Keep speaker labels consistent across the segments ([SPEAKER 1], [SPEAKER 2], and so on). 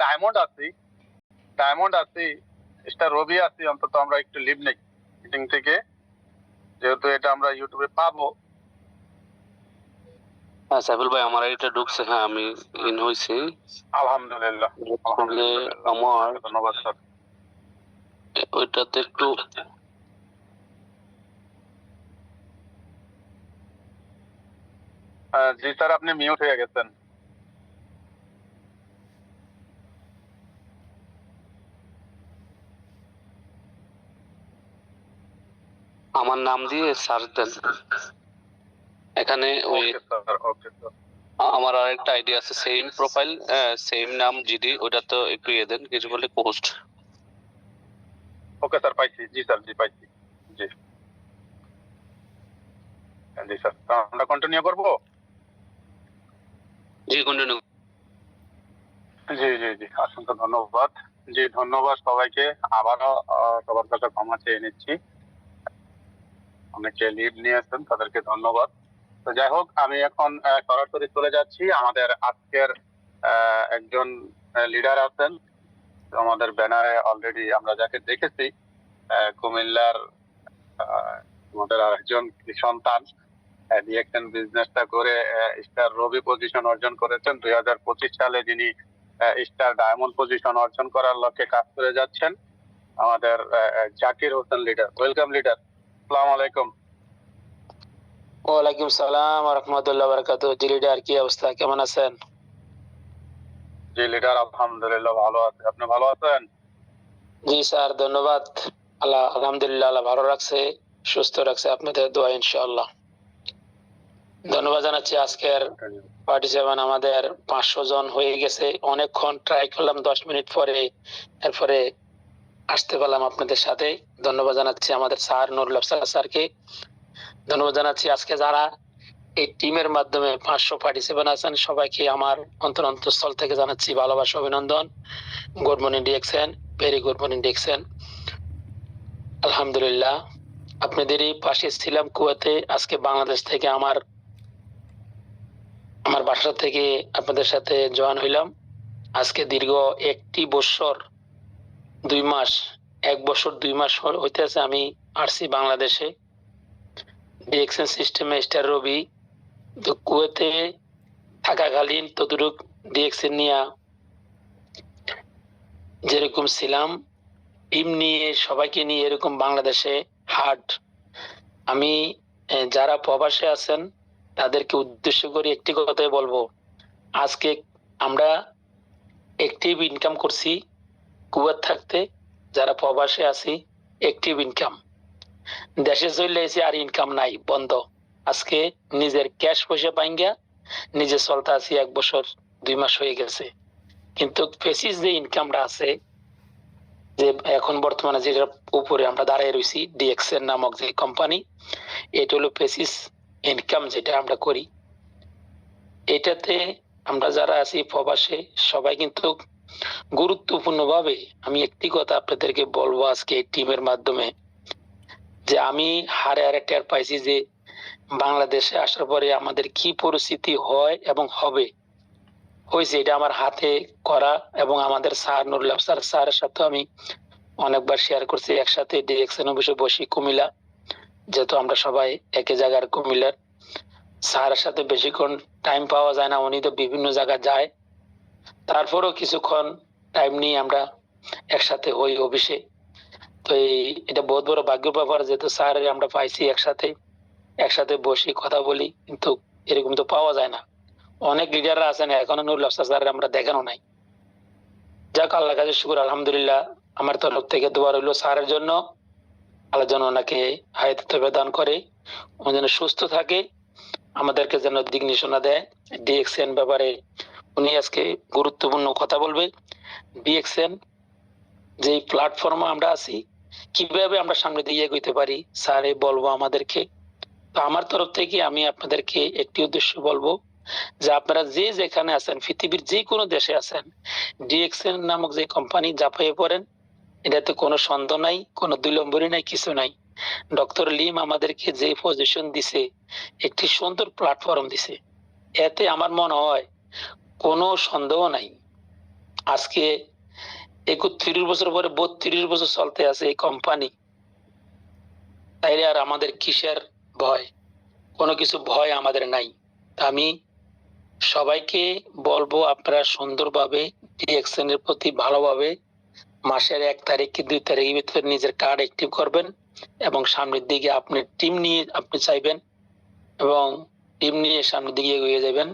[SPEAKER 1] Diamond আছি, star রবি আছি, অন্তত আমরা একটু লিভ নেই মিটিং থেকে, যেহেতু এটা আমরা ইউটিউবে পাবো।
[SPEAKER 2] হ্যাঁ সাইফুল ভাই, আমার এটা ঢুকছে। হ্যাঁ, আমি ইন হইছি।
[SPEAKER 1] আলহামদুলিল্লাহ।
[SPEAKER 2] আমার
[SPEAKER 1] ধন্যবাদ স্যার।
[SPEAKER 2] ওইটাতে একটু
[SPEAKER 1] জি স্যার, আপনি মিউট হয়ে গেছেন।
[SPEAKER 2] আমার নাম দিয়ে সার্চ দেন। এখানে ওই আমার আরেকটা আইডি আছে, সেম প্রোফাইল, সেম নাম জিডি, ওটা তো একটু ইয়ে দেন, কিছু বলে পোস্ট।
[SPEAKER 1] ওকে স্যার, পাইছি। জি স্যার, জি পাইছি। জি জি স্যার, আমরা কন্টিনিউ করবো।
[SPEAKER 2] জি কন্টিনিউ।
[SPEAKER 1] জি জি জি, অসংখ্য ধন্যবাদ। জি ধন্যবাদ সবাইকে। আবারও সবার কাছে ক্ষমা চেয়ে নিচ্ছি, অনেকে লিভ নিয়েছেন, তাদেরকে ধন্যবাদ। তো যাই হোক, আমি এখন সরাসরি চলে যাচ্ছি। আমাদের আজকের একজন লিডার আছেন আমাদের ব্যানারে, অলরেডি আমরা যাকে দেখেছি, কুমিল্লার আমাদের আরেকজন সন্তান, ডিএক্সএন বিজনেসটা করে স্টার রবি পজিশন অর্জন করেছেন। 2025 সালে যিনি স্টার ডায়মন্ড পজিশন অর্জন করার লক্ষ্যে কাজ করে যাচ্ছেন, আমাদের Zakir Hossain leader. Welcome leader, আসসালামু আলাইকুম।
[SPEAKER 3] ওয়ালাইকুম সালাম ওয়া রাহমাতুল্লাহি ওয়া বারাকাতুহু। জি লিডার, কি অবস্থা, কেমন আছেন?
[SPEAKER 1] জি লিডার, আলহামদুলিল্লাহ ভালো আছি। আপনি ভালো আছেন?
[SPEAKER 3] জি স্যার, ধন্যবাদ। আলহামদুলিল্লাহ, আল্লাহ ভালো রাখছে, সুস্থ রাখছে, আপনাদের দোয়া ইনশাআল্লাহ। ধন্যবাদ জানাচ্ছি। আজকের পার্টিসিপেন্ট আমাদের 500 জন হয়ে গেছে। অনেকক্ষণ ট্রাই করলাম, 10 মিনিট পরে এরপরে আসতে পারলাম আপনাদের সাথে। ধন্যবাদ জানাচ্ছি আমাদের স্যার নুরুল আফসার স্যারকে। ধন্যবাদ জানাচ্ছি আজকে যারা এই টিমের মাধ্যমে 500 পার্টিসিপেন্ট আছেন, সবাইকে আমার অন্তরস্থল থেকে জানাচ্ছি ভালোবাসা, অভিনন্দন। Good morning DXN, very good morning DXN. আলহামদুলিল্লাহ, আপনাদেরই পাশে ছিলাম কুয়েতে। আজকে বাংলাদেশ থেকে আমার বাসা থেকে আপনাদের সাথে জয়েন হইলাম। আজকে দীর্ঘ 1 বছর 2 মাস, 1 বছর 2 মাস হইতেছে আমি আসছি বাংলাদেশে ডিএক্সএন সিস্টেমে স্টার রবি। তো কুয়েতে থাকাকালীন ততটুক ডিএক্সএন নিয়ে যেরকম ছিলাম, টিম নিয়ে সবাইকে নিয়ে এরকম বাংলাদেশে হাট। আমি যারা প্রবাসে আছেন তাদেরকে উদ্দেশ্য করে একটি কথাই বলবো, আজকে আমরা অ্যাক্টিভ ইনকাম করছি কুয়েত থাকতে, যারা প্রবাসে আছি অ্যাক্টিভ ইনকাম। দেশে চলে এসে আর ইনকাম নাই, বন্ধ। আজকে নিজের ক্যাশ পয়সা পাইঙ্গা নিজে চলতে আছি, 1 বছর 2 মাস হয়ে গেছে। কিন্তু ফেসিস যে ইনকামটা আছে, যে এখন বর্তমানে যেটার উপরে আমরা দাঁড়িয়ে রয়েছি, ডিএক্সএন নামক যে কোম্পানি, এটা হলো ফেসিস ইনকাম যেটা আমরা করি। এটাতে আমরা যারা আছি প্রবাসে সবাই কিন্তু গুরুত্বপূর্ণভাবে, আমি একটি কথা আপনাদেরকে বলবো আজকে এই টিমের মাধ্যমে, যে আমি হারে টের পাইছি যে বাংলাদেশে আসার পরে আমাদের কি পরিস্থিতি হয় এবং হবে হয়েছে, এটা আমার হাতে করা। এবং আমাদের স্যার নুরুল আফসার স্যারের সাথে আমি অনেকবার শেয়ার করছি, একসাথে ডিরেকশন অফিসে বসি কুমিল্লা, যেহেতু আমরা সবাই একই জায়গার কুমিল্লার। স্যারের সাথে বেশিক্ষণ টাইম পাওয়া যায় না, উনি তো বিভিন্ন জায়গা যায়, তারপরেও কিছুক্ষণ টাইম নিয়ে আমরা একসাথে হই অফিসে। তো এটা বহুত বড় ভাগ্যের ব্যাপার, যেহেতু স্যার আমরা পাইছি একসাথে বসি কথা বলি, কিন্তু এরকম তো পাওয়া যায় না। অনেক লিডাররা আছেন এখনো নুরুল আফসার স্যার আমরা দেখানো নাই। যাক, আল্লাহ কাছে শুকুর, আলহামদুলিল্লাহ। আমার তরফ থেকে দোয়া রইল স্যারের জন্য, আল্লাহ যেন ওনাকে হায়াত প্রদান করে, ও যেন সুস্থ থাকে, আমাদেরকে যেন দিক নির্দেশনা দেয় ডিএক্সএন ব্যাপারে। উনি আজকে গুরুত্বপূর্ণ কথা বলবে। ডিএক্সএন যে প্ল্যাটফর্মে আমরা আছি, কিভাবে আমরা সামনে দিয়ে এগোতে পারি, স্যারে বলবো আমাদেরকে। তো আমার তরফ থেকে আমি আপনাদেরকে একটি উদ্দেশ্য বলবো, যে আপনারা যে যেখানে আছেন, পৃথিবীর যে কোনো দেশে আছেন, ডিএক্সএন নামক যে কোম্পানি ঝাঁপিয়ে পড়েন। এটাতে কোনো সন্দেহ নাই, কোনো দুই নম্বরই নাই, কিছু নাই। ডক্টর লিম আমাদেরকে যে পজিশন দিছে, একটি সুন্দর প্ল্যাটফর্ম দিছে, এতে আমার মনে হয় কোনো সন্দেহ নাই আজকে 31 বছর পরে 32 বছর চলতে আছে এই কোম্পানি, তাইলে আর আমাদের কিসের ভয়? কোনো কিছু ভয় আমাদের নাই। তা আমি সবাইকে বলবো আপনারা সুন্দরভাবে ডিএক্সএন এর প্রতি ভালোভাবে মাসের 1 তারিখ কি 2 তারিখের ভিতরে নিজের কার্ড অ্যাক্টিভ করবেন এবং সামনের দিকে আপনি টিম নিয়ে আপনি চাইবেন এবং টিম নিয়ে সামনের দিকে এগিয়ে যাবেন।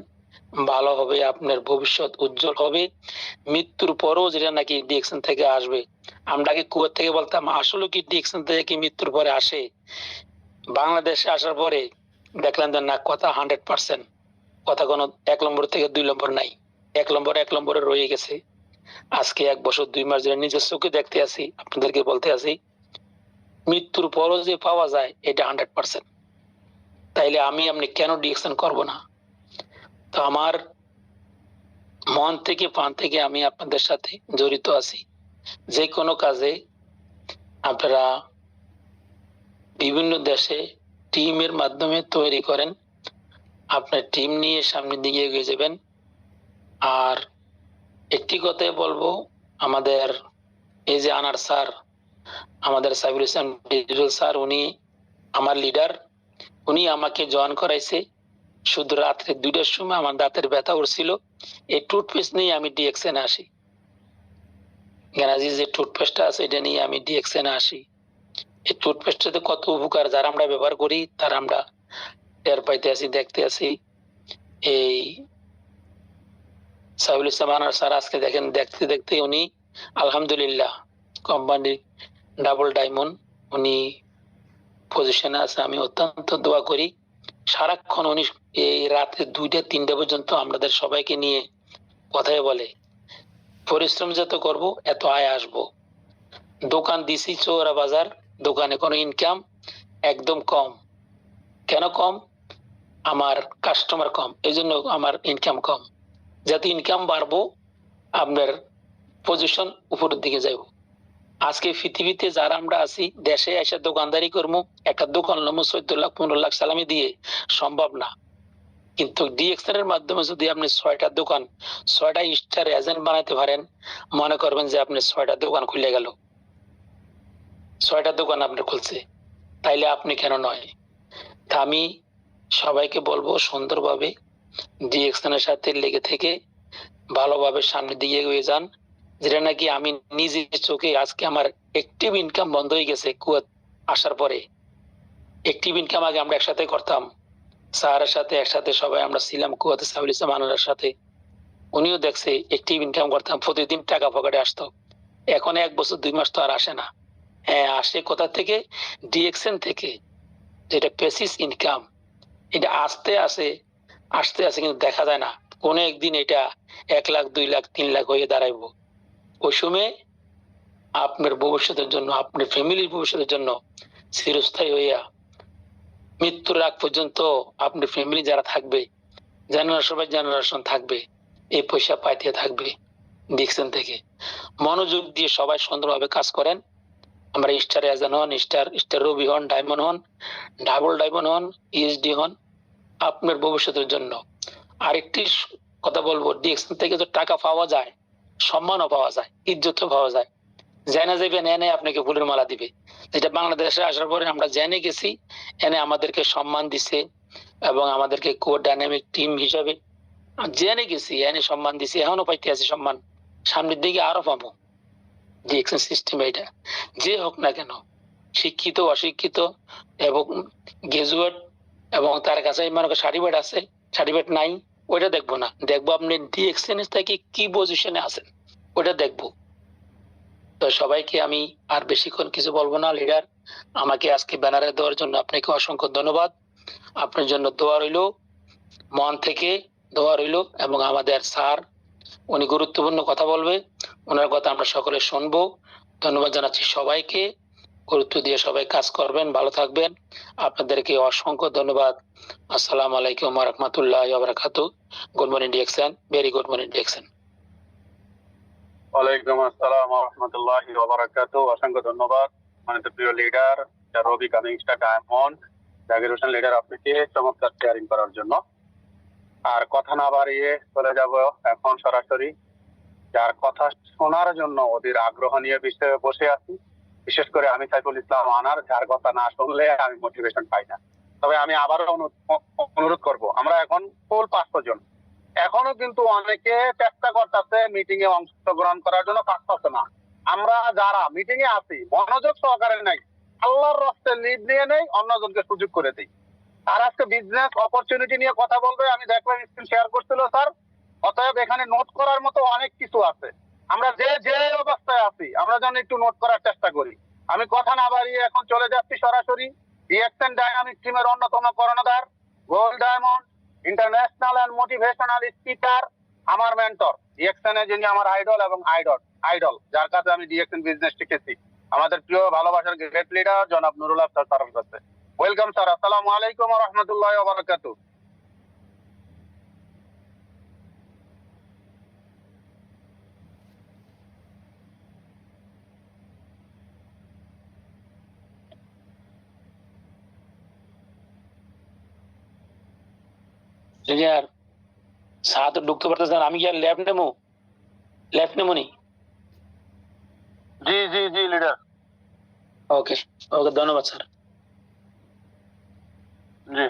[SPEAKER 3] ভালো হবে, আপনার ভবিষ্যৎ উজ্জ্বল হবে। মৃত্যুর পরেও যেটা নাকি ডিএক্সএন থেকে আসবে, আমরা আগে কুয়েত থেকে বলতাম আসলে কি ডিএক্সএন থেকে কি মৃত্যুর পরে আসে? বাংলাদেশে আসার পরে দেখলেন যে না, কথা 100%, কথা কোনো 1 নম্বর থেকে 2 নম্বর নাই, 1 নম্বরে রয়ে গেছে। আজকে 1 বছর 2 মাস ধরে নিজের চোখে দেখতে আছি, আপনাদেরকে বলতে আছি মৃত্যুর পরও যে পাওয়া যায় এটা 100%। তাইলে আমি আপনি কেন ডিএক্সএন করব না? তো আমার মন থেকে প্রাণ থেকে আমি আপনাদের সাথে জড়িত আছি। যে কোনো কাজে আপনারা বিভিন্ন দেশে টিমের মাধ্যমে তৈরি করেন, আপনার টিম নিয়ে সামনের দিকে এগিয়ে যাবেন। আর একটি কথাই বলবো, আমাদের এই যে আনার স্যার, আমাদের সাইবুল ইসলাম ডিজিটাল স্যার, উনি আমার লিডার, উনি আমাকে জয়েন করাইছে। শুধু রাত্রে 2টার সময় আমার দাঁতের ব্যথা উঠছিল, এই টুথপেস্ট নিয়ে আমি ডিএক্সএন আসি। গ্যানাজি যে টুথপেস্টটা আছে এটা নিয়ে আমি ডিএক্সএন আসি। এই টুথপেস্টটাতে কত উপকার যারা আমরা ব্যবহার করি তারা আমরা টের পাইতে আছি, দেখতে আছি। এই সাইবুল ইসলাম আনার স্যার আজকে দেখেন, দেখতে দেখতে উনি আলহামদুলিল্লাহ কোম্পানির ডাবল ডায়মন্ড উনি পজিশনে আছে। আমি অত্যন্ত দোয়া করি সারাক্ষণ উনি এই রাতে 2টা 3টা পর্যন্ত আমাদের সবাইকে নিয়ে কথাই বলে, পরিশ্রম যত করব এত আয় আসবো। দোকান দিছি চৌরা বাজার, দোকানে কোনো ইনকাম একদম কম। কেন কম? আমার কাস্টমার কম, এই জন্য আমার ইনকাম কম। যাতে ইনকাম বাড়বো, আপনার পজিশন উপরের দিকে যাইব। আজকে পৃথিবীতে যারা আমরা আছি, দেশে এসে দোকানদারি করবো, একটা দোকান লমো 14 লাখ 15 লাখ সালামি দিয়ে সম্ভব না। কিন্তু ডিএক্সএন এর মাধ্যমে যদি আপনি 6টা দোকান 6টা স্টার এজেন্ট বানাইতে পারেন, মনে করবেন যে আপনি 6টা দোকান খুলে গেল, 6টা দোকান আপনি খুলছে, তাইলে আপনি কেন নয়? তা আমি সবাইকে বলবো সুন্দরভাবে ডিএক্সএন এর সাথে লেগে থেকে ভালোভাবে সামনের দিকে এগিয়ে যান। যেটা নাকি আমি নিজে চোখে আজকে আমার অ্যাক্টিভ ইনকাম বন্ধ হয়ে গেছে কুয়েত আসার পরে। অ্যাক্টিভ ইনকাম আগে আমরা একসাথে করতাম, স্যারের সাথে একসাথে সবাই আমরা ছিলাম কুয়েতে, সাইবুল ইসলাম আনারের সাথে। উনিও দেখছে অ্যাক্টিভ ইনকাম করতাম, প্রতিদিন টাকা পকেটে আসতো। এখন 1 বছর 2 মাস তো আর আসে না। হ্যাঁ আসে কোথা থেকে? ডিএক্সএন থেকে, যেটা প্যাসিভ ইনকাম। এটা আসতে আসে কিন্তু দেখা যায় না। কোন একদিন এটা 1 লাখ 2 লাখ 3 লাখ হয়ে দাঁড়াইবো। ওই সময় আপনার ভবিষ্যতের জন্য, আপনার ফ্যামিলির ভবিষ্যতের জন্য চিরস্থায়ী হইয়া মৃত্যুর আগ পর্যন্ত আপনার ফ্যামিলি যারা থাকবে, জেনারেশন থাকবে, এই পয়সা পাইতে থাকবে ডিএক্সএন থেকে। মনোযোগ দিয়ে সবাই সুন্দরভাবে কাজ করেন। আমরা স্টার এজেন্ট হন, স্টার রবি হন, ডায়মন্ড হন, ডাবল ডায়মন্ড হন, ইএসডি হন, আপনার ভবিষ্যতের জন্য। আরেকটি কথা বলবো, ডিএক্সএন থেকে তো টাকা পাওয়া যায়, সম্মানও পাওয়া যায়, ইজ্জতও পাওয়া যায়। জেনে যাবেন, এনে আপনাকে ফুলের মালা দিবে। যেটা বাংলাদেশে আসার পরে আমরা জেনে গেছি, এনে আমাদেরকে সম্মান দিছে এবং আমাদেরকে কোর ডাইনামিক টিম হিসাবে জেনে গেছি, এনে সম্মান দিছে, এখনো পাইতে আছি সম্মান, সামনের দিকে আরো পাবো। ডিএক্সএন সিস্টেম এটা, যে হোক না কেন, শিক্ষিত অশিক্ষিত এবং গ্রাজুয়েট, এবং তার কাছে মনে করেন সার্টিফিকেট আছে, সার্টিফিকেট নাই, ওইটা দেখবো না। দেখবো আপনি ডিএক্সএন থেকে কি পজিশনে আছেন, ওইটা দেখবো। তো সবাইকে আমি আর বেশিক্ষণ কিছু বলবো না। লিডার, আমাকে আজকে ব্যানারে দেওয়ার জন্য আপনাকে অসংখ্য ধন্যবাদ। আপনার জন্য দোয়া রইলো, মন থেকে দোয়া রইলো। এবং আমাদের স্যার, উনি গুরুত্বপূর্ণ কথা বলবে, ওনার কথা আমরা সকলে শুনবো। ধন্যবাদ জানাচ্ছি সবাইকে, গুরুত্ব দিয়ে সবাই কাজ করবেন, ভালো থাকবেন। আপনাদেরকে অসংখ্য ধন্যবাদ। আসসালামু আলাইকুম ওয়া রাহমাতুল্লাহি ওয়া বারাকাতুহু। Good morning DXN, very good morning DXN.
[SPEAKER 1] ওয়ালাইকুম আসসালাম ওয়া রাহমাতুল্লাহি ওয়া বারাকাতুহু। অসংখ্য ধন্যবাদ আমাদের প্রিয় লিডার রবি coming star diamond Zakir Hossain leader, আপনাকে চমৎকার শেয়ারিং করার জন্য। আর কথা না বাড়িয়ে চলে যাব এখন সরাসরি যার কথা শোনার জন্য ওদের আগ্রহ নিয়ে বসে আছি। বিশেষ করে আমি সাইফুল ইসলাম আনার, যার কথা না শুনলে আমি মোটিভেশন পাই না। তবে আমি আবারও অনুরোধ করব, আমরা এখন ফুল 500 জন, এখনো কিন্তু অনেকে চেষ্টা করতেছে মিটিং এ অংশগ্রহণ করার জন্য, পারতেছে না। আমরা যারা মিটিং এ আছি মনোযোগ সহকারে নাই, আল্লাহর রাস্তায় লিড নিয়ে নেই, অন্যজনকে সুযোগ করে দিই। আর আজকে বিজনেস অপরচুনিটি নিয়ে কথা বলবে, আমি দেখলাম স্ক্রিন শেয়ার করছিল স্যার। অতএব এখানে নোট করার মতো অনেক কিছু আছে। আমরা যে যে অবস্থায় আছি আমরা যেন একটু নোট করার চেষ্টা করি। আমি কথা না বাড়িয়ে এখন চলে যাচ্ছি সরাসরি ডিএক্সএন ডাইনামিক টিমের অন্যতম কর্ণধার, gold diamond international and motivational speaker, আমার মেন্টর, ডিএক্সএন এ যিনি আমার আইডল এবং আইডল, যার কাছে আমি ডিএক্সএন বিজনেস শিখেছি, আমাদের প্রিয় ভালোবাসার গ্রেট লিডার জনাব নুরুল আফসার স্যারের কাছে। ওয়েলকাম স্যার, আসসালামু আলাইকুম ওয়া রাহমাতুল্লাহি ওয়া বারাকাতুহু।
[SPEAKER 3] আর সাথে ঢুকতে পারতেছে না, আমি কি আর লেফট নেবো নি?
[SPEAKER 1] জি জি জি লিডার।
[SPEAKER 3] ওকে ওকে, ধন্যবাদ স্যার।
[SPEAKER 1] জি।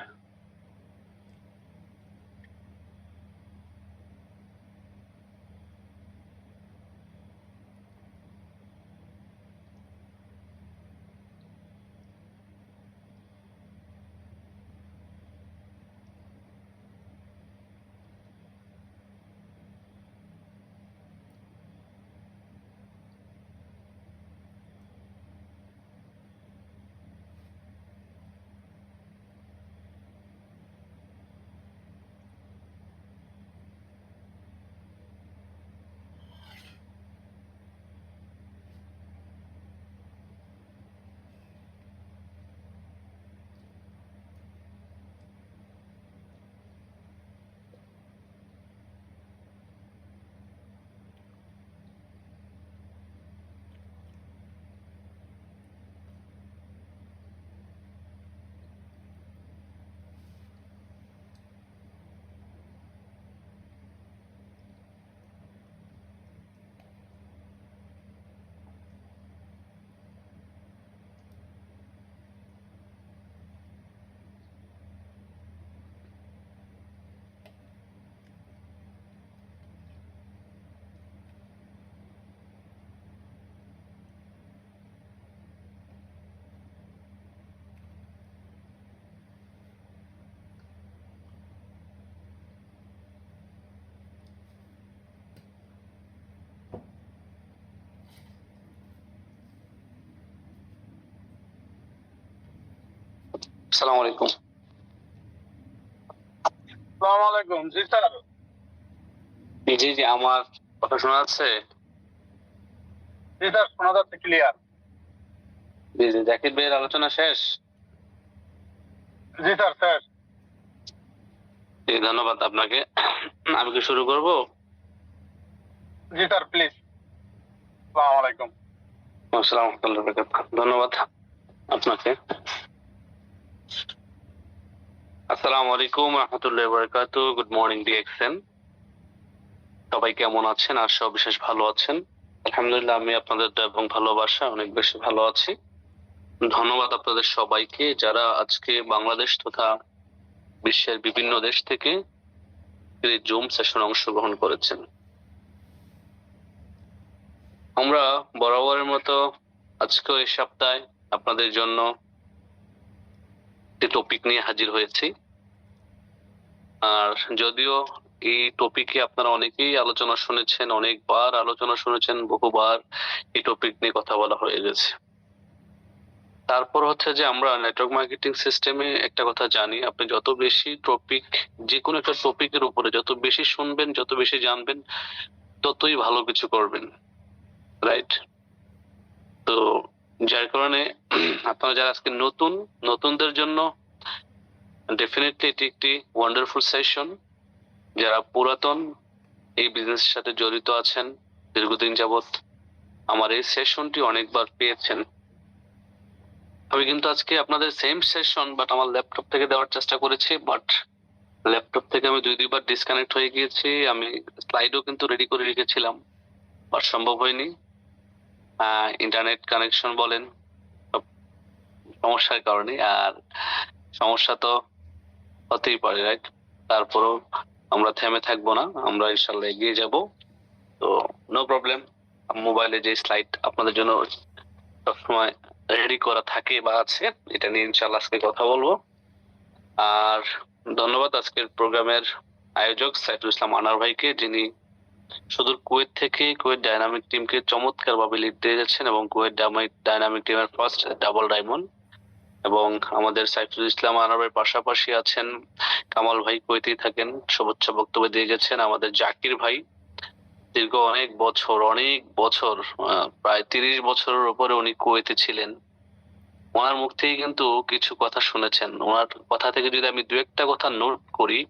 [SPEAKER 2] আসসালামু আলাইকুম।
[SPEAKER 1] আসসালামু আলাইকুম। জি স্যার।
[SPEAKER 2] জি জি, আমার কথা শোনা যাচ্ছে?
[SPEAKER 1] জি স্যার, শোনা যাচ্ছে ক্লিয়ার।
[SPEAKER 2] জি জি, জাকির ভাইয়ের আলোচনা শেষ?
[SPEAKER 1] জি স্যার স্যার।
[SPEAKER 2] জি, ধন্যবাদ আপনাকে। আমি কি শুরু করব?
[SPEAKER 1] জি স্যার প্লিজ। আসসালামু আলাইকুম।
[SPEAKER 2] আসসালামু আলাইকুম, ধন্যবাদ আপনাকে। আসসালামু আলাইকুম রহমতুল্লাহি ওয়া বারাকাতুহু। Good morning DXN. সবাই কেমন আছেন? আশা বিশেষ ভালো আছেন। আলহামদুলিল্লাহ, আমি আপনাদের দয়া এবং ভালোবাসা অনেক বেশি ভালো আছি। ধন্যবাদ আপনাদের সবাইকে যারা আজকে বাংলাদেশ তথা বিশ্বের বিভিন্ন দেশ থেকে এই জুম সেশনে অংশগ্রহণ করেছেন। আমরা বরাবরের মতো আজকে এই সপ্তাহে আপনাদের জন্য একটি টপিক নিয়ে হাজির হয়েছি। আর যদিও এই টপিকে আপনারা অনেকেই আলোচনা শুনেছেন, অনেকবার আলোচনা শুনেছেন, বহুবার এই টপিক নিয়ে কথা বলা হয়ে গেছে। তারপর হচ্ছে যে আমরা নেটওয়ার্ক মার্কেটিং সিস্টেমে একটা কথা জানি, আপনি যত বেশি টপিক, যে কোনো একটা টপিকের উপরে যত বেশি শুনবেন, যত বেশি জানবেন, ততই ভালো কিছু করবেন, রাইট? তো যার কারণে আপনারা যারা আজকে নতুনদের জন্য ডেফিনেটলি এটি একটি ওয়ান্ডারফুল সেশন। যারা পুরাতন এই বিজনেসের সাথে জড়িত আছেন দীর্ঘদিন যাবত, আমার এই সেশনটি অনেকবার পেয়েছেন। আমি কিন্তু আজকে আপনাদের সেম সেশন বাট আমার ল্যাপটপ থেকে দেওয়ার চেষ্টা করেছি, বাট ল্যাপটপ থেকে আমি দুইবার ডিসকানেক্ট হয়ে গিয়েছি। আমি স্লাইডও কিন্তু রেডি করে রেখেছিলাম, আর সম্ভব হয়নি। ইন্টারনেট কানেকশন বলেন, সব সমস্যার কারণে। আর সমস্যা তো হতেই পারে, রাইট? তারপরেও আমরা থেমে থাকবো না, আমরা ইনশাল্লাহ এগিয়ে যাব। তো নো প্রবলেম, মোবাইলে যে স্লাইড আপনাদের জন্য সবসময় রেডি করা থাকে বা আছে, এটা নিয়ে ইনশাল্লাহ আজকে কথা বলবো। আর ধন্যবাদ আজকের প্রোগ্রামের আয়োজক সাইফুল ইসলাম আনার ভাইকে, যিনি সুদূর কুয়েত থেকে কুয়েত ডাইনামিক টিমকে চমৎকার ভাবে লিড দিয়ে যাচ্ছেন এবং কুয়েত ডাইনামিক টিমের ফার্স্ট ডাবল ডায়মন্ড। এবং আমাদের সাইফুল ইসলাম আনারের পাশাপাশি আছেন কামাল ভাই, কুয়েতেই থাকেন, সর্বোচ্চ বক্তব্য দিয়ে গেছেন। আমাদের জাকির ভাই দীর্ঘ অনেক বছর প্রায় 30 বছরের উপরে উনি কুয়েতে ছিলেন। ওনার মুখ থেকে কিন্তু কিছু কথা শুনেছেন। ওনার কথা থেকে যদি আমি দু একটা কথা নোট করি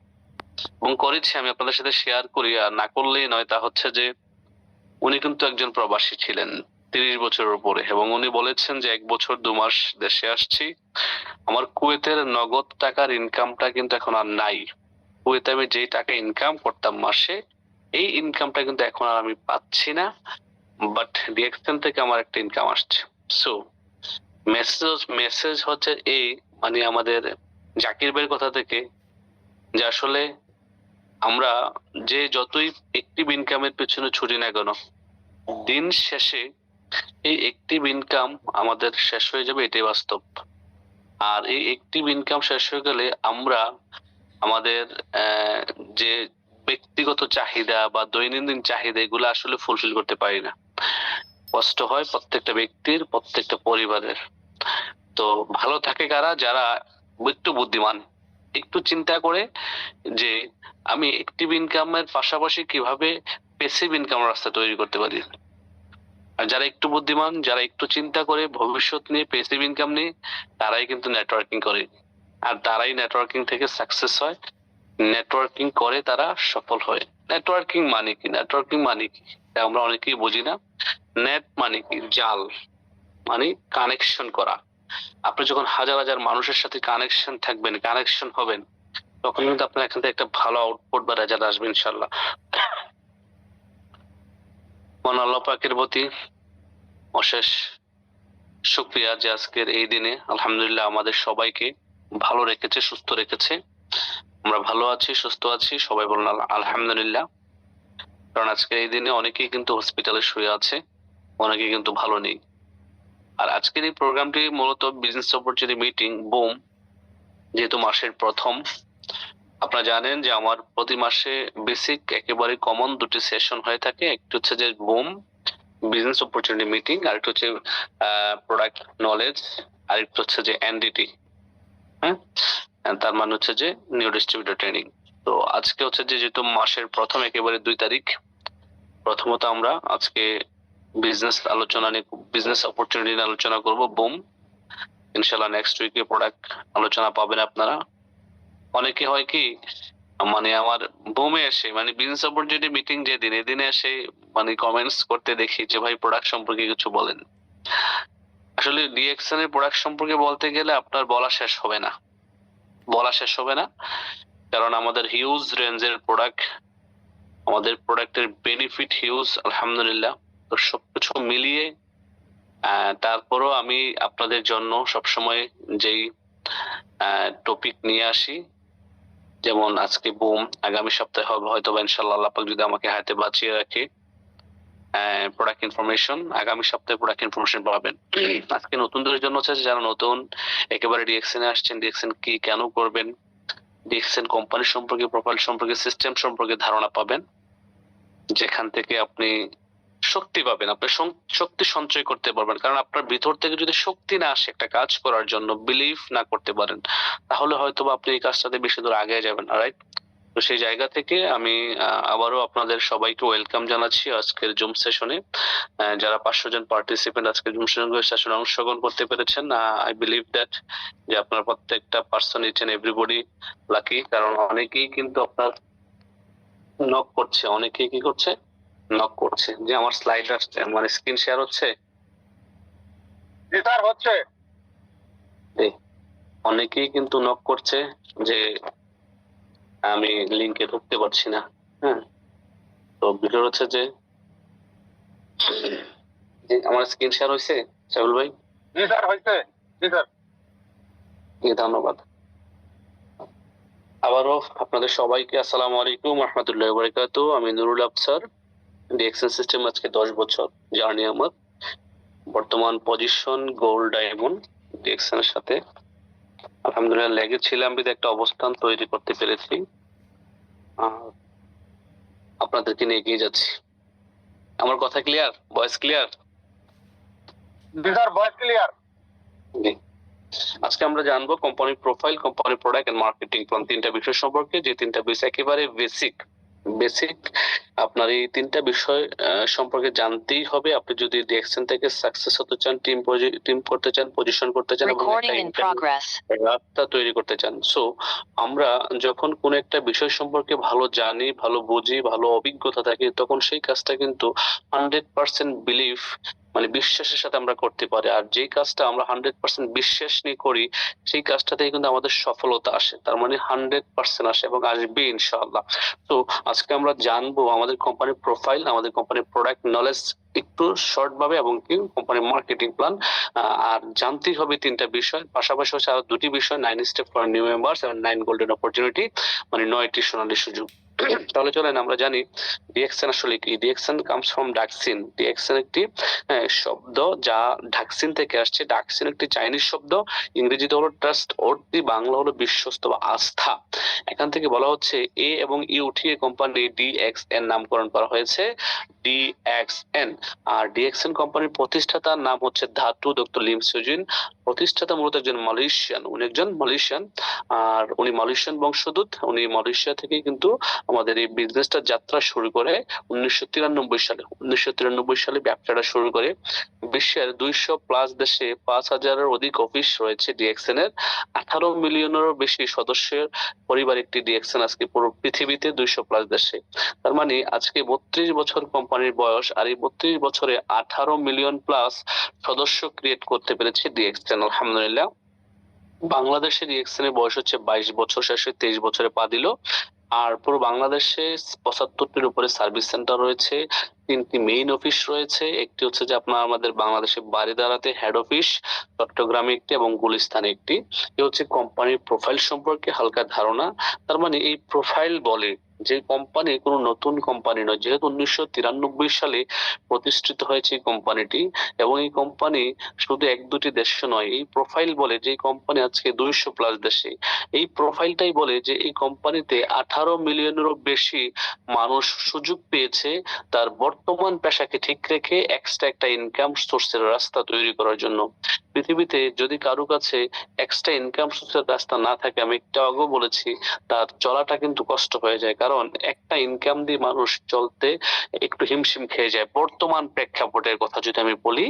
[SPEAKER 2] এবং করেছি, আমি আপনাদের সাথে শেয়ার করি, আর না করলেই নয়, তা হচ্ছে যে উনি কিন্তু একজন প্রবাসী ছিলেন 30 বছরের উপরে, এবং উনি বলেছেন যে 1 বছর 2 মাস দেশে আসছি, আমার কুয়েতের নগদ টাকার ইনকামটা কিন্তু এখন আর নাই। কুয়েতে আমি যেই টাকা ইনকাম করতাম মাসে, এই ইনকামটা কিন্তু এখন আর আমি পাচ্ছি না, বাট ডিএক্সএন থেকে আমার একটা ইনকাম আসছে। সো মেসেজ হচ্ছে এই, মানে আমাদের জাকির ভাইয়ের কথা থেকে, যে আসলে আমরা যে যতই একটিভ ইনকামের পেছনে ছুটি না কেন, দিন শেষে এই একটিভ ইনকাম আমাদের শেষ হয়ে যাবে, এটাই বাস্তব। আর এই একটিভ ইনকাম শেষ হয়ে গেলে আমরা আমাদের যে ব্যক্তিগত চাহিদা বা দৈনন্দিন চাহিদা, এগুলো আসলে ফুলফিল করতে পারি না। কষ্ট হয় প্রত্যেকটা ব্যক্তির, প্রত্যেকটা পরিবারের। তো ভালো থাকে কারা, যারা একটু বুদ্ধিমান, একটু চিন্তা করে যে আমি একটিভ ইনকামের পাশাপাশি কিভাবে প্যাসিভ ইনকাম রাস্তা তৈরি করতে পারি। আর যারা একটু বুদ্ধিমান, যারা একটু চিন্তা করে ভবিষ্যৎ নিয়ে, প্যাসিভ ইনকাম নিয়ে, তারাই কিন্তু নেটওয়ার্কিং করে, আর তারাই নেটওয়ার্কিং থেকে সাকসেস হয়, নেটওয়ার্কিং করে তারা সফল হয়। নেটওয়ার্কিং মানে কি? নেটওয়ার্কিং মানে কি আমরা অনেকেই বুঝি না। নেট মানে কি? জাল, মানে কানেকশন করা। আপনি যখন হাজার হাজার মানুষের সাথে কানেকশন থাকবেন, কানেকশন হবেন, তখন কিন্তু আপনার এখান থেকে একটা ভালো আউটপুট বা রেজাল্ট আসবে ইনশাল্লাহ। মহান আল্লাহ পাকের প্রতি অশেষ শুকরিয়া যে আজকের এই দিনে আলহামদুলিল্লাহ আমাদের সবাইকে ভালো রেখেছে, সুস্থ রেখেছে। আমরা ভালো আছি, সুস্থ আছি, সবাই বলুন আলহামদুলিল্লাহ। কারণ আজকে এই দিনে অনেকেই কিন্তু হসপিটালে শুয়ে আছে, অনেকেই কিন্তু ভালো নেই। আর আজকের এই প্রোগ্রামটি মূলত বিজনেস অপরচুনিটি মিটিং বুম, যেহেতু মাসের প্রথম, আপনারা জানেন যে আমার প্রতি মাসে বেসিক একেবারে কমন দুটি সেশন হয়ে থাকে। একটি হচ্ছে যে বুম বিজনেস অপরচুনিটি মিটিং, আর একটা হচ্ছে প্রোডাক্ট নলেজ, আর একটা হচ্ছে যে এনডিটি, হ্যাঁ, তার মানে হচ্ছে যে নিউ ডিস্ট্রিবিউটর ট্রেনিং। তো আজকে হচ্ছে যে যেহেতু মাসের প্রথম একেবারে 2 তারিখ, প্রথমত আমরা আজকে বিজনেস আলোচনা নিয়ে, বিজনেস অপরচুনিটি নিয়ে আলোচনা করব বুম। ইনশাআল্লাহ নেক্সট উইকে প্রোডাক্ট আলোচনা পাবেন আপনারা। অনেকে হয় কি, মানে আমার বুমে এসে, মানে বিজনেস অপরচুনিটি মিটিং যেদিন, এদিনে এসে মানে কমেন্টস করতে দেখি যে ভাই প্রোডাক্ট সম্পর্কে কিছু বলেন। আসলে ডিএক্সএন এর প্রোডাক্ট সম্পর্কে বলতে গেলে আপনার বলা শেষ হবে না, কারণ আমাদের হিউজ রেঞ্জের প্রোডাক্ট, আমাদের প্রোডাক্টের বেনিফিট হিউজ আলহামদুলিল্লাহ। তো সবকিছু মিলিয়ে তারপরও আমি আপনাদের জন্য সবসময় যেই টপিক নিয়ে আসি, যেমন আজকে বুম, আগামী সপ্তাহে হবে হয়তো ইনশাআল্লাহ, আল্লাহ পাক যদি আমাকে হাতে বাঁচিয়ে রাখে, প্রোডাক্ট ইনফরমেশন আগামী সপ্তাহে প্রোডাক্ট ইনফরমেশন পাবেন। আজকে নতুনদের জন্য হচ্ছে যারা নতুন একেবারে ডিএক্সএন এ আসছেন, ডিএক্সএন কি কেন করবেন, ডিএক্সএন কোম্পানি সম্পর্কে, প্রোফাইল সম্পর্কে, সিস্টেম সম্পর্কে ধারণা পাবেন, যেখান থেকে আপনি শক্তি পাবেন, আপনি শক্তি সঞ্চয় করতে পারবেন। কারণ আপনার ভিতর থেকে যদি শক্তি না আসে একটা কাজ করার জন্য, বিলিভ না করতে পারেন, তাহলে হয়তো আপনি এই কাজটাতে বেশি দূর আগে যাবেন। রাইট? তো সেই জায়গা থেকে আমি আবারও আপনাদের সবাইকে ওয়েলকাম জানাচ্ছি আজকের জুম সেশনে। যারা 500 জন পার্টিসিপেন্ট আজকে জুম সেশনে অংশগ্রহণ করতে পেরেছেন, আই বিলিভ দ্যাট যে আপনার প্রত্যেকটা person, each and everybody lucky. কারণ অনেকেই কিন্তু আপনার নক করছে, অনেকেই কি করছে, নক করছে যে আমার স্লাইড আসছে, মানে স্ক্রিন শেয়ার হচ্ছে,
[SPEAKER 1] জি স্যার হচ্ছে।
[SPEAKER 2] অনেকেই কিন্তু নক করছে যে আমি লিংকে ঢুকতে পারছি না। হ্যাঁ, তো ভিডিও হচ্ছে যে জি, আমার স্ক্রিন শেয়ার হয়েছে সাইবুল ভাই?
[SPEAKER 1] জি স্যার, হয়েছে। জি স্যার।
[SPEAKER 2] জি, ধন্যবাদ। আবারও আপনাদের সবাইকে আসসালামু আলাইকুম রহমতুল্লাহ বারাকাতু। আমি নুরুল আফসার। ডিএক্সএন সিস্টেম আজকে 10 বছর জার্নি আমার। বর্তমান পজিশন গোল্ড ডায়মন্ড ডিএক্সএন এর সাথে আলহামদুলিল্লাহ লেগেছিলাম বিধে একটা অবস্থান তৈরি করতে পেরেছি। আপনাদেরকে নিয়ে এগিয়ে যাচ্ছি। আমার কথা ক্লিয়ার? Voice clear?
[SPEAKER 1] জি স্যার, ভয়েস ক্লিয়ার।
[SPEAKER 2] জি। আজকে আমরা জানবো কোম্পানির profile, company product and marketing plan, তিনটা বিষয় সম্পর্কে। যে তিনটা বিষয় একেবারে বেসিক। আপনার এই তিনটা বিষয় সম্পর্কে জানতেই হবে আপনি যদি ডিএক্সএন থেকে সাকসেস হতে চান, টিম করতে চান, পজিশন করতে চান এবং একটা রাস্তা তৈরি করতে চান। সো আমরা যখন কোন একটা বিষয় সম্পর্কে ভালো জানি, ভালো বুঝি, ভালো অভিজ্ঞতা থাকে, তখন সেই কাজটা কিন্তু 100% বিলিভ মানে বিশ্বাসের সাথে আমরা করতে পারি। আর যেই কাজটা আমরা 100% বিশ্বাস নিয়ে করি, সেই কাজটাতেই কিন্তু আমাদের সফলতা আসে। তার মানে 100% আসে এবং আসবে ইনশাআল্লাহ। তো আজকে আমরা জানবো আমাদের কোম্পানির প্রোফাইল, আমাদের কোম্পানির প্রোডাক্ট নলেজ একটু শর্ট ভাবে এবং কি কোম্পানির মার্কেটিং প্ল্যান। আর জানতেই হবে তিনটা বিষয়, পাশাপাশি হচ্ছে আরো দুটি বিষয়, 9 স্টেপ ফর নিউ মেম্বার্স এবং 9 গোল্ডেন অপরচুনিটি, মানে 9টি সোনালী সুযোগ। তাহলে চলেন আমরা জানি ডিএক্সএন আসলে কি। DXN comes from Daxin. DXN একটি শব্দ যা ডাকসিন থেকে আসছে। ডাকসিন একটি চাইনিজ শব্দ, ইংরেজিতে হলো ট্রাস্ট ওর্থি, বাংলা হলো বিশ্বস্ত বা আস্থা। এখান থেকে বলা হচ্ছে এ এবং ই উঠিয়ে কোম্পানি ডিএক্সএন নামকরণ করা হয়েছে, ডিএক্সএন। আর ডিএক্সএন কোম্পানির প্রতিষ্ঠাতার নাম হচ্ছে ধাতু ডক্টর লিম সুজিন। প্রতিষ্ঠাতা মূলত একজন মালয়েশিয়ান, উনি একজন মালয়েশিয়ান। আর উনি মালয়েশিয়ান বংশোদ্ভূত। উনি মালয়েশিয়া থেকে কিন্তু আমাদের এই বিজনেসটা যাত্রা শুরু করে 1993 সালে। 1993 সালে ব্যবসাটা শুরু করে। বিশ্বের 200+ দেশে 5,000-এর অধিক অফিস রয়েছে ডিএক্সএন এর। 18 মিলিয়নেরও বেশি সদস্যের পরিবার একটি ডিএক্সএন আজকে পুরো পৃথিবীতে 200+ দেশে। তার মানে আজকে 32 বছর কোম্পানির বয়স, আর এই 32 বছরে 18 মিলিয়ন প্লাস সদস্য ক্রিয়েট করতে পেরেছে ডিএক্সএন, আলহামদুলিল্লাহ। বাংলাদেশের ডিএক্সএন এর বয়স হচ্ছে 22 বছর, শেষে 23 বছরে পা দিল। আর পুরো বাংলাদেশে 75টির উপরে সার্ভিস সেন্টার রয়েছে, 3টি মেইন অফিস রয়েছে। একটি হচ্ছে যে আপনার আমাদের বাংলাদেশে বারিধারাতে হেড অফিস, চট্টগ্রামে একটি এবং গুলিস্তানে একটি। এ হচ্ছে কোম্পানির প্রোফাইল সম্পর্কে হালকা ধারণা। তার মানে এই প্রোফাইল বলে যে কোম্পানি কোনো নতুন কোম্পানি নয়, যেহেতু 1993 সালে প্রতিষ্ঠিত হয়েছে এই কোম্পানিটি, এবং এই কোম্পানি শুধু 1-2টি দেশে নয়। এই প্রোফাইল বলে যে কোম্পানি আজকে 200+ দেশে। এই প্রোফাইলটাই বলে যে এই কোম্পানিতে 18 মিলিয়নেরও বেশি মানুষ সুযোগ পেয়েছে তার বর্তমান পেশাকে ঠিক রেখে এক্সট্রা একটা ইনকাম সোর্সের রাস্তা তৈরি করার জন্য। পৃথিবীতে যদি কারো কাছে এক্সট্রা ইনকাম সোর্সের রাস্তা না থাকে, আমি একটু আগেও বলেছি, তার চলাটা কিন্তু কষ্ট হয়ে যায়। কারণ একটা ইনকাম দিয়ে মানুষ চলতে একটু হিমশিম খেয়ে যায় বর্তমান প্রেক্ষাপটের কথা যদি আমি বলি,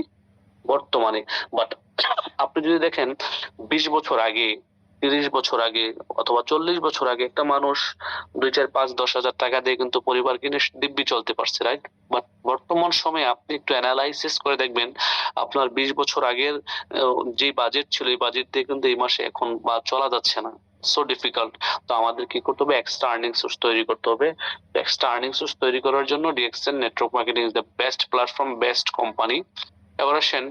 [SPEAKER 2] বর্তমানে। বাট আপনি যদি দেখেন 20 বছর আগে, 30 বছর আগে অথবা 40 বছর আগে একটা মানুষ 2, 4, 5, 10,000 টাকা দিয়ে কিন্তু পরিবার কিনে দিব্যি চলতে পারছে, রাইট? বাট বর্তমান সময়ে আপনি একটু অ্যানালাইসিস করে দেখবেন, আপনার 20 বছর আগের যে বাজেট ছিল, এই বাজেট দিয়ে কিন্তু এই মাসে এখন বা চলা যাচ্ছে না। So difficult. তো আমাদের কি করতে হবে? এক্সট্রা আর্নিং সোর্স তৈরি করতে হবে। এক্সট্রা আর্নিং সোর্স তৈরি করার জন্য DXN network marketing is the best platform, best company. এবার আসেন,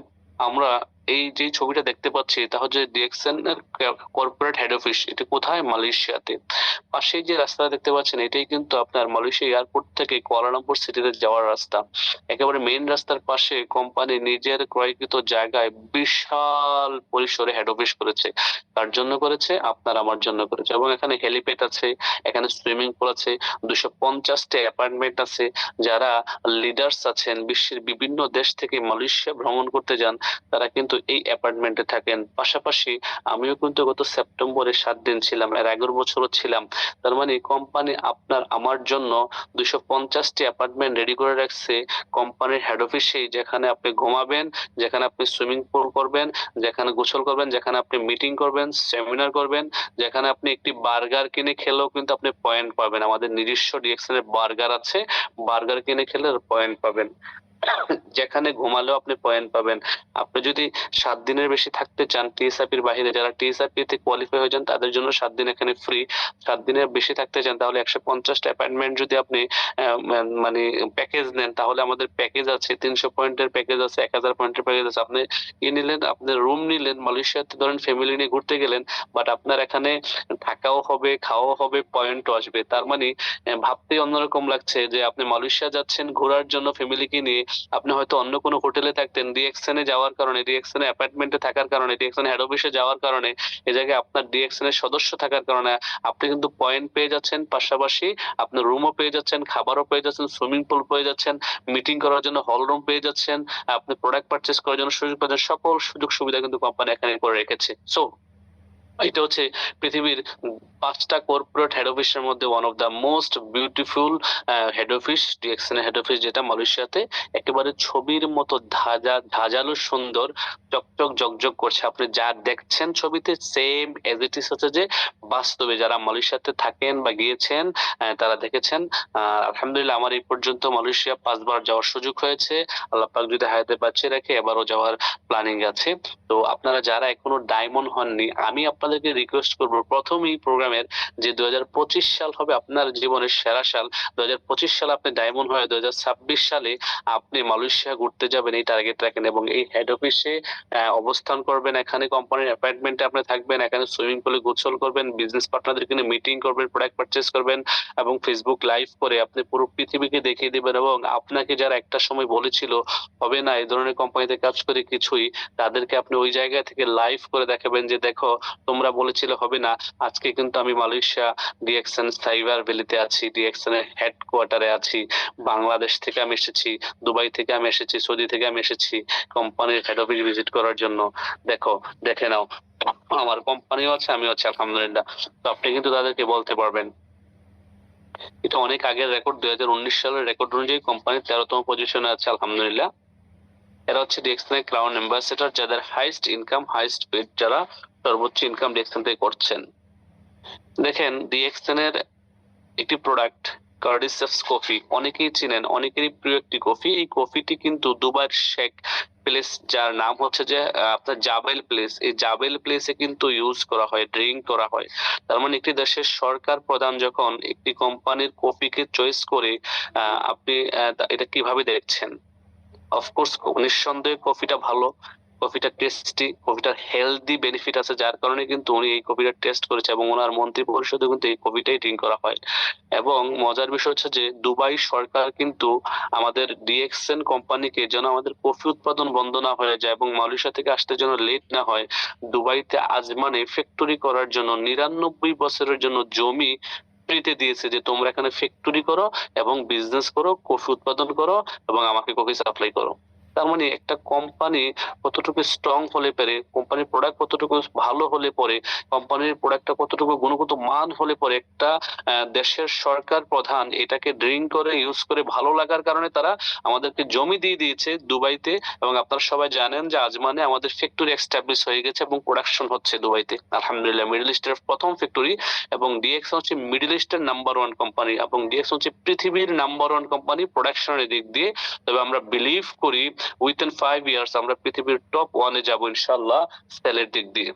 [SPEAKER 2] আমরা এই যে ছবিটা দেখতে পাচ্ছি এটা হচ্ছে ডিএক্সএন এর কর্পোরেট হেড অফিস। এটা কোথায়? মালয়েশিয়াতে। পাশে যে রাস্তা দেখতে পাচ্ছেন এটাই কিন্তু আপনার মালয়েশিয়া এয়ারপোর্ট থেকে কুয়ালালামপুর সিটিতে যাওয়ার রাস্তা। একেবারে মেইন রাস্তার পাশে কোম্পানি নিজের ক্রয়কৃত জায়গায় বিশাল পরিসরে হেড অফিস করেছে। তার জন্য করেছে? আপনার আমার জন্য করেছে। এবং এখানে হেলিপ্যাড আছে, এখানে সুইমিং পুল আছে, 250টি অ্যাপার্টমেন্ট আছে। যারা লিডার্স আছেন বিশ্বের বিভিন্ন দেশ থেকে মালয়েশিয়া ভ্রমণ করতে যান, তারা কিন্তু এই অ্যাপার্টমেন্টে থাকেন। পাশাপাশি আমিও কিন্তু গত সেপ্টেম্বরে 7 দিন ছিলাম, এর আগের বছরও ছিলাম। তার মানে কোম্পানি আপনার আমার জন্য 250টি অ্যাপার্টমেন্ট রেডি করে রাখছে কোম্পানির হেড অফিসেই, যেখানে আপনি ঘুমাবেন, যেখানে আপনি সুইমিং পুল করবেন, যেখানে গোসল করবেন, যেখানে আপনি মিটিং করবেন, সেমিনার করবেন, যেখানে আপনি একটি বার্গার কিনে খেলেও কিন্তু আপনি পয়েন্ট পাবেন। আমাদের নিজস্ব ডিএক্সএন এর বার্গার আছে, বার্গার কিনে খেলে পয়েন্ট পাবেন। যেখানে ঘুমালেও আপনি পয়েন্ট পাবেন। আপনি যদি 7 দিনের বেশি থাকতে চান টিএসআইপির বাইরে, যারা টিএসআইপি তে কোয়ালিফাই হয়ে যান তাদের জন্য 7 দিন এখানে ফ্রি। 7 দিনের বেশি থাকতে চান তাহলে 150টা অ্যাপয়েন্টমেন্ট যদি আপনি মানে প্যাকেজ নেন, তাহলে আমাদের প্যাকেজ আছে 300 পয়েন্টের প্যাকেজ আছে, 1000 পয়েন্টের প্যাকেজ আছে। আপনি কি নিলেন, আপনি রুম নিলেন, মালয়েশিয়াতে ধরেন ফ্যামিলি নিয়ে ঘুরতে গেলেন, বাট আপনার এখানে থাকাও হবে, খাওয়াও হবে, পয়েন্টও আসবে। তার মানে ভাবতেই অন্যরকম লাগছে যে আপনি মালয়েশিয়া যাচ্ছেন ঘোরার জন্য ফ্যামিলিকে নিয়ে, আপনি হয়তো অন্য কোনো হোটেলে থাকতেন, ডিএক্সএনে যাওয়ার কারণে, ডিএক্সএনে অ্যাপার্টমেন্টে থাকার কারণে, ডিএক্সএন হেড অফিসে যাওয়ার কারণে, এই জায়গায় আপনার ডিএক্সএন এর সদস্য থাকার কারণে আপনি কিন্তু পয়েন্ট পেয়ে যাচ্ছেন, পাশাপাশি আপনি রুমও পেয়ে যাচ্ছেন, খাবারও পেয়ে যাচ্ছেন, সুইমিং পুল পেয়ে যাচ্ছেন, মিটিং করার জন্য হল রুম পেয়ে যাচ্ছেন, আপনি প্রোডাক্ট পারচেস করার জন্য সুযোগ পাচ্ছেন। সকল সুযোগ সুবিধা কিন্তু কোম্পানি এখানে করে রেখেছে। সো এটা হচ্ছে পৃথিবীর 5টা কর্পোরেট হেড অফিসের মধ্যে one of the most beautiful head office, DXN head office, যেটা মালয়েশিয়াতে একেবারে ছবির মতো ধাঁধালো সুন্দর, চকচক জকজক করছে। আপনি যা দেখছেন ছবিতে সেম এজ ইট ইজ হচ্ছে যে বাস্তবে যারা মালয়েশিয়াতে থাকেন বা গিয়েছেন তারা দেখেছেন। আলহামদুলিল্লাহ আমার এই পর্যন্ত মালয়েশিয়া 5 বার যাওয়ার সুযোগ হয়েছে। আল্লাহ পাক যদি হায়াতে বাঁচিয়ে রাখে এবারও যাওয়ার প্ল্যানিং আছে। তো আপনারা যারা এখনো ডায়মন্ড হননি, আমি আপনাদেরকে রিকোয়েস্ট করব প্রথমেই প্রোগ্রামের যে 2025 সাল হবে আপনার জীবনের সেরা সাল। 2025 সালে আপনি ডায়মন্ড হয়ে 2026 সালে আপনি মালয়েশিয়া ঘুরতে যাবেন, এই টার্গেট রাখেন এবং এই হেড অফিসে অবস্থান করবেন। এখানে কোম্পানির অ্যাপার্টমেন্টে আপনি থাকবেন, এখানে সুইমিং পুলে গোসল করবেন, বিজনেস পার্টনারদের নিয়ে মিটিং করবেন, প্রোডাক্ট পারচেস করবেন এবং ফেসবুক লাইভ করে আপনি পুরো পৃথিবীকে দেখিয়ে দিবেন। এবং আপনাকে যারা একটা সময় বলেছিল হবে না এই ধরনের কোম্পানিতে কাজ করে কিছুই, তাদেরকে আপনি ওই জায়গা থেকে লাইভ করে দেখাবেন যে দেখো তোমরা বলেছিলে হবে না, আজকে কিন্তু আমি মালয়েশিয়া ডিএক্সএন সাইবার ভ্যালিতে আছি, ডিএক্সএন এর হেডকোয়ার্টারে আছি, বাংলাদেশ থেকে আমি এসেছি, দুবাই থেকে আমি এসেছি, সৌদি থেকে আমি এসেছি কোম্পানির হেড অফিস ভিজিট করার জন্য। দেখো, দেখে নাও, আমার কোম্পানিও আছে, আমিও আছি আলহামদুলিল্লাহ। তো আপনি কিন্তু তাদেরকে বলতে পারবেন। এটা অনেক আগের রেকর্ড, 2019 সালের রেকর্ড অনুযায়ী কোম্পানি 13তম পজিশনে আছে আলহামদুলিল্লাহ। এরা হচ্ছে ডিএক্সএন এর ক্রাউন অ্যাম্বাসেডর, যাদের হাইস্ট ইনকাম, হাইস্ট পেড, যারা সর্বোচ্চ ইনকাম ডিএক্সএন থেকে করছেন। দেখেন ডিএক্সএন এর একটি প্রোডাক্ট কার্ডিসেপস কফি, অনেকেই চিনেন, অনেকেরই প্রিয় একটি কফি। এই কফিটি কিন্তু দুবাইয়ের শেখ প্লেস, যার নাম হচ্ছে যে আপনার জাবেল প্লেস, এই জাবেল প্লেসে কিন্তু ইউজ করা হয়, ড্রিঙ্ক করা হয়। তার মানে একটি দেশের সরকার প্রধান যখন একটি কোম্পানির কফিকে চয়েস করে, আপনি এটা কিভাবে দেখছেন? অফকোর্স নিঃসন্দেহে কফিটা ভালো, কফিটা টেস্টি, কফিটার হেলদি বেনিফিট আছে, যার কারণে কিন্তু উনি এই কফিটা টেস্ট করেছে এবং ওনার মন্ত্রী পরিষদে কিন্তু এই কফিটাই ড্রিঙ্ক করা হয়। এবং মজার বিষয় হচ্ছে যে দুবাই সরকার কিন্তু আমাদের ডিএক্সএন কোম্পানিকে যেন আমাদের কফি উৎপাদন বন্ধ না হয়ে যায় এবং মালয়েশিয়া থেকে আসতে যেন লেট না হয়, দুবাইতে আজমানে ফ্যাক্টরি করার জন্য 99 বছরের জন্য জমি ফ্রিতে দিয়েছে যে তোমরা এখানে ফ্যাক্টরি করো এবং বিজনেস করো, কফি উৎপাদন করো এবং আমাকে কফি সাপ্লাই করো। তার মানে একটা কোম্পানি কতটুকু স্ট্রং হলে পারে, কোম্পানির প্রোডাক্ট কতটুকু ভালো হলে পরে, কোম্পানির প্রোডাক্টটা কতটুকু গুণগত মান হলে পরে একটা দেশের সরকার প্রধান এটাকে ড্রিঙ্ক করে ইউজ করে ভালো লাগার কারণে তারা আমাদেরকে জমি দিয়ে দিয়েছে দুবাইতে। এবং আপনারা সবাই জানেন যে আজমানে আমাদের ফ্যাক্টরি এস্টাবলিশ হয়ে গেছে এবং প্রোডাকশন হচ্ছে দুবাইতে আলহামদুলিল্লাহ, মিডল ইস্টের প্রথম ফ্যাক্টরি। এবং ডিএক্স হচ্ছে মিডল ইস্টের নাম্বার 1 কোম্পানি এবং ডিএক্স হচ্ছে পৃথিবীর নাম্বার 1 কোম্পানি প্রোডাকশনের দিক দিয়ে। তবে আমরা বিলিভ করি উইথিন 5 ইয়ার্স আমরা পৃথিবীর টপ 1-এ যাবো ইনশাআল্লাহ সেলের দিক দিয়ে।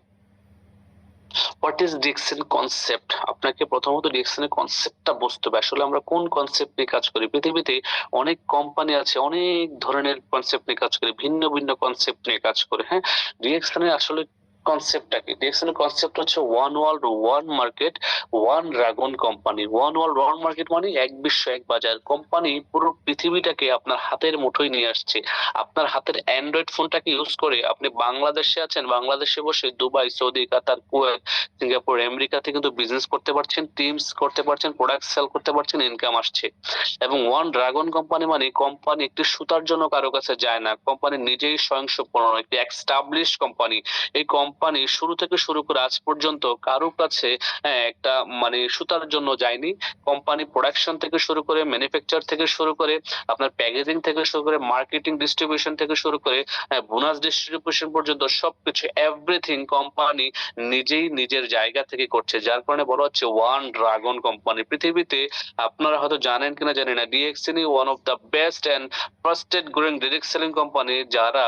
[SPEAKER 2] What is DXN concept? আপনাকে প্রথমত ডিএক্সএন এর কনসেপ্টটা বুঝতে হবে, আসলে আমরা কোন কনসেপ্ট নিয়ে কাজ করি। পৃথিবীতে অনেক কোম্পানি আছে, অনেক ধরনের কনসেপ্ট নিয়ে কাজ করে, ভিন্ন ভিন্ন কনসেপ্ট নিয়ে কাজ করে। হ্যাঁ, ডিএক্সএন এর আসলে কনসেপ্টটা কি? ডিএক্সএন এর কনসেপ্ট হচ্ছে one world, one market, one dragon company. One world, one market মানে এক বিশ্ব, এক বাজার। কোম্পানি পুরো পৃথিবীটাকে আপনার হাতের মুঠোয় নিয়ে আসছে। আপনার হাতের অ্যান্ড্রয়েড ফোনটাকে ইউজ করে আপনি বাংলাদেশে আছেন, বাংলাদেশে বসে দুবাই, সৌদি, কাতার, কুয়েত, সিঙ্গাপুর, আমেরিকাতে কিন্তু বিজনেস করতে পারছেন, টিমস করতে পারছেন, প্রোডাক্ট সেল করতে পারছেন, ইনকাম আসছে। এবং ওয়ান ড্রাগন কোম্পানি মানে কোম্পানি একটি সুতার জন্য কারো কাছে যায় না, কোম্পানি নিজেই স্বয়ংসম্পূর্ণ, একটি এস্টাবলিশ কোম্পানি। এই কোম্পানি কোম্পানি শুরু থেকে শুরু করে আজ পর্যন্ত কারো কাছে একটা মানে সুতার জন্য যায়নি। কোম্পানি প্রোডাকশন থেকে শুরু করে, ম্যানুফ্যাকচার থেকে শুরু করে, আপনার প্যাকেজিং থেকে শুরু করে, মার্কেটিং ডিস্ট্রিবিউশন থেকে শুরু করে, বোনাস ডিস্ট্রিবিউশন পর্যন্ত সবকিছু এভরিথিং কোম্পানি নিজেই নিজের জায়গা থেকে করছে, যার কারণে বলা হচ্ছে ওয়ান ড্রাগন কোম্পানি। পৃথিবীতে আপনারা হয়তো জানেন কিনা জানি না, DXN one of the best and trusted growing direct selling company, যারা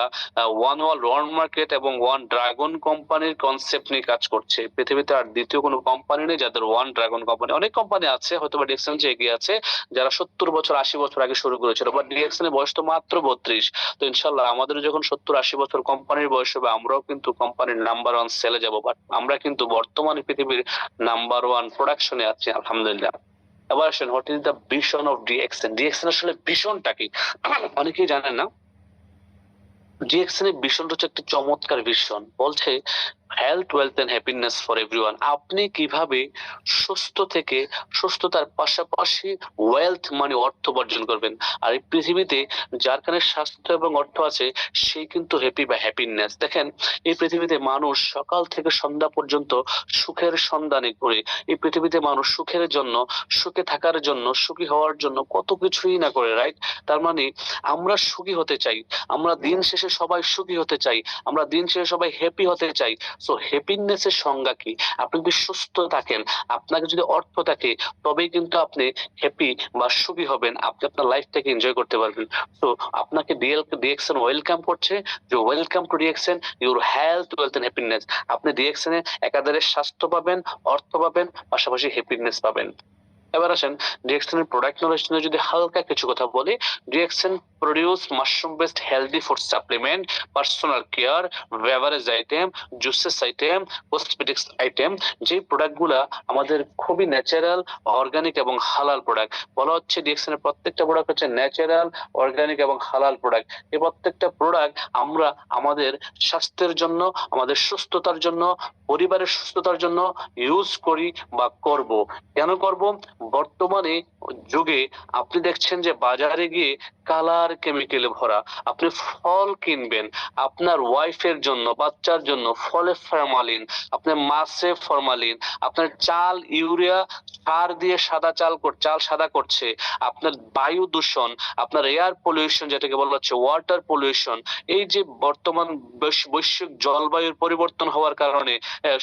[SPEAKER 2] ওয়ান ওয়ার্ল্ড মার্কেট এবং ওয়ান ড্রাগন কোম্পানির কনসেপ্ট নিয়ে কাজ করছে। পৃথিবীতে আর দ্বিতীয় কোনো কোম্পানি নেই যাদের ওয়ান ড্রাগন কোম্পানি। অনেক কোম্পানি আছে, হয়তো বা ডিএক্সএন যে এগিয়ে আছে, যারা 70 বছর 80 বছর আগে শুরু করেছিল, বাট ডিএক্সএন এর বয়স তো মাত্র 32। তো ইনশাল্লাহ আমাদের যখন 70-80 বছর কোম্পানির বয়স হবে, আমরাও কিন্তু কোম্পানির নাম্বার 1 সেলে যাব। বাট আমরা কিন্তু বর্তমানে পৃথিবীর নাম্বার 1 প্রোডাকশনে আছি, আলহামদুলিল্লাহ। এবার আসেন, what is the vision of DXN? DXN আসলে ভিশনটা কি অনেকেই জানেন না। ডিএক্সএন এর ভিশনটা হচ্ছে একটা চমৎকার ভিশন, বলছে health, wealth and happiness for everyone. আপনি কিভাবে সুস্থ থেকে সুস্থতার পাশাপাশি ওয়েলথ মানে অর্থ উপার্জন করবেন। আর এই পৃথিবীতে যার কারণে স্বাস্থ্য এবং অর্থ আছে, সেই কিন্তু হ্যাপি বা হ্যাপিনেস। দেখেন, এই পৃথিবীতে মানুষ সকাল থেকে সন্ধ্যা পর্যন্ত সুখের সন্ধানে ঘুরে। এই পৃথিবীতে মানুষ সুখের জন্য, সুখে থাকার জন্য, সুখী হওয়ার জন্য কত কিছুই না করে, রাইট? তার মানে আমরা সুখী হতে চাই, আমরা দিন শেষে সবাই সুখী হতে চাই, আমরা দিন শেষে সবাই হ্যাপি হতে চাই। সো হ্যাপিনেস এর সংজ্ঞা কি? আপনি যদি সুস্থ থাকেন, আপনাকে যদি অর্থ থাকে, তবেই কিন্তু আপনি হ্যাপি বা সুখী হবেন, আপনি আপনার লাইফটাকে এনজয় করতে পারবেন। তো আপনাকে ডিএক্সএন ওয়েলকাম করছে, যে welcome to DXN your health, wealth and happiness. আপনি ডিএক্সএন এ একাধারে স্বাস্থ্য পাবেন, অর্থ পাবেন, পাশাপাশি হ্যাপিনেস পাবেন। এবার আসেন, ডিএক্সএন এর প্রোডাক্ট নলেজ নিয়ে যদি হালকা কিছু কথা বলি, DXN produce mushroom based healthy food supplement, personal care, beverage item, juices item, cosmetics item. যে প্রোডাক্টগুলা আমাদের খুবই ন্যাচারাল, অর্গানিক এবং হালাল প্রোডাক্ট। বলা হচ্ছে ডিএক্সএন এর প্রত্যেকটা প্রোডাক্ট হচ্ছে ন্যাচারাল, অর্গানিক এবং হালাল প্রোডাক্ট। এই প্রত্যেকটা প্রোডাক্ট আমরা আমাদের স্বাস্থ্যের জন্য, আমাদের সুস্থতার জন্য, পরিবারের সুস্থতার জন্য ইউজ করি বা করব। কেন করব? বর্তমানে যুগে আপনি দেখছেন যে বাজারে গিয়ে কালার কেমিক্যালে ভরা। আপনি ফল কিনবেন, আপনার ওয়াইফের জন্য, বাচ্চার জন্য ফলে ফরমালিন, আপনার মাছে ফরমালিন, আপনার চাল ইউরিয়া সার দিয়ে চাল সাদা করছে, আপনার বায়ু দূষণ, আপনার এয়ার পলিউশন, যেটাকে বলা হচ্ছে ওয়াটার পলিউশন। এই যে বর্তমান বৈশ্বিক জলবায়ুর পরিবর্তন হওয়ার কারণে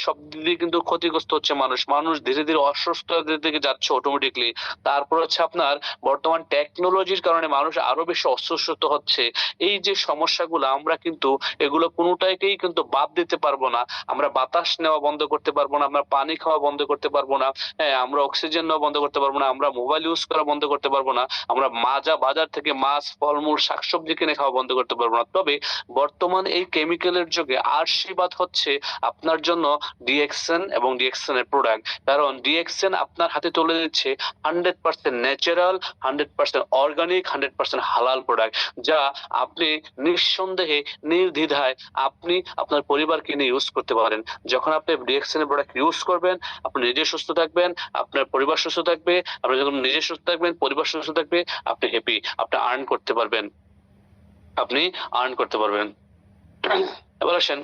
[SPEAKER 2] সব দিক দিয়ে কিন্তু ক্ষতিগ্রস্ত হচ্ছে মানুষ ধীরে ধীরে অসুস্থতার দিকে যাচ্ছে অটোমেটিকলি। তারপর হচ্ছে আপনার বর্তমান টেকনোলজির কারণে মানুষ আরো বেশি অসুস্থ হচ্ছে। এই যে সমস্যাগুলো, আমরা কিন্তু এগুলো কোনোটাকেই কিন্তু বাদ দিতে পারবো না। আমরা বাতাস নেওয়া বন্ধ করতে পারবো না, আমরা পানি খাওয়া বন্ধ করতে পারবো না, আমরা অক্সিজেন নেওয়া বন্ধ করতে পারবো না, আমরা মোবাইল ইউজ করা বন্ধ করতে পারবো না, আমরা বাজার থেকে মাছ, ফলমূল, শাকসবজি কিনে খাওয়া বন্ধ করতে পারবো না। তবে বর্তমান এই কেমিক্যালের যুগে আশীর্বাদ হচ্ছে আপনার জন্য ডিএক্সএন এবং ডিএক্সএন এর প্রোডাক্ট। কারণ ডিএক্সএন আপনার হাতে তুলে দিচ্ছে 100% ন্যাচারাল, 100% অর্গানিক, 100% হালাল প্রোডাক্ট, যা আপনি নিঃসন্দেহে নির্দ্বিধায় আপনি আপনার পরিবারকে নিয়ে ইউজ করতে পারেন। যখন আপনি ডিএক্সএন এর প্রোডাক্ট ইউজ করবেন, আপনি নিজে সুস্থ থাকবেন, আপনার পরিবার সুস্থ থাকবে। আপনি যখন নিজে সুস্থ থাকবেন, পরিবার সুস্থ থাকবে, আপনি হ্যাপি, আপনি আর্ন করতে পারবেন, এবার আসেন,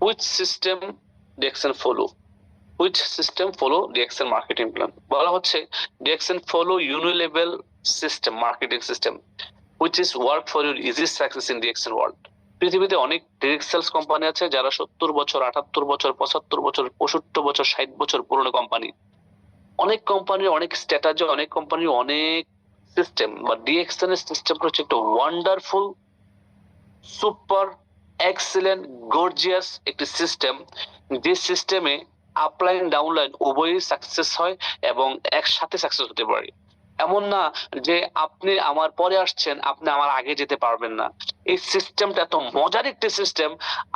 [SPEAKER 2] which system DXN follow? Which system follow DXN marketing plan? বলা হচ্ছে DXN follow unilevel system, marketing system, which is work for your easy success in DXN world. পৃথিবীতে অনেক ডিরেক্ট সেলস কোম্পানি আছে যারা 70 বছর, 78 বছর, 75 বছর, 65 বছর, 60 বছর পুরনো কোম্পানি। অনেক কোম্পানির অনেক স্ট্র্যাটেজি, অনেক কোম্পানির অনেক সিস্টেম, বা ডিএক্সএন এর সিস্টেমটা হচ্ছে একটা ওয়ান্ডারফুল, সুপার, এক্সিলেন্ট, গর্জিয়াস একটি সিস্টেম, যে সিস্টেমে আপলাইন ডাউনলাইন উভয়ই সাকসেস হয় এবং একসাথে সাকসেস হতে পারে। এমন না যে আপনি আমার পরে আসছেন, আপনি আমার আগে যেতে পারবেন না। এই সিস্টেমটা এত মজার একটি সিস্টেম,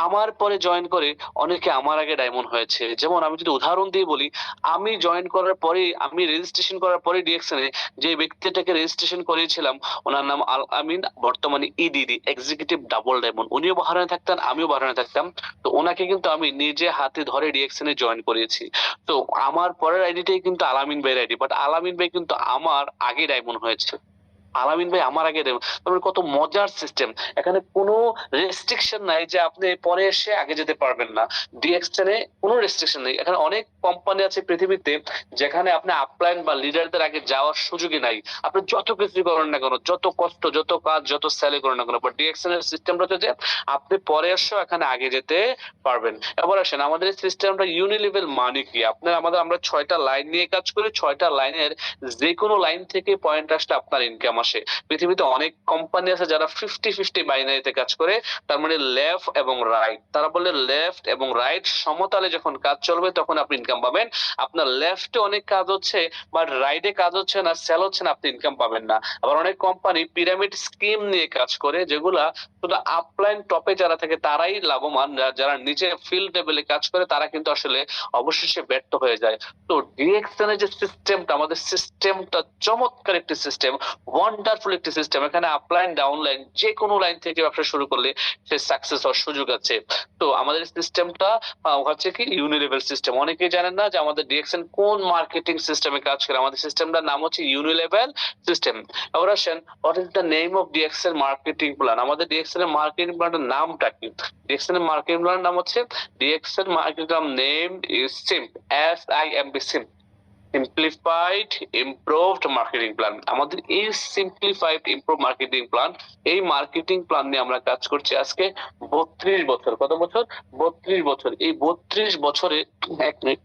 [SPEAKER 2] আমার পরে জয়েন করে অনেকে আমার আগে ডায়মন্ড হয়েছে। যেমন আমি যদি উদাহরণ দিয়ে বলি, আমি জয়েন করার পরে, আমি রেজিস্ট্রেশন করার পরে ডিএক্সএন এ যে ব্যক্তিটাকে রেজিস্ট্রেশন করিয়েছিলাম, ওনার নাম আল আমিন, বর্তমানে ইডিডি, এক্সিকিউটিভ ডাবল ডায়মন্ড। উনিও বাহারানে থাকতেন, আমিও বাহারানে থাকতাম। তো ওনাকে কিন্তু আমি নিজে হাতে ধরে ডিএক্সএন এ জয়েন করিয়েছি। তো আমার পরের আইডিটাই কিন্তু আলামিন ভাইয়ের আইডি, বাট আলামিন ভাই কিন্তু আমার আগে ডায়মন্ড হয়েছে। আলামিন ভাই আমার আগে দেবেন। তারপরে কত মজার সিস্টেম, এখানে কোনো রেস্ট্রিকশন নাই যে আপনি পরে এসে আগে যেতে পারবেন না। ডিএক্সএন এ কোনো রেস্ট্রিকশন নেই। এখানে অনেক কোম্পানি আছে পৃথিবীতে যেখানে আপনি আপলাইন বা লিডারদের আগে যাওয়ার সুযোগই নাই। আপনি যত কিছু করেন না কেন, যত কষ্ট, যত কাজ, যত স্যালারি করেন না কেন, বাট ডিএক্সএন এর সিস্টেমটা হচ্ছে যে আপনি পরে এসেও এখানে আগে যেতে পারবেন। এবার আসেন আমাদের এই সিস্টেমটা ইউনিলেভেল মানে কি। আমরা 6টা লাইন নিয়ে কাজ করি, 6টা লাইনের যে কোনো লাইন থেকে পয়েন্ট আসলে আপনার ইনকাম আসে। পৃথিবীতে অনেক কোম্পানি আছে যারা 50-50 বাইনারিতে কাজ করে, তার মানে লেফট এবং রাইট। তারা বলে লেফট এবং রাইট সমতালে যখন কাজ চলবে তখন আপনি ইনকাম পাবেন। আপনার লেফটে অনেক কাজ হচ্ছে বাট রাইটে কাজ হচ্ছে না, সেল হচ্ছে না, আপনি ইনকাম পাবেন না। আবার অনেক কোম্পানি পিরামিড স্কিম নিয়ে কাজ করে, যেগুলা শুধু আপলাইন টপে যারা থাকে তারাই লাভবান, যারা নিচে ফিল্ড লেভেলে কাজ করে তারা কিন্তু আসলে অবশেষে ব্যর্থ হয়ে যায়। তো ডিএক্সএন এর যে সিস্টেমটা, আমাদের সিস্টেমটা চমৎকার একটি সিস্টেম, ওয়ান্ডারফুল একটি সিস্টেম। এখানে আপলাইন ডাউনলাইন যে কোনো লাইন থেকে ব্যবসা শুরু করলে সে সাকসেস হওয়ার সুযোগ আছে। তো আমাদের সিস্টেমটা হচ্ছে কি ইউনিলেভেল সিস্টেম। অনেকেই জানেন না যে আমাদের ডিএক্সএন কোন মার্কেটিং সিস্টেমে কাজ করে। আমাদের সিস্টেমটার নাম হচ্ছে ইউনিলেভেল সিস্টেম। এবার আসেন what is the name of DXN marketing plan. আমাদের ডিএক্সএন এর মার্কেটিং প্ল্যানের নামটা কি? ডিএক্সএন এর মার্কেটিং প্ল্যানের নাম হচ্ছে DXN marketing name is simp, SIMP, simp, simplified improved marketing plan. আমাদের এই সিম্পলিফাইড ইমপ্রুভ মার্কেটিং প্ল্যান, এই মার্কেটিং প্ল্যান নিয়ে আমরা কাজ করছি আজকে 32 বছর। কত বছর? 32 বছর। এই 32 বছরে এক মিনিট,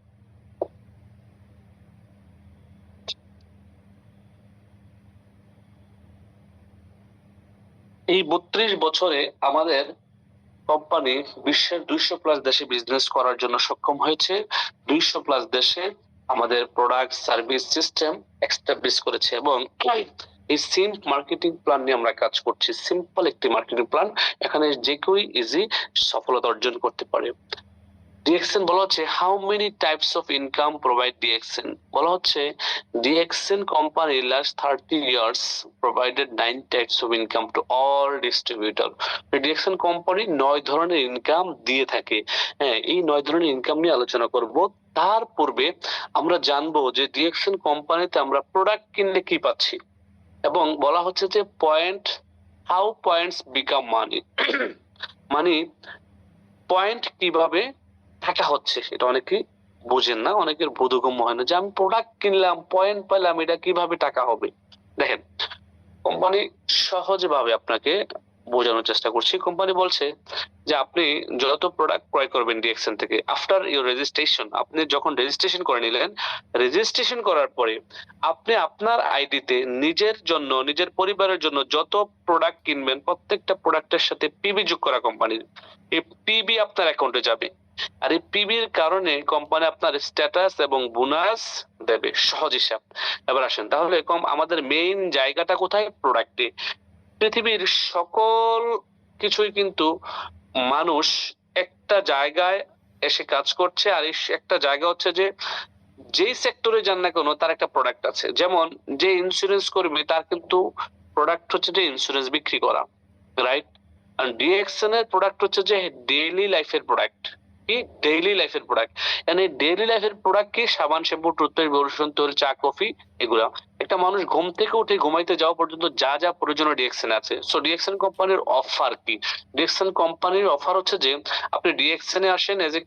[SPEAKER 2] এই 32 বছরে আমাদের কোম্পানি বিশ্বের 200+ দেশে বিজনেস করার জন্য সক্ষম হয়েছে। 200+ দেশে আমাদের প্রোডাক্ট সার্ভিস সিস্টেম এস্টাবলিশ করেছে এবং এই সিম্প মার্কেটিং প্ল্যান নিয়ে আমরা কাজ করছি। সিম্পল একটি মার্কেটিং প্ল্যান, এখানে যে কেউ ইজি সফলতা অর্জন করতে পারে। ডিএক্সএন বলা হচ্ছে how many types of income provide DXN. বলা হচ্ছে DXN company last 30 years provided 9 types of income to all distributor. DXN company 9 ধরনের ইনকাম দিয়ে থাকে। হ্যাঁ, এই 9 ধরনের ইনকাম নিয়ে আলোচনা করব। তার পূর্বে আমরা জানবো যে ডিএক্সএন কোম্পানিতে আমরা প্রোডাক্ট কিনলে কি পাচ্ছি, এবং বলা হচ্ছে যে পয়েন্ট, হাউ পয়েন্টস বিকাম মানি। মানে পয়েন্ট কিভাবে টাকা হচ্ছে, সেটা অনেকেই বুঝেন না, অনেকের বোধগম্য হয় না যে আমি প্রোডাক্ট কিনলাম, পয়েন্ট পেলাম, এটা কিভাবে টাকা হবে। দেখেন, কোম্পানি সহজভাবে আপনাকে বোঝানোর চেষ্টা করছি। কোম্পানি বলছে যে আপনি যত প্রোডাক্ট ক্রয় করবেন ডিএক্সএন থেকে, আফটার ইউর রেজিস্ট্রেশন, আপনি যখন রেজিস্ট্রেশন করে নিলেন, রেজিস্ট্রেশন করার পরে আপনি আপনার আইডিতে নিজের জন্য, নিজের পরিবারের জন্য যত প্রোডাক্ট কিনবেন প্রত্যেকটা প্রোডাক্টের সাথে পিবি যোগ করা কোম্পানির, এই পিবি আপনার অ্যাকাউন্টে যাবে। আর এই পিবির কারণে কোম্পানি আপনার স্ট্যাটাস এবং বোনাস দেবে। সহজ হিসাব। এবার আসেন তাহলে আমাদের মেইন জায়গাটা কোথায়? প্রোডাক্টে। পৃথিবীর সকল কিছুই কিন্তু মানুষ একটা জায়গায় এসে কাজ করছে, আর এই একটা জায়গা হচ্ছে যে যেই সেক্টরে যান না কেন তার একটা প্রোডাক্ট আছে। যেমন যে ইন্স্যুরেন্স করবে তার কিন্তু প্রোডাক্ট হচ্ছে যে ইন্স্যুরেন্স বিক্রি করা, রাইট? আর ডিএক্সএন এর প্রোডাক্ট হচ্ছে যে ডেইলি লাইফের প্রোডাক্ট। কি? ডেইলি লাইফের প্রোডাক্ট। মানে ডেইলি লাইফের প্রোডাক্ট কি? সাবান, শ্যাম্পু, টুথপেস্ট, লোশন, তেল, চা, কফি, এগুলা। একটা মানুষ ঘুম থেকে উঠে ঘুমাইতে যাওয়া পর্যন্ত যা যা প্রয়োজন ডিএক্সএন আছে। সো ডিএক্সএন কোম্পানির অফার কি? ডিএক্সএন কোম্পানির অফার হচ্ছে যে আপনি ডিএক্সএন এ আসেন এজ এ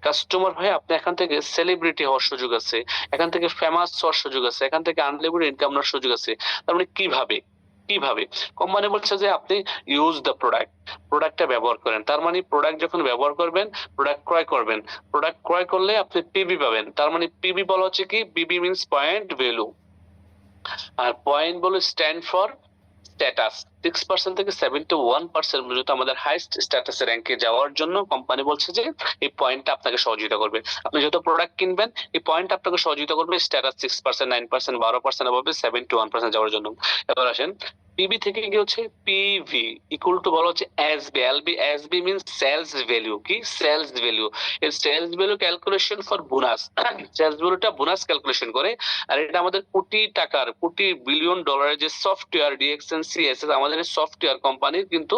[SPEAKER 2] কাস্টমার হয়ে, আপনি এখান থেকে সেলিব্রিটি হওয়ার সুযোগ আছে, এখান থেকে ফেমাস হওয়ার সুযোগ আছে, এখান থেকে আনলিমিটেড ইনকাম নেওয়ার সুযোগ আছে। তার মানে কিভাবে? কোম্পানি বলছে যে আপনি ইউজ দ্য প্রোডাক্টটা ব্যবহার করেন। তার মানে প্রোডাক্ট যখন ব্যবহার করবেন, প্রোডাক্ট ক্রয় করবেন, প্রোডাক্ট ক্রয় করলে আপনি পিবি পাবেন। তার মানে পিবি বলা হচ্ছে কি? পিবি মিন্স পয়েন্ট ভ্যালু, আর পয়েন্ট বলে স্ট্যান্ড ফর স্ট্যাটাস। 6% থেকে 71% পর্যন্ত আমাদের হাইস্ট স্ট্যাটাস র্যাঙ্কে যাওয়ার জন্য কোম্পানি বলছে যে এই পয়েন্টটা আপনাকে সহযোগিতা করবে। আপনি যত প্রোডাক্ট কিনবেন এই পয়েন্ট আপনাকে সহযোগিতা করবে স্ট্যাটাস 6%, 9%, 12% এভাবে 71% যাওয়ার জন্য। এবার আসেন পিবি থেকে কি হচ্ছে? পিভি ইকুয়াল টু বলা হচ্ছে SV. SV means sales value. কি? Sales value. এই sales value calculation for bonus. Sales ভ্যালুটা বোনাস ক্যালকুলেশন করে, আর এটা আমাদের কোটি টাকার, কোটি বিলিয়ন ডলারের যে সফটওয়্যার ডিএক্সএন সিএসএস আমাদের আমাদের সফটওয়্যার কোম্পানি কিন্তু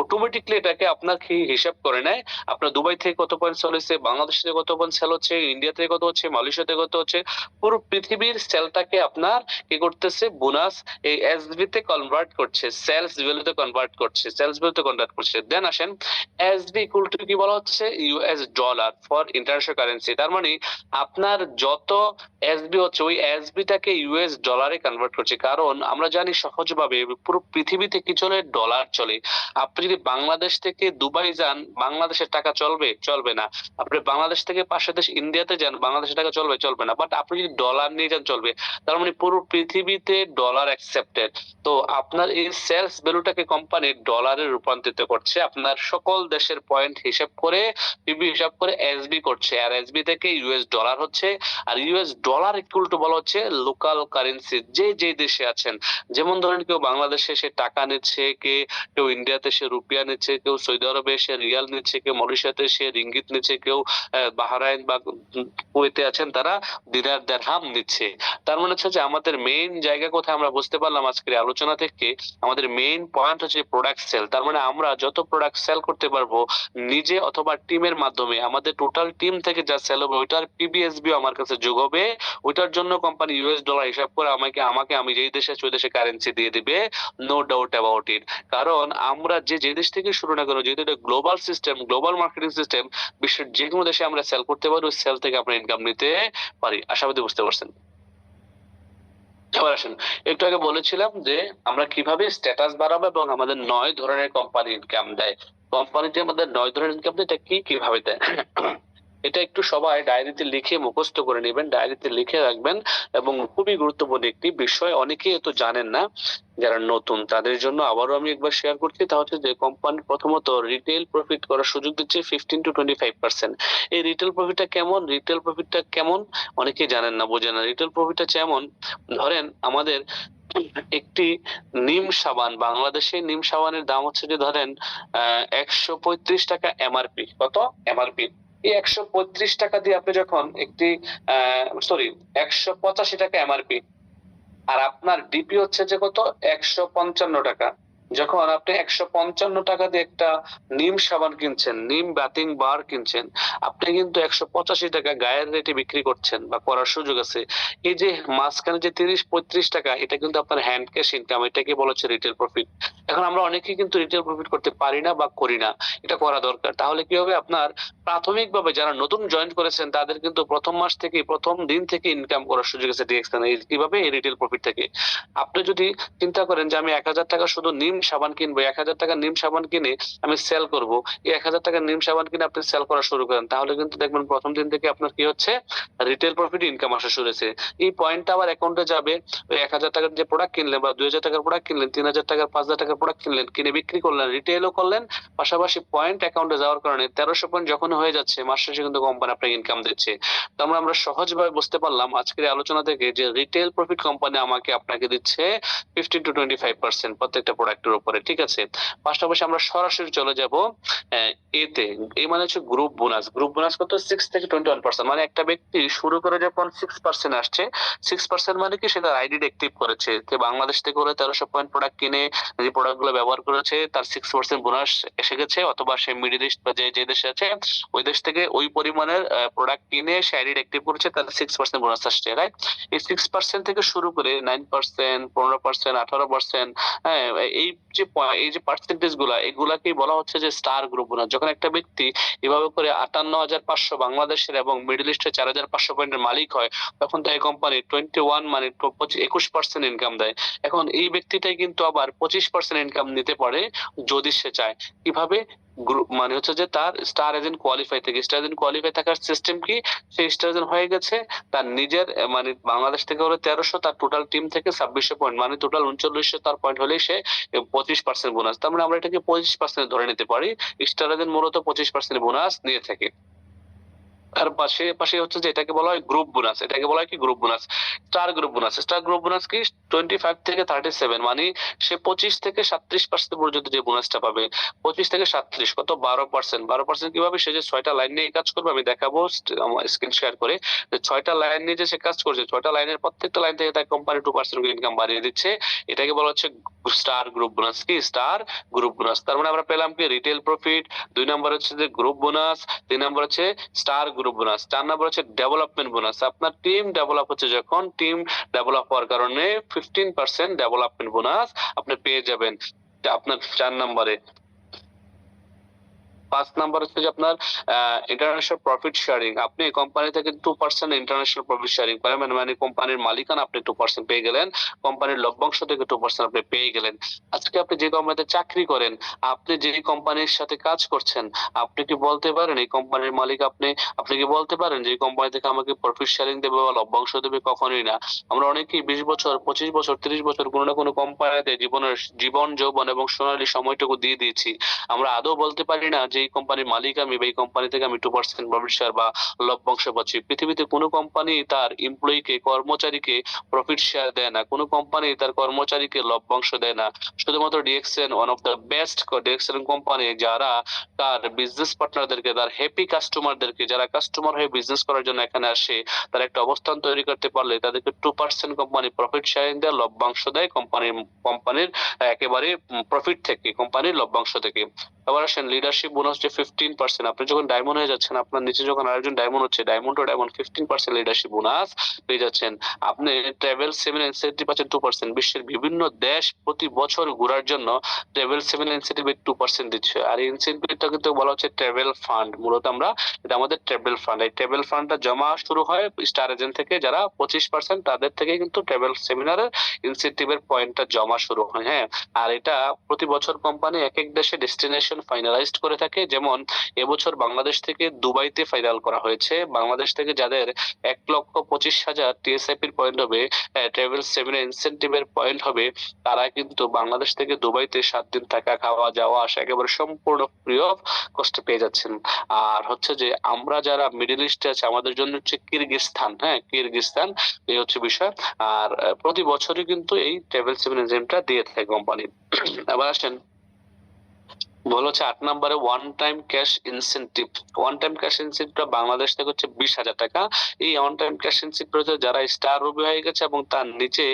[SPEAKER 2] অটোমেটিকলি এটাকে আপনার হিসাব করে নেয়। আপনার দুবাই থেকে কত পয়েন্ট সেল হচ্ছে, বাংলাদেশ থেকে কত পয়েন্ট সেল হচ্ছে, ইন্ডিয়া থেকে কত হচ্ছে, মালয়েশিয়া থেকে কত হচ্ছে, পুরো পৃথিবীর সেলটাকে আপনার কি করতেছে, বোনাস এই এসবি তে কনভার্ট করছে, সেলস ভ্যালুতে কনভার্ট করছে, সেলস ভ্যালুতে কনভার্ট করছে। দেন আসেন এসবি ইকুয়াল টু কি বলা হচ্ছে, US dollar for international currency. তার মানে আপনার যত এসবি হচ্ছে ওই এসবি টাকে ইউএস ডলারে কনভার্ট করছে। কারণ আমরা জানি সহজভাবে পুরো পৃথিবীতে কি চলে, ডলার চলে। আপনি যদি বাংলাদেশ থেকে দুবাই যান, বাংলাদেশের টাকা চলবে, চলবে না। আপনি বাংলাদেশ থেকে পাশের দেশ ইন্ডিয়াতে যান, বাংলাদেশের টাকা চলবে, চলবে না। বাট আপনি যদি ডলার নিয়ে যান, চলবে। তার মানে পুরো পৃথিবীতে ডলার অ্যাকসেপ্টেড। তো আপনার এই সেলস ভ্যালুটাকে কোম্পানি ডলারে রূপান্তরিত করছে, আপনার সকল দেশের পয়েন্ট হিসাব করে, পিবি হিসাব করে এসবি করছে, আর এসবি থেকে ইউএস ডলার হচ্ছে। আর ইউএস ডলার ইকুয়াল টু বলা হচ্ছে লোকাল কারেন্সি, যে যে দেশে আছেন। যেমন ধরেন কেউ বাংলাদেশে সে টাকা নিচ্ছে, কেউ ইন্ডিয়াতে সে রুপিয়া নিচ্ছে, কেউ সৌদি আরবে সে রিয়াল নিচ্ছে, কেউ মালয়েশিয়াতে সে রিঙ্গিত নিচ্ছে, কেউ বাহরাইন বা কুয়েতে আছেন তারা দিনার দিরহাম নিচ্ছে। তার মানে হচ্ছে যে আমাদের মেইন জায়গা কোথায় আমরা বুঝতে পারলাম আজকের আলোচনা থেকে, আমাদের মেইন পয়েন্ট হচ্ছে প্রোডাক্ট সেল। তার মানে আমরা যত প্রোডাক্ট সেল করতে পারবো নিজে অথবা টিমের মাধ্যমে, আমাদের টোটাল টিম থেকে যা সেল হবে ওইটার পিবিএসবি আমার কাছে যোগ হবে। ওইটার জন্য কোম্পানি ইউএস ডলার হিসাব করে আমাকে আমি যেই দেশে আছি ওই দেশে কারেন্সি দিয়ে দিবে, নো ডাউট অ্যাবাউট ইট। কারণ আমরা যে দেশ থেকে শুরু না কেন, যেহেতু এটা global system, global marketing system, বিশ্বের যে কোনো দেশে আমরা সেল করতে পারি, ওই সেল থেকে আমরা ইনকাম নিতে পারি। আশাবাদী বুঝতে পারছেন। এবার আসেন, একটু আগে বলেছিলাম যে আমরা কিভাবে স্ট্যাটাস বাড়াবো এবং আমাদের 9 ধরনের কোম্পানি ইনকাম দেয়। কোম্পানিতে আমাদের 9 ধরনের ইনকাম দেয়, এটা কি কিভাবে দেয় এটা একটু সবাই ডায়েরিতে লিখে মুখস্থ করে নেবেন, ডায়েরিতে লিখে রাখবেন। এবং খুবই গুরুত্বপূর্ণ একটি বিষয়, অনেকেই তো জানেন না, যারা নতুন তাদের জন্য আবারও আমি একবার শেয়ার করছি। তা হচ্ছে যে কোম্পানি প্রথমত রিটেল প্রফিট করার সুযোগ দিচ্ছে 15 to 25%। এই রিটেল প্রফিটটা কেমন, রিটেল প্রফিটটা কেমন অনেকেই জানেন না, বোঝেন না। রিটেল প্রফিটটা যেমন ধরেন আমাদের একটি নিম সাবান, বাংলাদেশে নিম সাবানের দাম হচ্ছে যে ধরেন 135 টাকা এমআরপি। কত এমআরপি? এই 135 টাকা দিয়ে আপনি যখন একটি সরি 185 টাকা এমআরপি, আর আপনার ডিপি হচ্ছে যে কত 155 টাকা। যখন আপনি 155 টাকা দিয়ে একটা নিম সাবান কিনছেন, নিম বাথিং বার কিনছেন, আপনি কিন্তু 185 টাকা গায়ের রেটে বিক্রি করছেন বা করার সুযোগ আছে। এই যে মাঝখানে যে 30-35 টাকা, এটা কিন্তু আপনার হ্যান্ড ক্যাশ ইনকাম, এটাকে বলা হচ্ছে রিটেল প্রফিট। এখন আমরা অনেকেই কিন্তু রিটেল প্রফিট করতে পারি না বা করি না, এটা করা দরকার। তাহলে কি হবে, আপনার প্রাথমিকভাবে যারা নতুন জয়েন করেছেন তাদের কিন্তু প্রথম মাস থেকে, প্রথম দিন থেকে ইনকাম করার সুযোগ আছে ডিএক্সএন। কিভাবে? এই রিটেল প্রফিট থেকে। আপনি যদি চিন্তা করেন যে আমি 1000 টাকা শুধু নিম সাবান কিনবো, 1000 টাকা নিম সাবান কিনে আমি সেল করব, এই 1000 টাকা নিম সাবান কিনে আপনি সেল করা শুরু করেন, তাহলে কিন্তু দেখবেন প্রথম দিন থেকে আপনার কি হচ্ছে, রিটেল প্রফিট ইনকাম আসা শুরু হয়েছে। এই পয়েন্টটা আবার অ্যাকাউন্টে যাবে। ওই 1000 টাকার যে প্রোডাক্ট কিনলেন বা 2000 টাকার প্রোডাক্ট কিনলেন, 3000 টাকার 5000 টাকার প্রোডাক্ট কিনলেন, কিনে বিক্রি করলেন, রিটেলও করলেন, পাশাপাশি পয়েন্ট অ্যাকাউন্টে যাওয়ার কারণে 1300 পয়েন্ট যখন হয়ে যাচ্ছে, মাস শেষে কিন্তু কোম্পানি আপনাকে ইনকাম দিচ্ছে। তো আমরা সহজভাবে বুঝতে পারলাম আজকের এই আলোচনা থেকে যে রিটেল প্রফিট কোম্পানি আমাকে আপনাকে দিচ্ছে 15 to 25% প্রত্যেকটা প্রোডাক্টের উপরে, ঠিক আছে। পাশাপাশি আমরা সরাসরি চলে যাব এতে। এই মানে হচ্ছে গ্রুপ বোনাস। গ্রুপ বোনাস কত? 6 থেকে 21%। মানে একটা ব্যক্তি শুরু করে যখন 6% আসছে, 6% মানে কি, সেটা আইডি অ্যাক্টিভ করেছে, যে বাংলাদেশ থেকে হলে 1300 পয়েন্ট প্রোডাক্ট কিনে যে প্রোডাক্ট গুলো ব্যবহার করেছে, তার 6% বোনাস এসে গেছে। অথবা সে মিডল ইস্ট বা যে দেশে আছে ওই দেশ থেকে ওই পরিমাণের প্রোডাক্ট কিনে সে আইডি অ্যাক্টিভ করেছে, তার 6% বোনাস আসছে, রাইট। এই 6% থেকে শুরু করে 9%, 15%, 18%, হ্যাঁ, এই যে পার্সেন্টেজ গুলা, এগুলাকেই বলা হচ্ছে যে স্টার গ্রুপ বোনাস। যখন একটা ব্যক্তি এভাবে করে 58,500 বাংলাদেশের এবং মিডল ইস্টের 4,500 পয়েন্টের মালিক হয়, তখন তাই কোম্পানি 21 মানে 21% ইনকাম দেয়। এখন এই ব্যক্তিটাই কিন্তু আবার 25% ইনকাম নিতে পারে যদি সে চায়। কিভাবে? গ্রুপ মানে হচ্ছে যে তার স্টার এজেন্ট কোয়ালিফাই থেকে, স্টার এজেন্ট কোয়ালিফাই থাকার সিস্টেম কি, সেই স্টার এজেন্ট হয়ে গেছে, তার নিজের মানে বাংলাদেশ থেকে হলো 1300, তার টোটাল টিম থেকে 2600 পয়েন্ট, মানে টোটাল 3900 তার পয়েন্ট হলেই সে 25% বোনাস। তার মানে আমরা এটাকে 25% ধরে নিতে পারি। স্টার এজেন্ট মূলত 25% বোনাস নিয়ে থাকে। তার পাশে পাশে হচ্ছে যে এটাকে বলা হয় গ্রুপ বোনাস। এটাকে বলা হয় কি group bonus. Star group bonus. Star group bonus কি 25 থেকে 37, মানে সে 25 থেকে 37% পর্যন্ত যে বোনাসটা পাবে। 25 থেকে 37 কত 12%। 12% কিভাবে? সে যে 6টা লাইন নিয়ে কাজ করবে, আমি দেখাবো স্ক্রিন শেয়ার করে। যে 6টা লাইন নিয়ে যে সে কাজ করছে, 6টা লাইনের প্রত্যেকটা লাইন থেকে তার কোম্পানি 2% ইনকাম বাড়িয়ে দিচ্ছে। এটাকে বলা হচ্ছে স্টার গ্রুপ বোনাস। কি স্টার গ্রুপ বোনাস। তার মানে আমরা পেলাম কি রিটেল প্রফিট, 2 নাম্বার হচ্ছে যে গ্রুপ বোনাস, 3 নাম্বার হচ্ছে স্টার গ্রুপ বোনাস, 4 নাম্বার হচ্ছে ডেভেলপমেন্ট বোনাস। আপনার টিম ডেভেলপ হচ্ছে, যখন টিম ডেভেলপ হওয়ার কারণে 15% ডেভেলপমেন্ট বোনাস আপনি পেয়ে যাবেন আপনার 4 নাম্বারে। 5 নাম্বার হচ্ছে যে আপনার ইন্টারন্যাশনাল প্রফিট শেয়ারিং। আপনি কোম্পানি থেকে 2% ইন্টারন্যাশনাল প্রফিট শেয়ারিং পাবেন, মানে কোম্পানির মালিকানা আপনি 2% পেয়ে গেলেন, কোম্পানির লভ্যাংশ থেকে 2% আপনি পেয়ে গেলেন। আজকে আপনি যে কোম্পানিতে চাকরি করেন, আপনি যে কোম্পানির সাথে কাজ করছেন, আপনি কি বলতে পারেন এই কোম্পানির মালিক আপনি? আপনি কি বলতে পারেন যে এই কোম্পানি থেকে আমাকে প্রফিট শেয়ারিং দেবে বা লভ্যাংশ দেবে? কখনোই না। আমরা অনেকেই 20 বছর, 25 বছর, 30 বছর কোনো না কোনো কোম্পানিতে জীবন যৌবন এবং সোনালী সময়টুকু দিয়ে দিয়েছি। আমরা আদৌ বলতে পারি না যে এই কোম্পানির মালিক আমি, বা এই কোম্পানি থেকে আমি 2% প্রফিট শেয়ার বা লভ্যাংশ পাচ্ছি। পৃথিবীতে কোনো কোম্পানি তার এমপ্লয়িকে, কর্মচারীকে প্রফিট শেয়ার দেয় না, কোনো কোম্পানি তার কর্মচারীকে লভ্যাংশ দেয় না। শুধুমাত্র DXN one of the best DXN company, যারা তার বিজনেস পার্টনারদেরকে, তার হ্যাপি কাস্টমারদেরকে, যারা কাস্টমার হয়ে বিজনেস করার জন্য এখানে আসে, তার একটা অবস্থান তৈরি করতে পারলে তাদেরকে 2% কোম্পানি প্রফিট শেয়ারিং দেয়, লভ্যাংশ দেয় কোম্পানির একেবারে প্রফিট থেকে, কোম্পানির লভ্যাংশ থেকে। এবার আসেন লিডারশিপ বোনাস যে 15%। আপনি যখন ডায়মন্ড হয়ে যাচ্ছেন, আপনার নিচে যখন আরেকজন ডায়মন্ড হচ্ছে, diamond to diamond 15% leadership bonus পেয়ে যাচ্ছেন। আপনি ট্রাভেল 7 ইনসেন্টিভ পাচ্ছেন 2%। বিশ্বের বিভিন্ন দেশ প্রতি বছর ঘোরার জন্য ট্রাভেল 7 ইনসেন্টিভ 2% দিচ্ছে। আর এই ইনসেন্টিভটা কিন্তু বলা হচ্ছে ট্রাভেল ফান্ড। মূলত আমরা এটা আমাদের ট্রাভেল ফান্ড, এই ট্রাভেল ফান্ডটা জমা শুরু হয় স্টার এজেন্ট থেকে, যারা 25%, তাদের থেকে কিন্তু ট্রাভেল সেমিনারের ইনসেন্টিভের পয়েন্টটা জমা শুরু হয়। হ্যাঁ, আর এটা প্রতি বছর কোম্পানি এক এক দেশে ডেস্টিনেশন ফাইনালাইজড করে থাকে। যেমন এবছর বাংলাদেশ থেকে দুবাইতে ফাইনাল করা হয়েছে। বাংলাদেশ থেকে যাদের 1,25,000 টিএসআইপির পয়েন্ট হবে, ট্রাভেল সেমিনার ইনসেন্টিভের পয়েন্ট হবে, তারা কিন্তু বাংলাদেশ থেকে দুবাইতে 7 দিন থাকা, খাওয়া, যাওয়া আসা একেবারে সম্পূর্ণ ফ্রি অফ কস্টে পেয়ে যাচ্ছেন। আর হচ্ছে যে আমরা যারা মিডল ইস্টে আছে, আমাদের জন্য হচ্ছে কিরগিজস্তান। হ্যাঁ, কিরগিজস্তান এই হচ্ছে বিষয়। আর প্রতি বছরই কিন্তু এই ট্রাভেল সেমিনার ইনসেন্টিভটা দিয়ে থাকে কোম্পানি। এবার আসেন বলা হচ্ছে 8 নম্বরে one time cash incentive. One time cash ইনসেন্টিভটা বাংলাদেশ থেকে হচ্ছে 20,000 টাকা। এই ওয়ান টাইম ক্যাশ ইনসেন্টিভ হচ্ছে যারা স্টার রুবি হয়ে গেছে এবং তার নিচে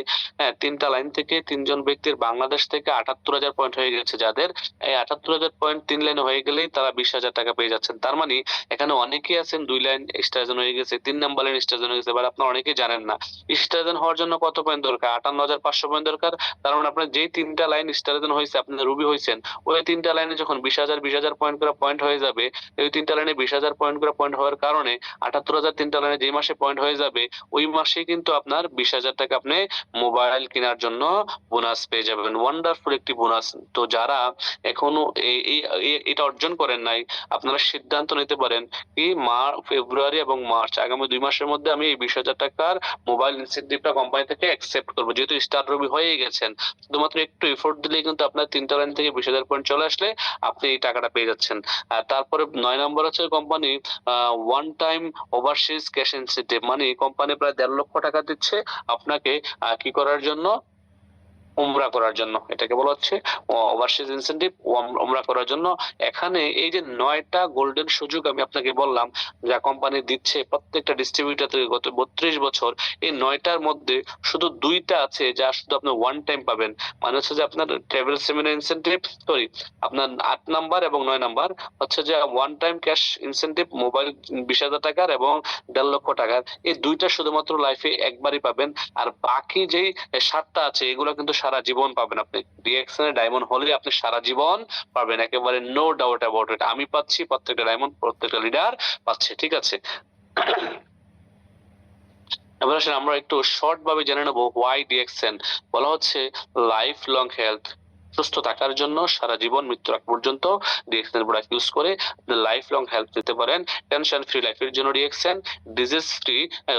[SPEAKER 2] 3টা লাইন থেকে 3জন ব্যক্তির বাংলাদেশ থেকে 78,000 পয়েন্ট হয়ে গেছে, যাদের এই 78,000 পয়েন্ট 3 লাইনে হয়ে গেলেই তারা 20,000 টাকা পেয়ে যাচ্ছেন। তার মানে এখানে অনেকেই আছেন 2 লাইন স্টারজন হয়ে গেছে, 3 নাম্বার লাইন স্টারজন হয়ে গেছে, এবার আপনারা অনেকেই জানেন না স্টারজন হওয়ার জন্য কত পয়েন্ট দরকার। 58,500 পয়েন্ট দরকার। তার মানে আপনার যেই 3টা লাইন স্টারজন হয়েছে, আপনি রুবি হয়েছেন, ওই 3টা লাইনে যখন 20,000 পয়েন্ট করে পয়েন্ট হয়ে যাবে, এই 3টা লাইনে 20,000 পয়েন্ট করে পয়েন্ট হওয়ার কারণে 78,000 3টা লাইনে যে মাসে পয়েন্ট হয়ে যাবে, ওই মাসে কিন্তু আপনার 20,000 টাকা আপনি মোবাইল কেনার জন্য বোনাস পেয়ে যাবেন। ওয়ান্ডারফুল একটি বোনাস। তো যারা এখনো এটা অর্জন করেন নাই, আপনারা সিদ্ধান্ত নিতে পারেন কি ফেব্রুয়ারি এবং মার্চ, আগামী 2 মাসের মধ্যে আমি এই 20,000 টাকার মোবাইল ইনসেন্টিভটা কোম্পানি থেকে অ্যাকসেপ্ট করবো। যেহেতু স্টার রবি হয়ে গেছেন, শুধুমাত্র একটু এফোর্ট দিলেই কিন্তু আপনার 3টা লাইন থেকে 20,000 পয়েন্ট চলে আসলে আপনি এই টাকাটা পেয়ে যাচ্ছেন। আর তারপরে 9 নম্বর হচ্ছে company one time overseas cash incentive, মানে কোম্পানি প্রায় 1.5 লক্ষ টাকা দিচ্ছে আপনাকে কি করার জন্য, উমরা করার জন্য। এটাকে বলা হচ্ছে ওভারসিজ ইনসেন্টিভ, উমরা করার জন্য। এখানে এই যে 9টা গোল্ডেন সুযোগ আমি আপনাকে বললাম যা কোম্পানি দিচ্ছে প্রত্যেকটা ডিস্ট্রিবিউটর থেকে গত 32 বছর, এই 9টার মধ্যে শুধু 2টা আছে যা শুধু আপনি ওয়ান টাইম পাবেন। মানে হচ্ছে যে আপনার ট্রাভেল সেমিনার ইনসেন্টিভ, সরি আপনার 8 নাম্বার এবং 9 নাম্বার হচ্ছে যে one time cash incentive mobile 20,000 টাকার এবং 1.5 লক্ষ টাকার। এই 2টা শুধুমাত্র লাইফে একবারই পাবেন। আর বাকি যেই 7টা আছে এগুলো কিন্তু সারা জীবন পাবেন। আপনি ডিএক্সএন এর ডায়মন্ড হলে আপনি সারা জীবন পাবেন, একেবারে নো ডাউট অ্যাবাউট ইট। আমি পাচ্ছি, প্রত্যেকটা ডায়মন্ড, প্রত্যেকটা লিডার পাচ্ছে। ঠিক আছে, এবার আসলে আমরা একটু শর্ট ভাবে জেনে নেবো হোয়াই ডিএক্সএন। বলা হচ্ছে লাইফ লং হেলথ। সুস্থ থাকার জন্য সারা জীবন মৃত্যুর আগ পর্যন্ত ডিএক্সএন প্রোডাক্ট ইউজ করে লাইফ লং হেল্প দিতে পারেন। টেনশন ফ্রি লাইফের জন্য ডিএক্সএন, ডিজিজ ফ্রি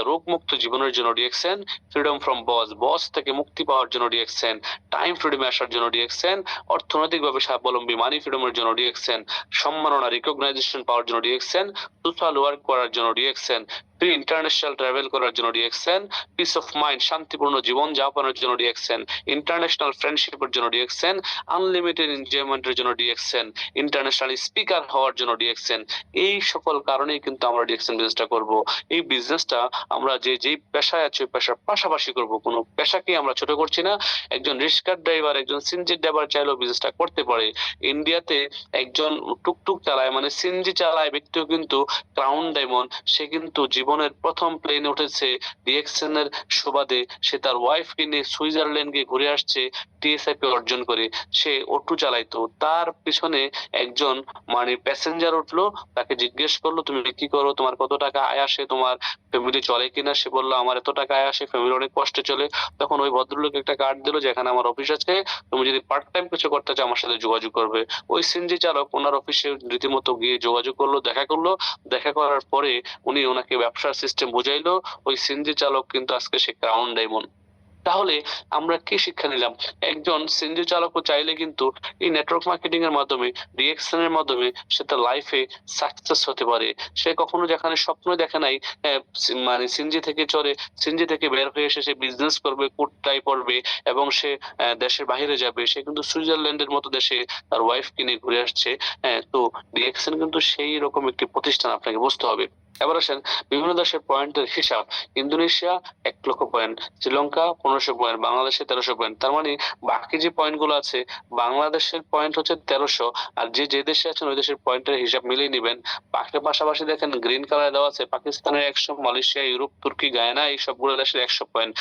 [SPEAKER 2] রোগ মুক্ত জীবনের জন্য ডিএক্সএন, ফ্রিডম ফ্রম বস থেকে মুক্তি পাওয়ার জন্য ডিএক্সএন, টাইম ফ্রিডমে আসার জন্য ডিএক্সএন, অর্থনৈতিকভাবে স্বাবলম্বী মানি ফ্রিডমের জন্য ডিএক্সএন, সম্মাননা রিকগনাইজেশন পাওয়ার জন্য ডিএক্সএন, সোশ্যাল ওয়ার্ক করার জন্য ডিএক্সএন, ফ্রি ইন্টারন্যাশনাল ট্রাভেল করার জন্য ডিএক্সএন, পিস অফ মাইন্ড শান্তিপূর্ণ জীবন যাপনের জন্য ডিএক্সএন, ইন্টারন্যাশনাল ফ্রেন্ডশিপের জন্য ডিএক্সএন, আনলিমিটেড এনজয়মেন্টের জন্য ডিএক্সএন, ইন্টারন্যাশনাল স্পিকার হওয়ার জন্য ডিএক্সএন। এই সকল কারণেই কিন্তু আমরা ডিএক্সএন বিজনেসটা করব। এই বিজনেসটা আমরা যেই পেশায় আছে ওই পেশার পাশাপাশি করব, কোনো পেশাকে আমরা ছোট করছি না। একজন রিক্সা ড্রাইভার, একজন সিএনজি ড্রাইভার চাইলেও বিজনেসটা করতে পারে। ইন্ডিয়াতে একজন টুকটুক চালায় মানে সিএনজি চালায় ব্যক্তিও কিন্তু ক্রাউন ডায়মন্ড, সে কিন্তু জীবনের প্রথম প্লেনে উঠেছে ডিএক্সএন এর সুবাদে। সে তার ওয়াইফকে নিয়ে সুইজারল্যান্ড গিয়ে ঘুরে আসছে টিএসআইপি অর্জন করে। সে অটো চালাইতো, তার পিছনে একজন মানে প্যাসেঞ্জার উঠলো, তাকে জিজ্ঞেস করলো তুমি কি করো, তোমার কত টাকা আয় আসে, তোমার ফ্যামিলি চলে কিনা। সে বললো আমার এত টাকা আয় আসে, ফ্যামিলি অনেক কষ্টে চলে। তখন ওই ভদ্রলোক একটা কার্ড দিল যে এখানে আমার অফিস আছে, তুমি যদি পার্ট টাইম কিছু করতে চাও আমার সাথে যোগাযোগ করবে। ওই সিএনজি চালক ওনার অফিসে রীতিমতো গিয়ে যোগাযোগ করলো, দেখা করলো। দেখা করার পরে উনি ওনাকে ব্যবসার সিস্টেম বুঝাইলো। ওই সিএনজি চালক কিন্তু আজকে সে ক্রাউন ডায়মন্ড। তাহলে আমরা কি শিক্ষা নিলাম? একজন সিএনজি চালকও চাইলে কিন্তু এই নেটওয়ার্ক মার্কেটিং এর মাধ্যমে, ডিএক্সএন এর মাধ্যমে সে তার লাইফে সাকসেস হতে পারে। সে কখনো যেখানে স্বপ্ন দেখে নাই মানে সিএনজি থেকে চড়ে, সিএনজি থেকে বের হয়ে এসে সে বিজনেস করবে, কোট টাই পরবে এবং সে দেশের বাইরে যাবে, সে কিন্তু সুইজারল্যান্ডের মতো দেশে তার ওয়াইফ কিনে ঘুরে আসছে। তো ডিএক্সএন কিন্তু সেই রকম একটি প্রতিষ্ঠান, আপনাকে বুঝতে হবে। এবার আসেন বিভিন্ন দেশের পয়েন্টের হিসাব। ইন্দোনেশিয়া 1,00,000 পয়েন্ট, শ্রীলঙ্কা 1500 পয়েন্ট, বাংলাদেশে 1300 পয়েন্ট। তার মানে বাকি যে পয়েন্ট গুলো আছে, বাংলাদেশের পয়েন্ট হচ্ছে 1300, আর যে দেশে আছেন ওই দেশের পয়েন্টের হিসাব মিলিয়ে নিবেন। পাশাপাশি দেখেন গ্রিন কালার দেওয়া আছে বাকিস্তানের 100, মালয়েশিয়া, ইউরোপ, তুর্কি, গায়ানা এই সবগুলো দেশের 100 পয়েন্ট।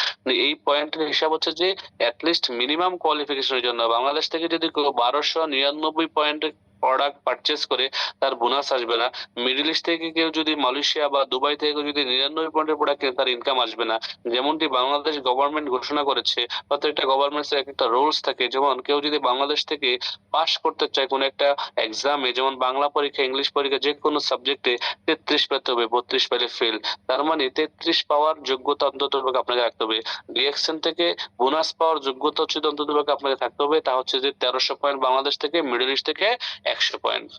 [SPEAKER 2] এই পয়েন্টের হিসাব হচ্ছে যে অ্যাটলিস্ট মিনিমাম কোয়ালিফিকেশনের জন্য বাংলাদেশ থেকে যদি কেউ 1299 পয়েন্টের প্রোডাক্ট পারচেজ করে তার বোনাস আসবে না। মিডল ইস্ট থেকে কেউ যদি মালয়েশিয়া বা দুবাই থেকে যদি 99 পয়েন্টের প্রোডাক্ট কিনে তার ইনকাম আসবে না। যেমনটি বাংলাদেশ গভর্নমেন্ট ঘোষণা করেছে, প্রত্যেকটা গভর্নমেন্টের একটা রুলস থাকে। যেমন কেউ যদি বাংলাদেশ থেকে পাস করতে চায় কোনো একটা এক্সামে, যেমন বাংলা পরীক্ষা, ইংলিশ পরীক্ষা, যে কোনো সাবজেক্টে 33 পেতে হবে, 32 পেলে ফেল। তার মানে 33 পাওয়ার যোগ্যতা অন্তত আপনাকে রাখতে হবে। ডিএক্সএন থেকে বোনাস পাওয়ার যোগ্যতা হচ্ছে অন্তত আপনাকে থাকতে হবে, তা হচ্ছে যে 1300 পয়েন্ট বাংলাদেশ থেকে, মিডল ইস্ট থেকে 100 পয়েন্ট।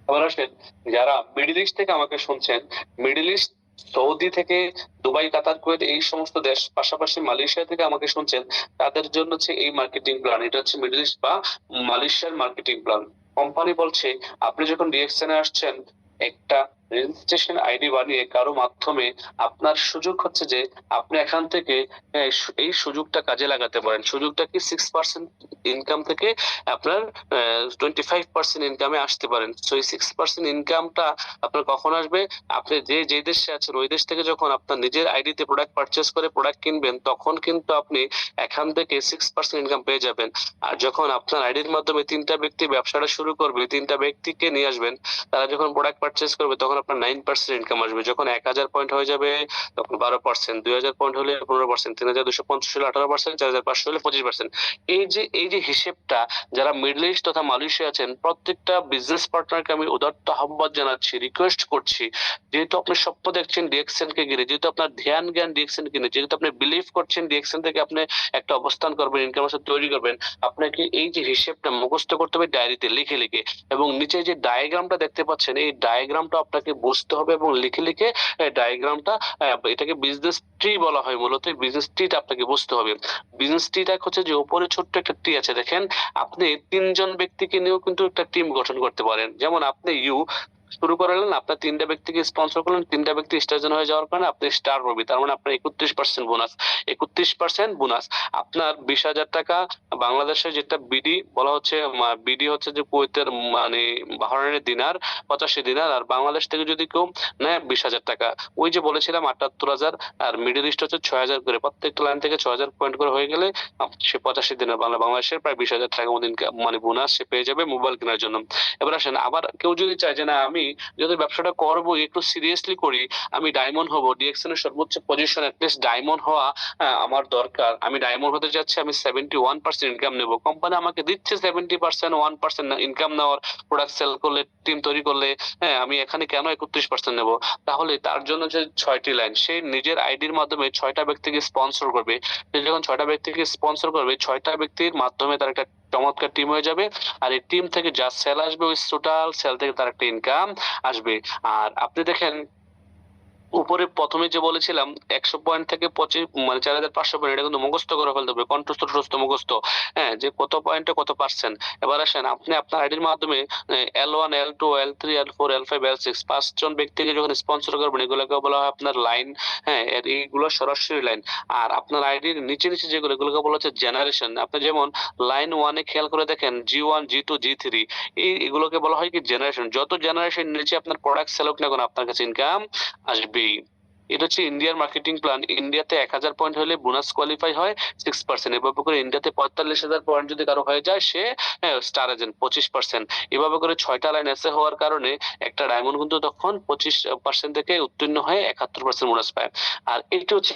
[SPEAKER 2] আবার আসেন যারা মিডল ইস্ট থেকে আমাকে শুনছেন, মিডল ইস্ট সৌদি থেকে, দুবাই, কাতার, কুয়েত এই সমস্ত দেশ, পাশাপাশি মালয়েশিয়া থেকে আমাকে শুনছেন, তাদের জন্য হচ্ছে এই মার্কেটিং প্ল্যান। এটা হচ্ছে মিডল ইস্ট বা মালয়েশিয়ার মার্কেটিং প্ল্যান। কোম্পানি বলছে আপনি যখন ডিএক্সএন এ আসছেন, একটা রেজিস্ট্রেশন আইডি বানিয়ে কারো মাধ্যমে আপনার সুযোগ হচ্ছে যে আপনি এখান থেকে এই সুযোগটা কাজে লাগাতে পারেন। সুযোগটা কি 6% ইনকাম থেকে আপনার 25% ইনকামে আসতে পারেন। সো এই 6% ইনকামটা আপনার কখন আসবে? আপনি যে দেশে আছেন ওই দেশ থেকে যখন আপনার নিজের আইডিতে প্রোডাক্ট পারচেজ করে প্রোডাক্ট কিনবেন, তখন কিন্তু আপনি এখান থেকে 6% ইনকাম পেয়ে যাবেন। আর যখন আপনার আইডির মাধ্যমে 3টা ব্যক্তি ব্যবসাটা শুরু করবে, 3টা ব্যক্তিকে নিয়ে আসবেন, তারা যখন প্রোডাক্ট পারচেজ করবে তখন আপনার 9% ইনকাম আসবে। যখন 1000 পয়েন্ট হয়ে যাবে তখন 12%, 2000 পয়েন্ট হলে 15%, 3250 হলে 18%, 4500 হলে 25%। এই যে হিসেবটা যারা মিডল ইস্ট তথা মালয়েশিয়া আছেন, প্রত্যেকটা বিজনেস পার্টনারকে আমি উদাত্ত আহ্বান জানাচ্ছি, রিকোয়েস্ট করছি, যেহেতু আপনি স্বপ্ন দেখছেন ডিএক্সএন কে ঘিরে, যেহেতু আপনার ধ্যান জ্ঞান ডিএক্সএন কিনে, যেহেতু আপনি বিলিভ করছেন ডিএক্সএন থেকে আপনি একটা অবস্থান করবেন, ইনকাম তৈরি করবেন, আপনাকে এই যে হিসেবটা মুখস্থ করতে হবে ডায়েরিতে লিখে লিখে। এবং নিচে যে ডায়াগ্রামটা দেখতে পাচ্ছেন, এই ডায়াগ্রামটা আপনাকে বুঝতে হবে এবং লিখে লিখে ডায়াগ্রামটা, এটাকে বিজনেস ট্রি বলা হয় মূলত। বিজনেস ট্রিটা আপনাকে বুঝতে হবে। বিজনেস ট্রিটা হচ্ছে যে উপরে ছোট্ট একটা ট্রি আছে দেখেন, আপনি 3জন ব্যক্তিকে নিয়েও কিন্তু একটা টিম গঠন করতে পারেন। যেমন আপনি শুরু করলেন, আপনার 3টা ব্যক্তিকে স্পন্সর করলেন, 3টা ব্যক্তি স্টারজন হয়ে যাওয়ার কারণে আপনি স্টার রবি, তার মানে আপনার 31% বোনাস। 31% বোনাস আপনার 20,000 টাকা। বাংলাদেশে যেটা বিডি বলা হচ্ছে, বিডি হচ্ছে যে কুয়েতের মানে বাহরাইনের দিনার, 85 দিনার। আর বাংলাদেশ থেকে যদি কেউ নেয় 20,000 টাকা, ওই যে বলেছিলাম 78,000, আর মিডল ইস্ট হচ্ছে 6,000 করে, প্রত্যেকটা লাইন থেকে 6,000 পয়েন্ট করে হয়ে গেলে সে 85 দিনের বাংলাদেশের প্রায় 20,000 টাকা মতো মানে বোনাস সে পেয়ে যাবে মোবাইল কেনার জন্য। এবার আসেন, আবার কেউ যদি চায় যে না আমি আমি যদি ব্যবসাটা করবো একটু সিরিয়াসলি করি, আমি ডায়মন্ড হবো, ডিএক্সএন এর সর্বোচ্চ পজিশন অ্যাটলিস্ট ডায়মন্ড হওয়া আমার দরকার। আমি ডায়মন্ড হতে যাচ্ছি, আমি 71% ইনকাম নেবো, কোম্পানি আমাকে দিচ্ছে 70%, 1% ইনকাম নেওয়ার, প্রোডাক্ট সেল করলে, টিম তৈরি করলে। হ্যাঁ, আমি এখানে কেন 31% নেবো? তাহলে তার জন্য যে 6টি লাইন, সে নিজের আইডির মাধ্যমে 6টা ব্যক্তিকে স্পন্সর করবে। সে যখন 6টা ব্যক্তিকে স্পন্সর করবে, 6টা ব্যক্তির মাধ্যমে তার একটা চমৎকার টিম হয়ে যাবে। আর এই টিম থেকে যা সেল আসবে, ওই টোটাল সেল থেকে তার একটা ইনকাম আসবে। আর আপনি দেখেন উপরে প্রথমে যে বলেছিলাম 100 পয়েন্ট থেকে 25 মানে 4500 পয়েন্ট, এটা কিন্তু মুখস্থ করে ফেলতে হবে, কণ্ঠস্থ মুখস্থ। হ্যাঁ, যে কত পয়েন্টে কত পার্সেন্ট। এবার আসেন, আপনি আপনার আইডির মাধ্যমে L1 L2 L3 L4 L5 L6 5জন ব্যক্তিকে যখন স্পন্সর করবেন, এগুলোকে বলা হয় আপনার লাইন। হ্যাঁ, এইগুলো সরাসরি লাইন। আর আপনার আইডির নিচে নিচে যেগুলো, এগুলোকে বলা হচ্ছে জেনারেশন। আপনি যেমন লাইন 1-এ খেয়াল করে দেখেন G1 G2 G3, এগুলোকে বলা হয় কি জেনারেশন। যত জেনারেশন নিচে আপনার প্রোডাক্ট সেল হোক না কেন, আপনার কাছে ইনকাম আসবেই। এটা হচ্ছে ইন্ডিয়ার মার্কেটিং প্ল্যান। ইন্ডিয়াতে 1000 পয়েন্ট হলে বোনাস কোয়ালিফাই হয় 6%। এভাবে করে ইন্ডিয়াতে 45,000 পয়েন্ট যদি কারো হয়ে যায়, সে স্টার এজেন্ট 25%। এভাবে করে 6টা লাইন এসে হওয়ার কারণে একটা ডায়মন্ড কিন্তু তখন 25% থেকে উত্তীর্ণ হয়ে 71% বোনাস পায়। আর এটা হচ্ছে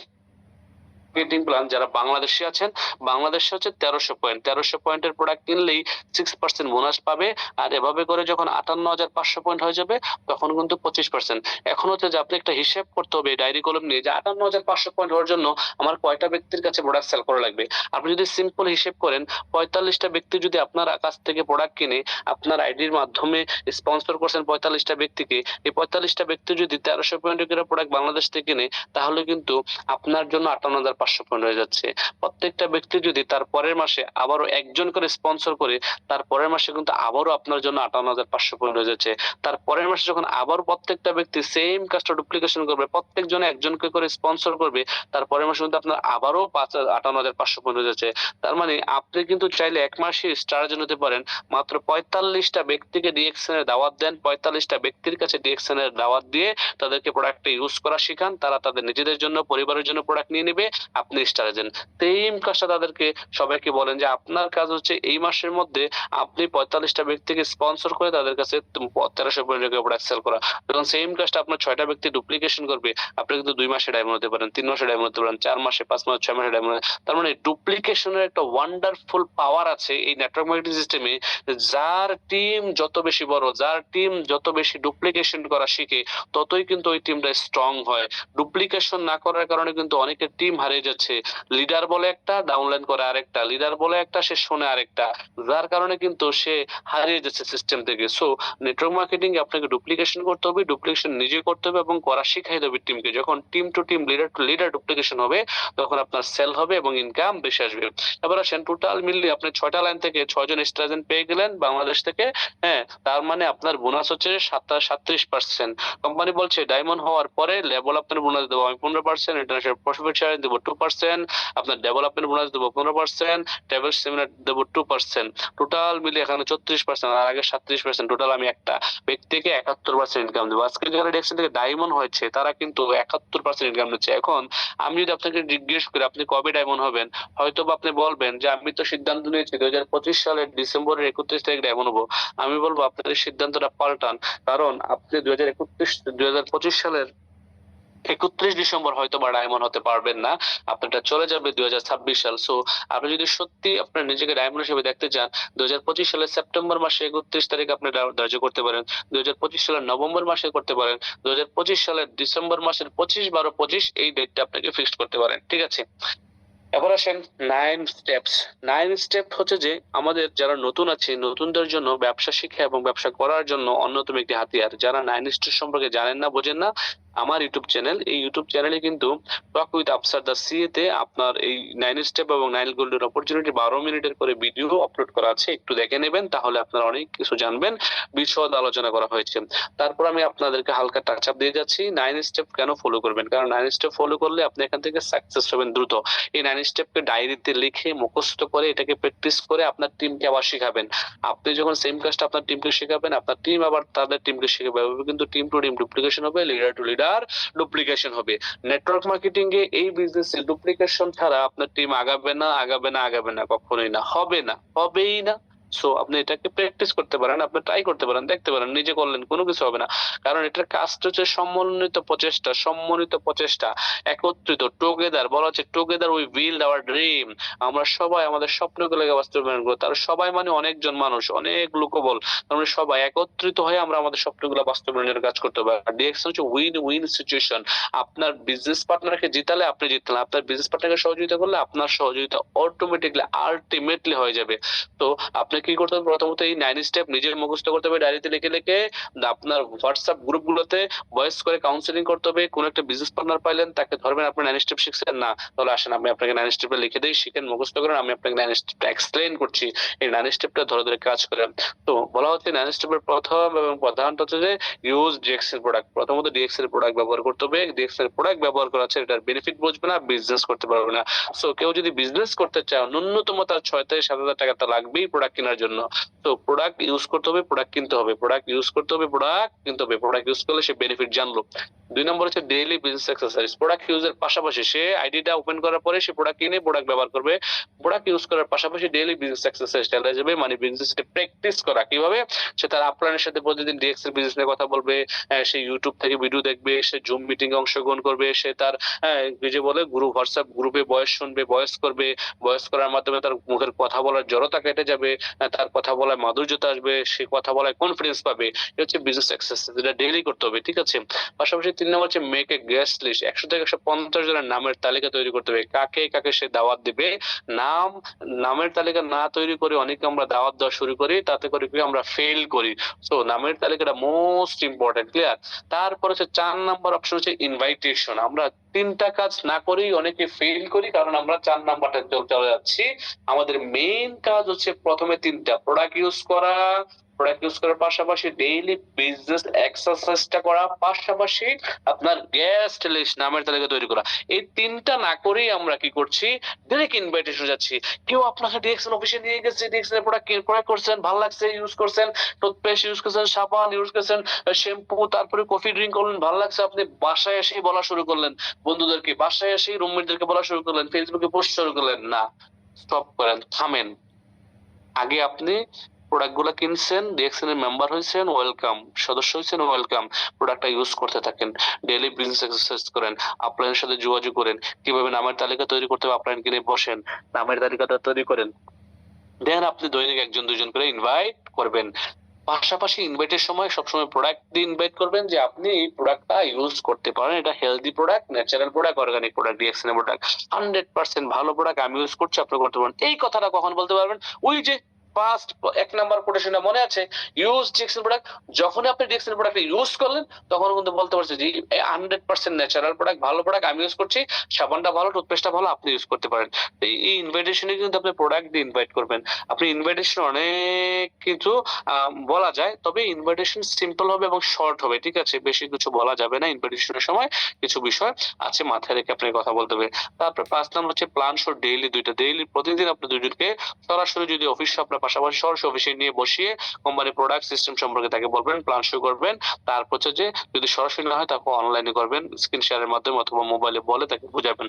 [SPEAKER 2] মার্কেটিং প্ল্যান। যারা বাংলাদেশে আছেন, বাংলাদেশে হচ্ছে 1300 পয়েন্টের প্রোডাক্ট কিনলেই 6% বোনাস পাবে। আর এভাবে করে যখন 58,500 পয়েন্ট হয়ে যাবে, তখন কিন্তু 25%। এখন হচ্ছে যে আপনি একটা হিসেব করতে হবে ডায়েরি কলম নিয়ে, যে 58,500 পয়েন্ট হওয়ার জন্য আমার কয়টা ব্যক্তির কাছে প্রোডাক্ট সেল করা লাগবে। আপনি যদি সিম্পল হিসেব করেন, 45টা ব্যক্তি যদি আপনার কাছ থেকে প্রোডাক্ট কিনে, আপনার আইডির মাধ্যমে স্পন্সর করছেন 45টা ব্যক্তিকে, এই 45টা ব্যক্তি যদি 1300 পয়েন্টের প্রোডাক্ট বাংলাদেশ থেকে কিনে, তাহলে কিন্তু আপনার জন্য 58,500 পয়েন্ট হয়ে যাচ্ছে। প্রত্যেকটা ব্যক্তি যদি তার পরের মাসে আবারও একজন করে স্পন্সর করে, তার পরের মাসে কিন্তু আবারও আপনার জন্য 58,500 পয়েন্ট হয়ে যাচ্ছে। তার পরের মাসে যখন আবার প্রত্যেকটা ব্যক্তি সেম কাজটা ডুপ্লিকেশন করবে, প্রত্যেকজন একজনকে করে স্পন্সর করবে, তার পরের মাসে কিন্তু আপনার আবারও 58,500 পয়েন্ট হয়ে যাচ্ছে। তার মানে আপনি কিন্তু চাইলে এক মাসে স্টার জন্য হতে পারেন। মাত্র 45টা ব্যক্তিকে ডিএক্সএন এর দাওয়াত দেন, 45টা ব্যক্তির কাছে ডিএক্সএন এর দাওয়াত দিয়ে তাদেরকে প্রোডাক্টটা ইউজ করা শিখান। তারা তাদের নিজেদের জন্য, পরিবারের জন্য প্রোডাক্ট নিয়ে নেবে, আপনি স্টার এজেন্ট। সেম কাজটা তাদেরকে সবাইকে বলেন যে আপনার কাজ হচ্ছে এই মাসের মধ্যে আপনি 45টা ব্যক্তিকে স্পন্সর করে তাদের কাছে 1300 পয়েন্টের প্রোডাক্ট সেল করা। যখন সেম কাজটা আপনার 6টা ব্যক্তি ডুপ্লিকেশন করবে, আপনি কিন্তু 2 মাসে ডায়মন্ড হতে পারেন, 3 মাসে ডায়মন্ড হতে পারেন, 4 মাসে, 5 মাসে, 6 মাসে ডায়মন্ড। তার মানে ডুপ্লিকেশনের একটা ওয়ান্ডারফুল পাওয়ার আছে এই নেটওয়ার্ক মার্কেটিং সিস্টেমে। যার টিম যত বেশি বড়, যার টিম যত বেশি ডুপ্লিকেশন করা শিখে, ততই কিন্তু ওই টিমটা স্ট্রং হয়। ডুপ্লিকেশন না করার কারণে কিন্তু অনেকের টিম হারিয়ে যাচ্ছে। লিডার বলে একটা, ডাউনলাইন করে আরেকটা, লিডার বলে একটা, সে শোনে আরেকটা, যার কারণে কিন্তু সে হারিয়ে যাচ্ছে সিস্টেম থেকে। সো নেটওয়ার্ক মার্কেটিং এ আপনাকে ডুপ্লিকেশন করতে হবে, ডুপ্লিকেশন নিজে করতে হবে এবং করা শিখাই দেবে টিমকে। যখন team to team, leader to leader duplication হবে, তখন আপনার সেল হবে এবং ইনকাম বেশি আসবে। এবার আসেন, টোটাল মিলিয়ে আপনি 6টা লাইন থেকে 6 জন স্টার এজেন্ট পেয়ে গেলেন বাংলাদেশ থেকে। হ্যাঁ, তার মানে আপনার বোনাস হচ্ছে 37%। কোম্পানি বলছে ডায়মন্ড হওয়ার পরে লেভেল আপনার বোনাস দেবো আমি 15%, ইন্টারন্যাশনাল প্রফিট শেয়ার দেবো 2%, আপনার ডেভেলপমেন্ট বোনাস দেবো 15%, ট্রাভেল সেমিনার দেবো 2%। টোটাল মিলে এখানে 34%, আর আগে 37%। টোটাল আমি একটা ব্যক্তিকে 71% ইনকাম দেবো। আজকে যারা ডিএক্সএন থেকে ডায়মন্ড হয়েছে, তারা কিন্তু 71% ইনকাম দিচ্ছে। এখন আমি যদি আপনাকে জিজ্ঞেস করি আপনি কবে ডায়মন্ড হবেন, হয়তো আপনি বলবেন যে আমি তো সিদ্ধান্ত নিয়েছি 2025 সালের ডিসেম্বরের 31 তারিখ ডায়মন্ড হবো। আমি বলবো আপনার এই সিদ্ধান্তটা পাল্টান, কারণ আপনি 2025 সালের 31 ডিসেম্বর হয়তো বা ডায়মন্ড হতে পারবেন না, আপনারটা চলে যাবে 2026 সাল। সো আপনি যদি সত্যি আপনার নিজেকে ডায়মন্ড হিসেবে দেখতে চান, 2025 সালের সেপ্টেম্বর মাসে 31 তারিখ আপনি ধার্য করতে পারেন, 2025 সালের নভেম্বর মাসে করতে পারেন, 2025 সালের ডিসেম্বর মাসের 25-12-25 এই ডেটটা আপনাকে ফিক্সড করতে পারেন। ঠিক আছে, এবার আসেন 9 স্টেপস। 9 স্টেপ হচ্ছে যে আমাদের যারা নতুন আছে, নতুনদের জন্য ব্যবসা শিক্ষা এবং ব্যবসা করার জন্য অন্যতম একটি হাতিয়ার। যারা 9 স্টেপ সম্পর্কে জানেন না, বোঝেন না, আমার ইউটিউব চ্যানেল, এই ইউটিউব চ্যানেলে কিন্তু talk with Afsar the CA তে আপনার এই 9 স্টেপ এবং 9 গোল্ডেন অপরচুনিটি 12 মিনিটের করে ভিডিও আপলোড করা আছে, একটু দেখে নেবেন, তাহলে আপনারা অনেক কিছু জানবেন। বিশদ আলোচনা করা হয়েছে। তারপর আমি আপনাদেরকে হালকা টাচ আপ দিয়ে যাচ্ছি 9 স্টেপ কেন ফলো করবেন, কারণ 9 স্টেপ ফলো করলে আপনি এখান থেকে সাকসেস হবেন দ্রুত। এই 9 স্টেপকে ডায়েরিতে লিখে মুখস্থ করে এটাকে প্র্যাকটিস করে আপনার টিমকে আবার শেখাবেন। আপনি যখন সেম কাজটা আপনার টিমকে শেখাবেন, আপনার টিম আবার তাদের টিমকে শেখাবে, কিন্তু টিম টু টিম ডুপ্লিকেশন হবে, লিডার টু লিডার ডুপ্লিকেশন হবে। নেটওয়ার্ক মার্কেটিং এ এই বিজনেসে ডুপ্লিকেশন ছাড়া আপনার টিম আগাবে না, কখনোই না, হবে না, হবেই না। সো আপনি এটাকে প্র্যাকটিস করতে পারেন, আপনি ট্রাই করতে পারেন, দেখতে পারেন, নিজে করলেন কোনো কিছু হবে না। কারণ এটার কাজটা হচ্ছে সম্মিলিত প্রচেষ্টা, একত্রিত, টুগেদার। বলা হচ্ছে together we build our dream. আমরা সবাই আমাদের স্বপ্নগুলোকে বাস্তবায়ন করব। তার সবাই মানে অনেকজন মানুষ, অনেক লোকবল। আমরা সবাই একত্রিত হয়ে আমরা আমাদের স্বপ্নগুলো বাস্তবায়নের কাজ করতে হবে। ডিএক্সএন হচ্ছে উইন উইন সিচুয়েশন। আপনার বিজনেস পার্টনারকে জিতালে আপনি জিতলেন, আপনার বিজনেস পার্টনারকে সহযোগিতা করলে আপনার সহযোগিতা অটোমেটিকলি আলটিমেটলি হয়ে যাবে। তো আপনি কি করতে হবে, প্রথমত এই 9 স্টেপ নিজের মুখস্থ করতে হবে, ডায়েরিতে লিখে লিখে আপনার হোয়াটসঅ্যাপ গ্রুপগুলোতে ভয়েস করে কাউন্সিলিং করতে হবে। কোন একটা বিজনেস পার্টনার পাইলেন, তাকে ধরবেন, আপনি 9 স্টেপ শিখছেন না, তাহলে আসেন আমি আপনাকে 9 স্টেপে লিখে দিই, শিখেন, মুখস্থ করেন, আমি আপনাকে 9 স্টেপটা এক্সপ্লেইন করছি, এই 9 স্টেপটা ধরে ধরে কাজ করেন। তো বলা হচ্ছে 9 স্টেপের প্রথম এবং প্রধানটা হচ্ছে যে ইউজ ডিএক্সএল প্রোডাক্ট। প্রথমত ডিএক্সএল প্রোডাক্ট ব্যবহার করতে হবে। ডিএক্সএল প্রোডাক্ট ব্যবহার করা আছে, এটার বেনিফিট বুঝবে না, বিজনেস করতে পারবে না। সো কেউ যদি বিজনেস করতে চায়, ন্যূনতম তার 6 থেকে 7,000 টাকা তো লাগবেই প্রোডাক্ট কেনার জন্য। তো প্রোডাক্ট ইউজ করতে হবে, প্রোডাক্ট কিনতে হবে, প্রোডাক্ট ইউজ করতে হবে, প্রোডাক্ট কিনতে হবে। প্রোডাক্ট ইউজ করলে সে বেনিফিট জানলো। 2 নম্বর হচ্ছে ডেইলি বিজনেস এক্সারসাইজ। প্রোডাক্ট ইউজের পাশাপাশি সে আইডিটা ওপেন করার পরে সে প্রোডাক্ট কিনে প্রোডাক্ট ব্যবহার করবে। প্রোডাক্ট ইউজ করার পাশাপাশি ডেইলি বিজনেস এক্সারসাইজ চালিয়ে যাবে, মানে বিজনেসটা প্র্যাকটিস করা। কিভাবে? সে তার আপলাইনের সাথে প্রতিদিন ডিএক্সএল বিজনেস নিয়ে কথা বলবে, সে ইউটিউব থেকে ভিডিও দেখবে, সে জুম মিটিং এ অংশগ্রহণ করবে, সে তার এই যে বলে গ্রুপ, হোয়াটসঅ্যাপ গ্রুপে ভয়েস শুনবে, ভয়েস করবে। ভয়েস করার মাধ্যমে তার মুখের কথা বলার জড়তা কেটে যাবে, তার কথা বলায় মাধুর্যতা আসবে, সে কথা বলায় কনফিডেন্স পাবে। এটা হচ্ছে বিজনেস এক্সারসাইজ, যেটা ডেইলি করতে হবে, ঠিক আছে? পাশাপাশি 3 নম্বর হচ্ছে মেক এ গেস্ট লিস্ট। 100 থেকে 150 জনের নামের তালিকা তৈরি করতে হবে, কাকে কাকে সে দাওয়াত দিবে। নামের তালিকা না তৈরি করে অনেকে আমরা দাওয়াত দেওয়া শুরু করি, তাতে করে কি আমরা ফেল করি। সো নামের তালিকাটা মোস্ট ইম্পর্টেন্ট, ক্লিয়ার? তারপর হচ্ছে 4 নাম্বার অপশন হচ্ছে ইনভাইটেশন। আমরা 3টা কাজ না করেই অনেকে ফেল করি, কারণ আমরা 4 নাম্বারটা চলে যাচ্ছি। আমাদের মেইন কাজ হচ্ছে প্রথমে 3টা, প্রোডাক্ট ইউজ করা, প্রোডাক্ট ইউজ করার পাশাপাশি ডেইলি বিজনেস এক্সারসাইজটা করা, পাশাপাশি আপনার গেস্ট লিস্ট, নামের তালিকা তৈরি করা। এই 3টা না করেই আমরা কি করছি, ডাইরেক্ট ইনভাইটেশন যাচ্ছি। কেউ আপনাকে ডিএক্সএল অফিসে নিয়ে গেছে, ডিএক্সএল প্রোডাক্ট ক্রয় করছেন, ভালো লাগছে, ইউজ করছেন, টুথপেস্ট ইউজ করছেন, সাবান ইউজ করছেন, শ্যাম্পু, তারপরে কফি ড্রিঙ্ক করলেন, ভালো লাগছে, আপনি বাসায় এসেই বলা শুরু করলেন, বন্ধুদেরকে বাসায় এসেই, রুমমেটদেরকে বলা শুরু করলেন, ফেসবুকে পোস্ট শুরু করলেন। না, স্টপ করেন, থামেন। আগে আপনি প্রোডাক্ট গুলা কিনছেন, ডিএক্সএল এর মেম্বার হয়েছেন, ওয়েলকাম, সদস্য হয়েছেন, ওয়েলকাম। প্রোডাক্টটা ইউজ করতে থাকেন, ডেইলি বিজনেস এক্সারসাইজ করেন, আপলাইনের সাথে যোগাযোগ করেন। কিভাবে নামের তালিকা তৈরি করতে হবে, আপলাইন কিনে বসেন, নামের তালিকাটা তৈরি করেন। দেন আপনি দৈনিক 1-2 জন করে ইনভাইট করবেন। পাশাপাশি ইনভাইটের সময় সবসময় প্রোডাক্ট দিয়ে ইনভাইট করবেন, যে আপনি এই প্রোডাক্টটা ইউজ করতে পারেন, এটা healthy product, natural product, organic product, DXL product, 100% ভালো প্রোডাক্ট, আমি ইউজ করছি, আপনি করতে পারেন। এই কথাটা কখন বলতে পারবেন? ওই যে ফার্স্ট 1 নাম্বার কোটেশনটা মনে আছে, ইউজ ডিএক্সএল প্রোডাক্ট। যখন আপনি ডিএক্সএল প্রোডাক্ট ইউজ করলেন, তখন কিন্তু বলতে পারছেন যে 100% ন্যাচারাল প্রোডাক্ট, ভালো প্রোডাক্ট, আমি ইউজ করছি, সাবানটা ভালো, টুথপেস্টটা ভালো, আপনি ইউজ করতে পারেন। এই ইনভাইটেশনে কিন্তু আপনি প্রোডাক্ট দিয়ে ইনভাইট করবেন। আপনি ইনভাইটেশন অনেক কিছু বলা যায়, তবে ইনভাইটেশন সিম্পল হবে এবং শর্ট হবে, ঠিক আছে? বেশি কিছু বলা যাবে না ইনভাইটেশনের সময়, কিছু বিষয় আছে মাথায় রেখে আপনাকে কথা বলতে হবে। তারপর 5 নাম্বার হচ্ছে প্ল্যান ফর ডেইলি 2টা, ডেইলি প্রতিদিন আপনি 2 জনকে সরাসরি, যদি অফিসে আপনার পাশাপাশি সরাসরি অফিসে নিয়ে বসিয়ে কোম্পানি প্রোডাক্ট সিস্টেম সম্পর্কে তাকে বলবেন, প্ল্যান শো করবেন। তারপর হচ্ছে যে যদি সরাসরি না হয়, তাকে অনলাইনে করবেন, স্ক্রিন শেয়ারের মাধ্যমে অথবা মোবাইলে বলে তাকে বুঝাবেন।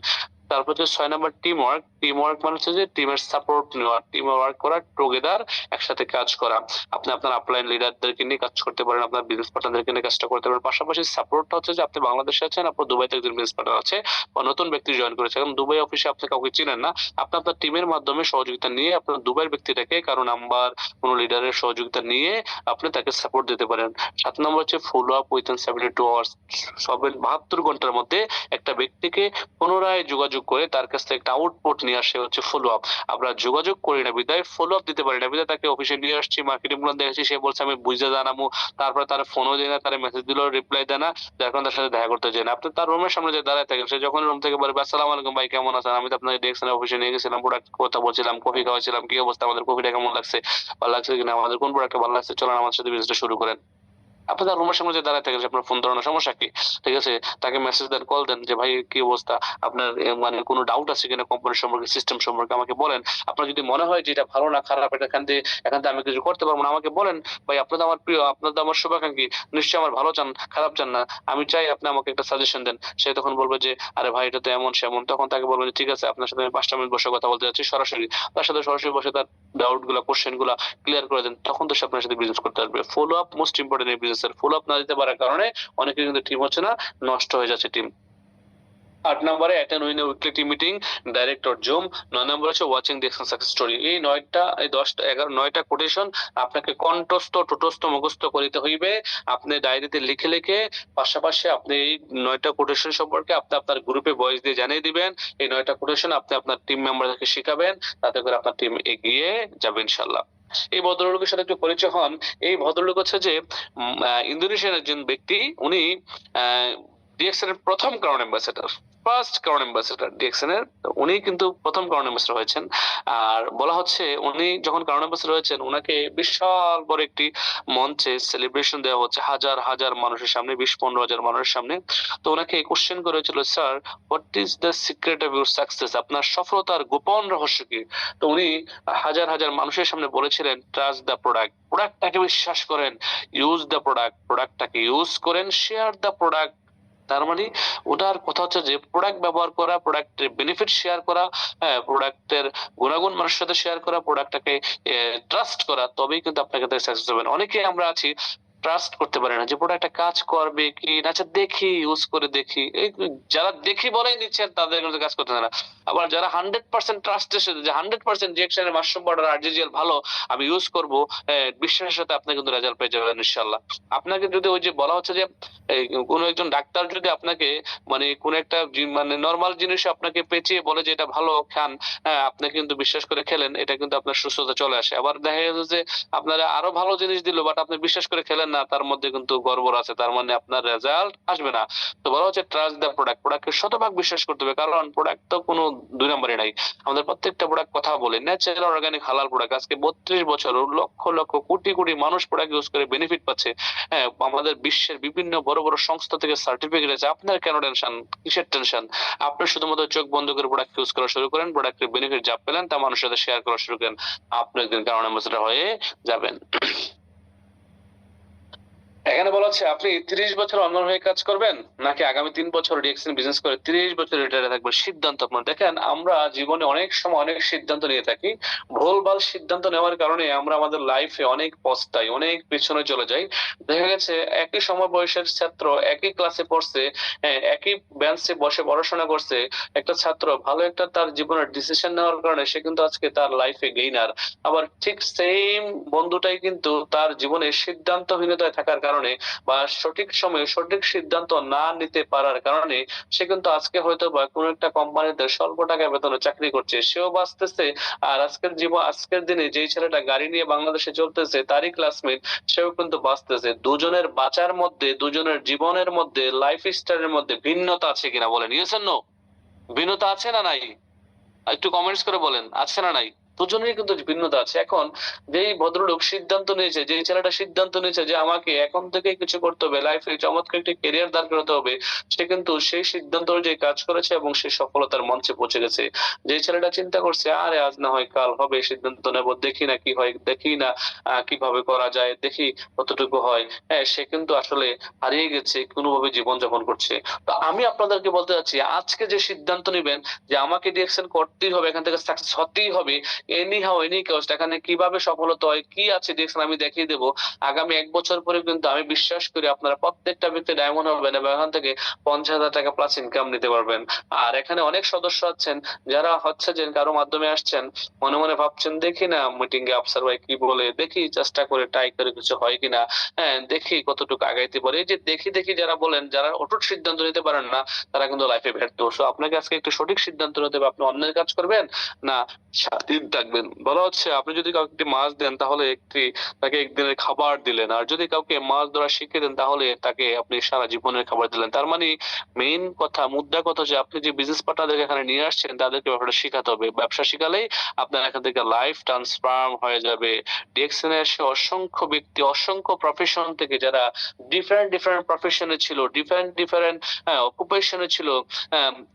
[SPEAKER 2] তারপর হচ্ছে 6 number team work. Team work মানে হচ্ছে যে টিমের সাপোর্ট নেওয়া, টিম ওয়ার্ক করা, টুগেদার, একসাথে কাজ করা। আপনি আপনার আপলাইন লিডারদেরকে নিয়ে কাজ করতে পারেন, আপনার বিজনেস পার্টনারদেরকে নিয়ে কাজটা করতে পারেন। পাশাপাশি সাপোর্টটা হচ্ছে যে আপনি বাংলাদেশে আছেন, আপনার দুবাইতে একজন বিজনেস পার্টনার আছে বা নতুন ব্যক্তি জয়েন করেছে, কারণ দুবাই অফিসে আপনি কাউকে চিনেন না, আপনি আপনার টিমের মাধ্যমে সহযোগিতা নিয়ে আপনার দুবাইয়ের ব্যক্তিটাকে কারো নাম্বার, কোন লিডারের সহযোগিতা নিয়ে আপনি তাকে সাপোর্ট দিতে পারেন। 7 নম্বর হচ্ছে ফলো আপ উইথিন 72 আওয়ার্স। 72 ঘন্টার মধ্যে একটা ব্যক্তিকে পুনরায় যোগাযোগ করে তার কাছ থেকে একটা আউটপুট নিয়ে আসে হচ্ছে ফলো আপ। আমরা যোগাযোগ করি না বিদায় ফলো আপ দিতে পারি না বিদায় তাকে অফিসে নিয়ে আসছি, মার্কেটিং প্ল্যান দেখেছি, সে বলছে আমি বুঝে জানাবো, তারপরে তার ফোনও দেয় না, তার মেসেজ দিলেও রিপ্লাই দেয় না, যার কারণে তার সাথে দেখা করতে চায় না। আপনি তার রুমের সামনে যে দাঁড়ায় থাকেন, সে যখন রুম থেকে বলবে আসসালামু আলাইকুম ভাই, কেমন আছেন, আমি তো আপনাকে ডিএক্সএল অফিসে নিয়ে গেছিলাম, প্রোডাক্ট কথা বলছিলাম, কফি খাওয়াছিলাম, কি অবস্থা, আমাদের কফিটা কেমন লাগছে, ভালো লাগছে কিনা, আমাদের কোন প্রোডাক্টটা ভালো লাগছে, চলেন আমার সাথে বিজনেসটা শুরু করেন। আপনি তার রুমের সামনে যে দাঁড়ায় থাকেন, আপনার ফোন ধরানোর সমস্যা কি? ঠিক আছে, তাকে মেসেজ দেন, কল দেন যে ভাই কি অবস্থা, আপনার মানে কোনো ডাউট আছে কিনা কোম্পানি সম্পর্কে, সিস্টেম সম্পর্কে আমাকে বলেন। আপনার যদি মনে হয় যে এটা ভালো না খারাপ, এটা এখান থেকে আমি কিছু করতে পারবো না, আমাকে বলেন। ভাই আপনার তো আমার প্রিয়, আপনার তো আমার শুভাকাঙ্ক্ষী, নিশ্চয়ই আমার ভালো চান, খারাপ চান না। আমি চাই আপনি আমাকে একটা সাজেশন দেন। সে তখন বলবে যে আরে ভাই এটা তো এমন সেমন, তখন তাকে বলবেন যে ঠিক আছে আপনার সাথে আমি 5টা মিনিট বসে কথা বলতে যাচ্ছি সরাসরি। তার সাথে সরাসরি বসে তার ডাউট গুলা, কোশ্চেন গুলা ক্লিয়ার করে দেন, তখন তো সে আপনার সাথে বিজনেস করতে পারবে। ফলো আপ মোস্ট ইম্পর্টেন্ট এই বিজনেসের। ফলো আপ না দিতে পারার কারণে অনেকে কিন্তু টিম হচ্ছে না, নষ্ট হয়ে যাচ্ছে টিম। 8 নম্বরে attend win weekly team meeting, direct or zoom. 9 নম্বর হচ্ছে ওয়াচিং দি সাকসেস স্টোরি। এই 9টা, এই 10টা 11 9টা কোটেশন আপনাকে কণ্ঠস্থ টোটস্থ মুখস্থ করিতে হইবে। আপনি ডায়েরিতে লিখে লিখে, পাশাপাশি আপনি এই 9টা কোটেশন সম্পর্কে আপনি আপনার গ্রুপে ভয়েস দিয়ে জানিয়ে দিবেন। এই 9টা কোটেশন আপনি আপনার টিম মেম্বারদেরকে শিখাবেন, তাতে করে আপনার টিম এগিয়ে যাবে ইনশাল্লাহ। এই ভদ্রলোকের সাথে একটু পরিচয় হন। এই ভদ্রলোক হচ্ছে যে ইন্দোনেশিয়ার একজন ব্যক্তি। উনি ডিএক্সএন এর প্রথম crown ambassador, first crown ambassador DXN এর। উনি কিন্তু প্রথম ক্রাউন অ্যাম্বাসেডর হয়েছেন। আর বলা হচ্ছে উনি যখন ক্রাউন অ্যাম্বাসেডর হয়েছেন, উনাকে বিশাল বড় একটি মঞ্চে সেলিব্রেশন দেওয়া হচ্ছে, হাজার হাজার মানুষের সামনে, 20-15 হাজার মানুষের সামনে। তো ওনাকে কোশ্চেন করেছিল, sir what is the secret of your success, আপনার সফলতার গোপন রহস্য কি? তো উনি হাজার হাজার মানুষের সামনে বলেছিলেন, ট্রাস্ট দ্য প্রোডাক্ট, প্রোডাক্টটাকে বিশ্বাস করেন, ইউজ দ্য প্রোডাক্ট, প্রোডাক্টটাকে ইউজ করেন, শেয়ার দ্য প্রোডাক্ট। তার মানে ওটার কথা হচ্ছে যে প্রোডাক্ট ব্যবহার করা, প্রোডাক্টের বেনিফিট শেয়ার করা, হ্যাঁ, প্রোডাক্টের গুণাগুণ মানুষের সাথে শেয়ার করা, প্রোডাক্টটাকে ট্রাস্ট করা, তবেই কিন্তু আপনাকে সাকসেস হবেন। অনেকে আমরা আছি ট্রাস্ট করতে পারে না যে প্রোডাক্টটা কাজ করবে কি না, আচ্ছা দেখি, ইউজ করে দেখি। এই যারা দেখি বলেই নিচ্ছেন তাদের কিন্তু কাজ করতে না। আবার যারা 100% ট্রাস্ট এসে, যে 100% রিয়েকশনের মাশরুম পাউডার আরজিজিএল ভালো, আমি ইউজ করবো, বিশ্বাসের সাথে আপনি কিন্তু রেজাল্ট পেয়ে যাবেন ইনশাল্লাহ। আপনাকে যদি ওই যে বলা হচ্ছে যে কোন একজন ডাক্তার যদি আপনাকে মানে কোন একটা মানে নর্মাল জিনিস আপনাকে পেঁচিয়ে বলে যে এটা ভালো খান, হ্যাঁ, আপনি কিন্তু বিশ্বাস করে খেলেন, এটা কিন্তু আপনার সুস্থতা চলে আসে। আবার দেখা যাচ্ছে যে আপনারা আরো ভালো জিনিস দিল, বাট আপনি বিশ্বাস করে খেলেন না, তার মধ্যে কিন্তু গড়বড় আছে, তার মানে আপনার রেজাল্ট আসবে না। তো বলা হচ্ছে ট্রাস্ট দ্য প্রোডাক্ট, প্রোডাক্টকে শতভাগ বিশ্বাস করতে হবে, কারণ প্রোডাক্ট তো কোনো 2 নম্বরই নাই। আমাদের প্রত্যেকটা প্রোডাক্ট কথা বলে ন্যাচারাল অর্গানিক হালাল প্রোডাক্ট। আজকে 32 বছর লক্ষ লক্ষ কোটি কোটি মানুষ প্রোডাক্ট ইউজ করে বেনিফিট পাচ্ছে। হ্যাঁ, আমাদের বিশ্বের বিভিন্ন বড় বড় সংস্থা থেকে সার্টিফিকেট আছে। আপনার কেন টেনশন, কিসের টেনশন? আপনি শুধুমাত্র চোখ বন্ধ করে প্রোডাক্ট ইউজ করা শুরু করেন, প্রোডাক্টের বেনিফিট যা পেলেন তা মানুষের সাথে শেয়ার করা শুরু করেন, আপনি একদিন কারণ অ্যাম্বাসেডর হয়ে যাবেন। এখানে বলা হচ্ছে আপনি 30 বছর অন্য হয়ে কাজ করবেন নাকি আগামী 3 বছর ডিএক্সএন বিজনেস করে 30 বছর রিটায়ারে থাকবেন, সিদ্ধান্ত আপনার। দেখেন, আমরা জীবনে অনেক সময় অনেক সিদ্ধান্ত নিয়ে থাকি। ভুলভাল সিদ্ধান্ত নেওয়ার কারণে আমরা আমাদের লাইফে অনেক পস্তাই, অনেক পেছনে চলে যাই। দেখা গেছে একই সময় বয়সের ছাত্র একই ক্লাসে পড়ছে, একই বেঞ্চে বসে পড়াশোনা করছে, একটা ছাত্র ভালো একটা তার জীবনের ডিসিশন নেওয়ার কারণে সে কিন্তু আজকে তার লাইফে গেইনার। আবার ঠিক সেম বন্ধুটাই কিন্তু তার জীবনে সিদ্ধান্তহীনতায় থাকার কারণে বা সঠিক সময়ে সঠিক সিদ্ধান্ত না নিতে পারার কারণে সে কিন্তু আজকে হয়তো বা কোন একটা কোম্পানিতে স্বল্প টাকা বেতনে চাকরি করছে, সেও বাঁচতেছে। আর আজকের দিনে যেই ছেলেটা গাড়ি নিয়ে বাংলাদেশে চলতেছে, তারই ক্লাসমেট, সেও কিন্তু বাঁচতেছে। দুজনের বাঁচার মধ্যে, দুজনের জীবনের মধ্যে, লাইফ স্টাইলের মধ্যে ভিন্নতা আছে কিনা বলেন? Yes or no? ভিন্নতা আছে না নাই? একটু কমেন্টস করে বলেন, আছে না নাই? দুজনেরই কিন্তু ভিন্নতা আছে। এখন যেই ভদ্রলোক সিদ্ধান্ত নিয়েছে, যেই ছেলেটা সিদ্ধান্ত নিয়েছে যে আমাকে এখন থেকে কিছু করতে হবে, লাইফে চমৎকার একটি ক্যারিয়ার দাঁড় করাতে হবে, সে কিন্তু সেই সিদ্ধান্ত অনুযায়ী কাজ করেছে এবং সে সফলতার মঞ্চে পৌঁছে গেছে। যে ছেলেটা চিন্তা করছে আরে আজ না হয় কাল হবে, সিদ্ধান্ত নেব, দেখি না কি হয়, দেখি না কিভাবে করা যায়, দেখি কতটুকু হয়, হ্যাঁ, সে কিন্তু আসলে হারিয়ে গেছে, কোনোভাবে জীবনযাপন করছে। তো আমি আপনাদেরকে বলতে চাচ্ছি, আজকে যে সিদ্ধান্ত নিবেন যে আমাকে ডিরেকশন করতেই হবে, এখান থেকে সাকসেস হতেই হবে, এনি হাউ এনি কস্ট, এখানে কিভাবে সফলতা হয়, কি আছে ডিরেকশন আমি দেখিয়ে দেবো। আগামী 1 বছর পরে কিন্তু আমি বিশ্বাস করি আপনারা প্রত্যেকটা ব্যক্তি ডায়মন্ড হবেন এবং এখান থেকে 50,000 টাকা প্লাস ইনকাম নিতে পারবেন। আর এখানে অনেক সদস্য আছেন যারা হচ্ছে যে কারো মাধ্যমে আসছেন, মনে মনে ভাবছেন দেখি না মিটিং এ আফসার ভাই কি বলে, দেখি চেষ্টা করে ট্রাই করে কিছু হয় কিনা, হ্যাঁ, দেখি কতটুকু আগাইতে পারে। এই যে দেখি দেখি যারা বলেন, যারা অটুট সিদ্ধান্ত নিতে পারেন না, তারা কিন্তু লাইফে ব্যর্থ। সো আপনাকে আজকে একটু সঠিক সিদ্ধান্ত নিতে হবে, আপনি অন্যের কাজ করবেন না স্বাধীন থাকবেন। বলা হচ্ছে আপনি যদি কাউকে একটি মাছ দেন তাহলে তাকে একদিনের খাবার দিলেন, আর যদি কাউকে মাছ ধরা শিখিয়ে দেন তাহলে তাকে আপনি সারা জীবনের খাবার দিলেন। তার মানে মেইন কথা, মুদ্রা কথা যে আপনি যে বিজনেস পার্টনারদের এখানে নিয়ে আসছেন তাদেরকে ব্যাপারটা শিখাতে হবে। ব্যবসা শিখালেই আপনার এখান থেকে লাইফ ট্রান্সফর্ম হয়ে যাবে। ডিএক্সএন এ এসে অসংখ্য ব্যক্তি, অসংখ্য প্রফেশন থেকে যারা ডিফারেন্ট ডিফারেন্ট প্রফেশনে ছিল, ডিফারেন্ট ডিফারেন্ট অকুপেশনে ছিল,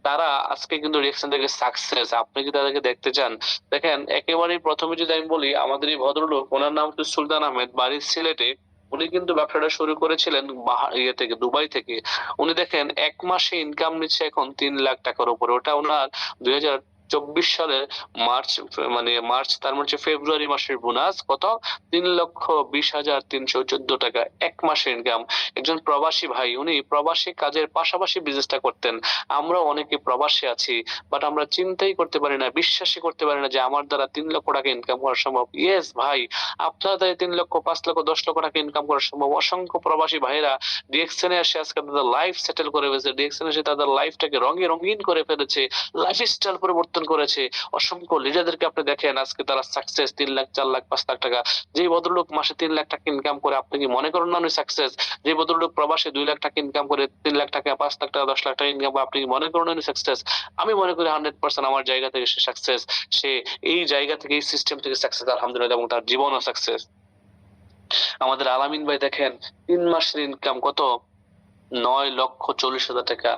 [SPEAKER 2] তারা আজকে কিন্তু ডিএক্সএন থেকে সাকসেস। আপনি কি তাদেরকে দেখতে চান? দেখেন, একেবারেই প্রথমে যদি আমি বলি, আমাদের এই ভদ্রলোক, ওনার নাম হচ্ছে সুলতান আহমেদ, বাড়ি সিলেটে। উনি কিন্তু ব্যবসাটা শুরু করেছিলেন ইয়ে থেকে, দুবাই থেকে। উনি দেখেন 1 মাসে ইনকাম নিচ্ছে এখন 3 লাখ টাকার উপরে। ওটা ওনার 2024 সালের মার্চ তার মানে ফেব্রুয়ারি মাসের বোনাস কত, 3,20,314 টাকা 1 মাসের ইনকাম। একজন প্রবাসী ভাই, উনি প্রবাসী কাজের পাশাপাশি বিজনেসটা করতেন। আমরা অনেকে প্রবাসী আছি, বাট আমরা চিন্তাই করতে পারি না, বিশ্বাসই করতে পারি না যে আমার দ্বারা 3 লক্ষ টাকা ইনকাম করা সম্ভব। ইয়েস ভাই, আপনার দ্বারা 3 লক্ষ, 5 লক্ষ, 10 লক্ষ টাকা ইনকাম করা সম্ভব। অসংখ্য প্রবাসী ভাইরা ডিএক্সএন এ এসে আজকে তাদের লাইফ সেটেল করে ফেলেছে, ডিএক্সএন এসে তাদের লাইফটাকে রঙিন করে ফেলেছে, লাইফস্টাইল পরিবর্তন করেছে। অসংখ্য লিডারদেরকে আপনি দেখেন আজকে তারা সাকসেস, 3 লাখ, 4 লাখ, 5 লাখ টাকা। যে ভদ্রলোক মাসে 3 লাখ টাকা ইনকাম করে, আপনি কি মনে করেন না উনি সাকসেস? যে ভদ্রলোক প্রবাসে 2 লাখ টাকা ইনকাম করে, 3 লাখ টাকা, 5 লাখ টাকা, 10 লাখ টাকা ইনকাম করে, আপনি কি মনে করেন উনি সাকসেস? আমি মনে করি 100% আমার জায়গা থেকে সে সাকসেস। সে এই জায়গা থেকে, এই সিস্টেম থেকে সাকসেস, আলহামদুলিল্লাহ, এবং তার জীবনও সাকসেস। আমাদের আলামিন ভাই দেখেন 3 মাসের ইনকাম কত, 9,40,000 টাকা।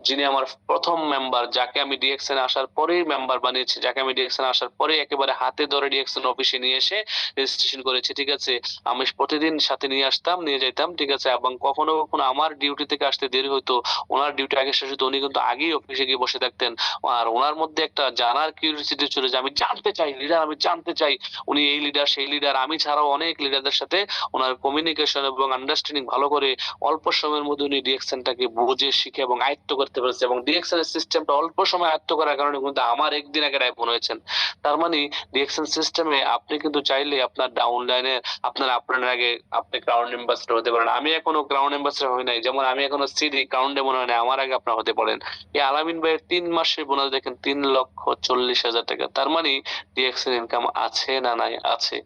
[SPEAKER 2] যিনি আমার প্রথম মেম্বার, যাকে আমি ডিএক্সএন আসার পরেই মেম্বার বানিয়েছি, যাকে আমি ডিএক্সএন আসার পরে একেবারে হাতে ধরে ডিএক্সএন অফিসে নিয়ে এসে রেজিস্ট্রেশন করেছি, ঠিক আছে। আমি প্রতিদিন সাথে নিয়ে আসতাম, নিয়ে যাইতাম, ঠিক আছে। এবং কখনো কখনো আমার ডিউটি থেকে আসতে দেরি হতো, ওনার ডিউটি আগে শেষ হতো, উনি কিন্তু আগেই অফিসে গিয়ে বসে থাকতেন। আর ওনার মধ্যে একটা জানার কিউরিওসিটি ছিল যে আমি জানতে চাই লিডার, আমি জানতে চাই উনি এই লিডার সেই লিডার। আমি ছাড়াও অনেক লিডারদের সাথে ওনার কমিউনিকেশন এবং আন্ডারস্ট্যান্ডিং ভালো করে অল্প সময়ের মধ্যে উনি ডিএক্সএনটাকে বুঝে, শিখে এবং আয়ত্ত করতে পেরেছে। এবং ডিএক্সএন এর সিস্টেমটা অল্প সময় আয়ত্ত করার কারণে কিন্তু আমার একদিন আগে আইফোন হয়েছেন। তার মানে ডিএক্সএন সিস্টেমে আপনি কিন্তু চাইলে আপনার ডাউনলাইনে আপনার আগে আপনি ক্রাউন এম্বাসেডর হতে পারেন। আমি এখনো ক্রাউন এম্বাসেডর হই নাই, যেমন আমি এখনো সিডি ক্রাউন ডে মনে হয় না, আমার আগে আপনার হতে পারেন। এই আলামিন ভাইয়ের 3 মাসের বোনাস দেখেন 3,40,000 টাকা। তার মানে ডিএক্সএন ইনকাম আছে না নাই? আছে।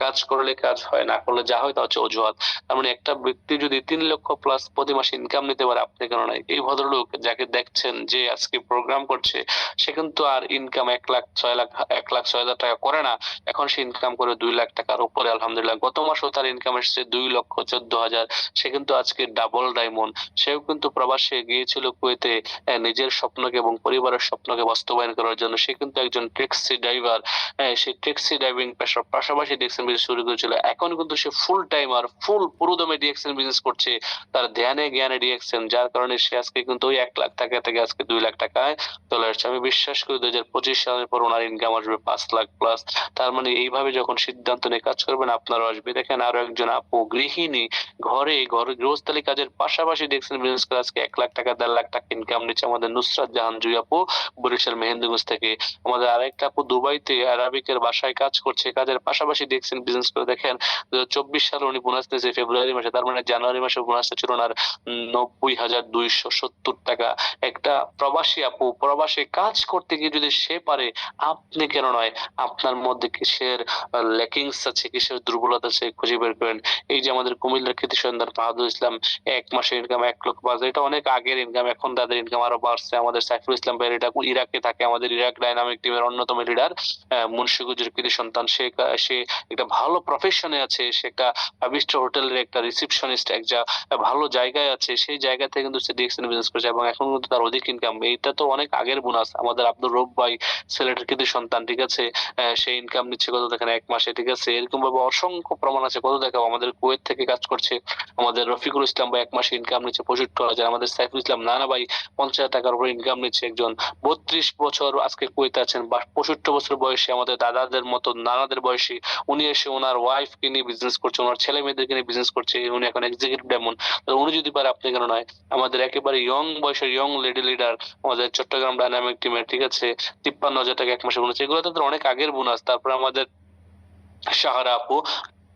[SPEAKER 2] কাজ করলে কাজ হয়, না করলে যা হয় তা হচ্ছে অজুহাত। তার মানে একটা ব্যক্তি যদি 3 লক্ষ প্লাস প্রতি মাসে ইনকাম নিতে পারে, আপনি কেন নয়? এই ভদ্রলোক যাকে দেখছেন, যে আজকে প্রোগ্রাম করছে, সে কিন্তু আর ইনকাম 1,06,000 টাকা করে না। এখন সে ইনকাম করে 2 লাখ টাকার উপরে, আলহামদুলিল্লাহ। গত মাসেও তার ইনকাম এসেছে 2,14,000। সে কিন্তু আজকে ডাবল ডায়মন্ড। সেও কিন্তু প্রবাসে গিয়েছিল কুয়েতে নিজের স্বপ্নকে এবং পরিবারের স্বপ্নকে বাস্তবায়ন করার জন্য। সে কিন্তু একজন ট্যাক্সি ড্রাইভার। সে ট্যাক্সি ড্রাইভিং পেশার পাশাপাশি ডিএক্সএন বিজনেস শুরু করেছিল। এখন কিন্তু সে ফুল টাইমার, পুরোদমে ডিএক্সএন বিজনেস করছে, তার ধ্যানে জ্ঞানে ডিএক্সএন। যার কারণে সে আজকে কিন্তু ওই 1 লাখ টাকা থেকে আজকে 2 লাখ টাকায় চলে আসছে। আমি বিশ্বাস করি 2025 সালের পর ওনার ইনকাম আসবে 5 লাখ প্লাস। তার মানে এইভাবে যখন সিদ্ধান্ত নিয়ে কাজ করবেন, আপনারও আসবে। দেখেন, আরো একজন আপু গৃহিণী, ঘরে গৃহস্থালী কাজের পাশাপাশি ডিএক্সএন বিজনেস করে আজকে 1 লাখ টাকা, 1.5 লাখ টাকা ইনকাম নিচ্ছে। আমাদের নুসরাত জাহান জুই আপু, বরিশাল মেহেন্দিগঞ্জ থেকে। আমাদের আরেকটা আপু দুবাইতে অ্যারাবিকের বাসায় কাজ করছে, কাজের পাশাপাশি ডিএক্সএন বিজনেস করে। দেখেন 2024 সালে উনি বোনাস নিয়েছে ফেব্রুয়ারি মাসে, তার মানে জানুয়ারি মাসে বোনাসটা ছিল ওনার 90,270 টাকা। একটা প্রবাসী আপু প্রবাসে কাজ করতে গিয়ে যদি সে পারে, আপনি কেন নয়? আপনার মধ্যে কিসের ল্যাকিংস আছে, কিসের দুর্বলতা আছে, খুঁজে বের করেন। এই যে আমাদের কুমিল্লার কৃতি সন্ধান বাহাদুর ইসলাম, 1 মাসের ইনকাম 1,05,000। এটা অনেক আগের ইনকাম, এখন তাদের ইনকাম আরো বাড়ছে। আমাদের সাইফুল ইসলাম ভাই, এটা ইরাকে থাকে, আমাদের ইরাক ডাইনামিক টিমের অন্যতম লিডার, মুন্সিগঞ্জের কৃতি সন্তান। সে একটা ভালো প্রফেশনে আছে, সে একটা 5 স্টার হোটেলের একটা রিসেপশনিস্ট, একটা ভালো জায়গায় আছে। সেই জায়গা থেকে কিন্তু সে ডিএক্সএন বিজনেস করছে এবং এখন কিন্তু তার অধিক ইনকাম। এইটা তো অনেক আগের বোনাস। আমাদের আব্দুর রব ভাই, সিলেটের কৃতি সন্তান, ঠিক আছে, সে ইনকাম নিচ্ছে কত দেখেন 1 মাসে, ঠিক আছে। এরকম ভাবে অসংখ্য প্রমাণ আছে, কত দেখাবো। আমাদের কুয়েত থেকে কাজ করছে আমাদের রফিকুল ইসলাম ভাই, 1 মাসে ইনকাম নিচ্ছে 65,000। আমাদের সাইফুল ইসলাম নানা ভাই 50,000 টাকার উপর ইনকাম নিচ্ছে। একজন 32 বছর আজকে কুয়েতে আছেন, 65 বছর বয়সে, আমাদের দাদাদের মতো নানাদের বয়সী, উনি এসে ওনার ওয়াইফ কে নিয়ে বিজনেস করছে, ওনার ছেলে মেয়েদেরকে নিয়ে বিজনেস করছে। উনি এখন এক্সিকিউটিভ ডায়মন্ড। উনি যদি পারে, আপনি কেন নয়? আমাদের একেবারে ইয়ং বয়সের ইয়ং লেডি লিডার, আমাদের চট্টগ্রাম ডায়নামিক টিমের, ঠিক আছে, 53,000 টাকা 1 মাসে বোনাস। এগুলো তো অনেক আগের বোনাস। তারপর আমাদের সাহারা আপু,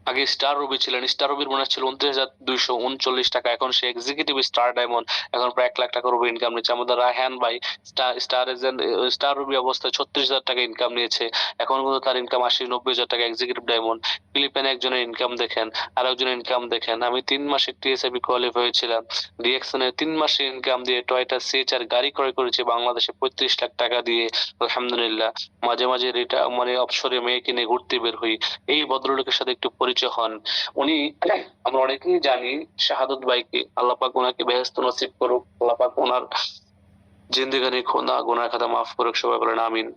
[SPEAKER 2] আগে স্টার রবি ছিলেন, স্টার রবির বোনাস ছিল 29,239 টাকা, এখন সে এক্সিকিউটিভ স্টার ডায়মন্ড, এখন প্রায় 1 লাখ টাকার উপর ইনকাম নিচ্ছে। আমাদের রায়হান ভাই স্টার এজেন্ট স্টার রবি অবস্থায় 36,000 টাকা ইনকাম নিয়েছে, এখন কিন্তু তার ইনকাম 80-90,000 টাকা এক্সিকিউটিভ ডায়মন্ড। ফিলিপাইনে একজনের ইনকাম দেখেন, আর একজনের ইনকাম দেখেন। আমি 3 মাসে টিএসআইবি কোয়ালিফাই হয়েছিলাম, রিয়াকশনের 3 মাসে ইনকাম দিয়ে টয়টা সিএচআর গাড়ি ক্রয় করেছে বাংলাদেশে 35 লাখ টাকা দিয়ে, আলহামদুলিল্লাহ। মাঝে মাঝে এটা মানে অবসরে মেয়েকে নিয়ে ঘুরতে বের হই। এই ভদ্রলোকের সাথে একটু পরিচয় হন। উনি আমরা অনেকেই জানি শাহাদত ভাইকে, আল্লাহ পাক ওনাকে বেহেশত নসিব করুক, আল্লাহ পাক ওনার জিন্দেগানি খোদা গুনাহ খাতা মাফ করুক, সবাই বলেন আমিন।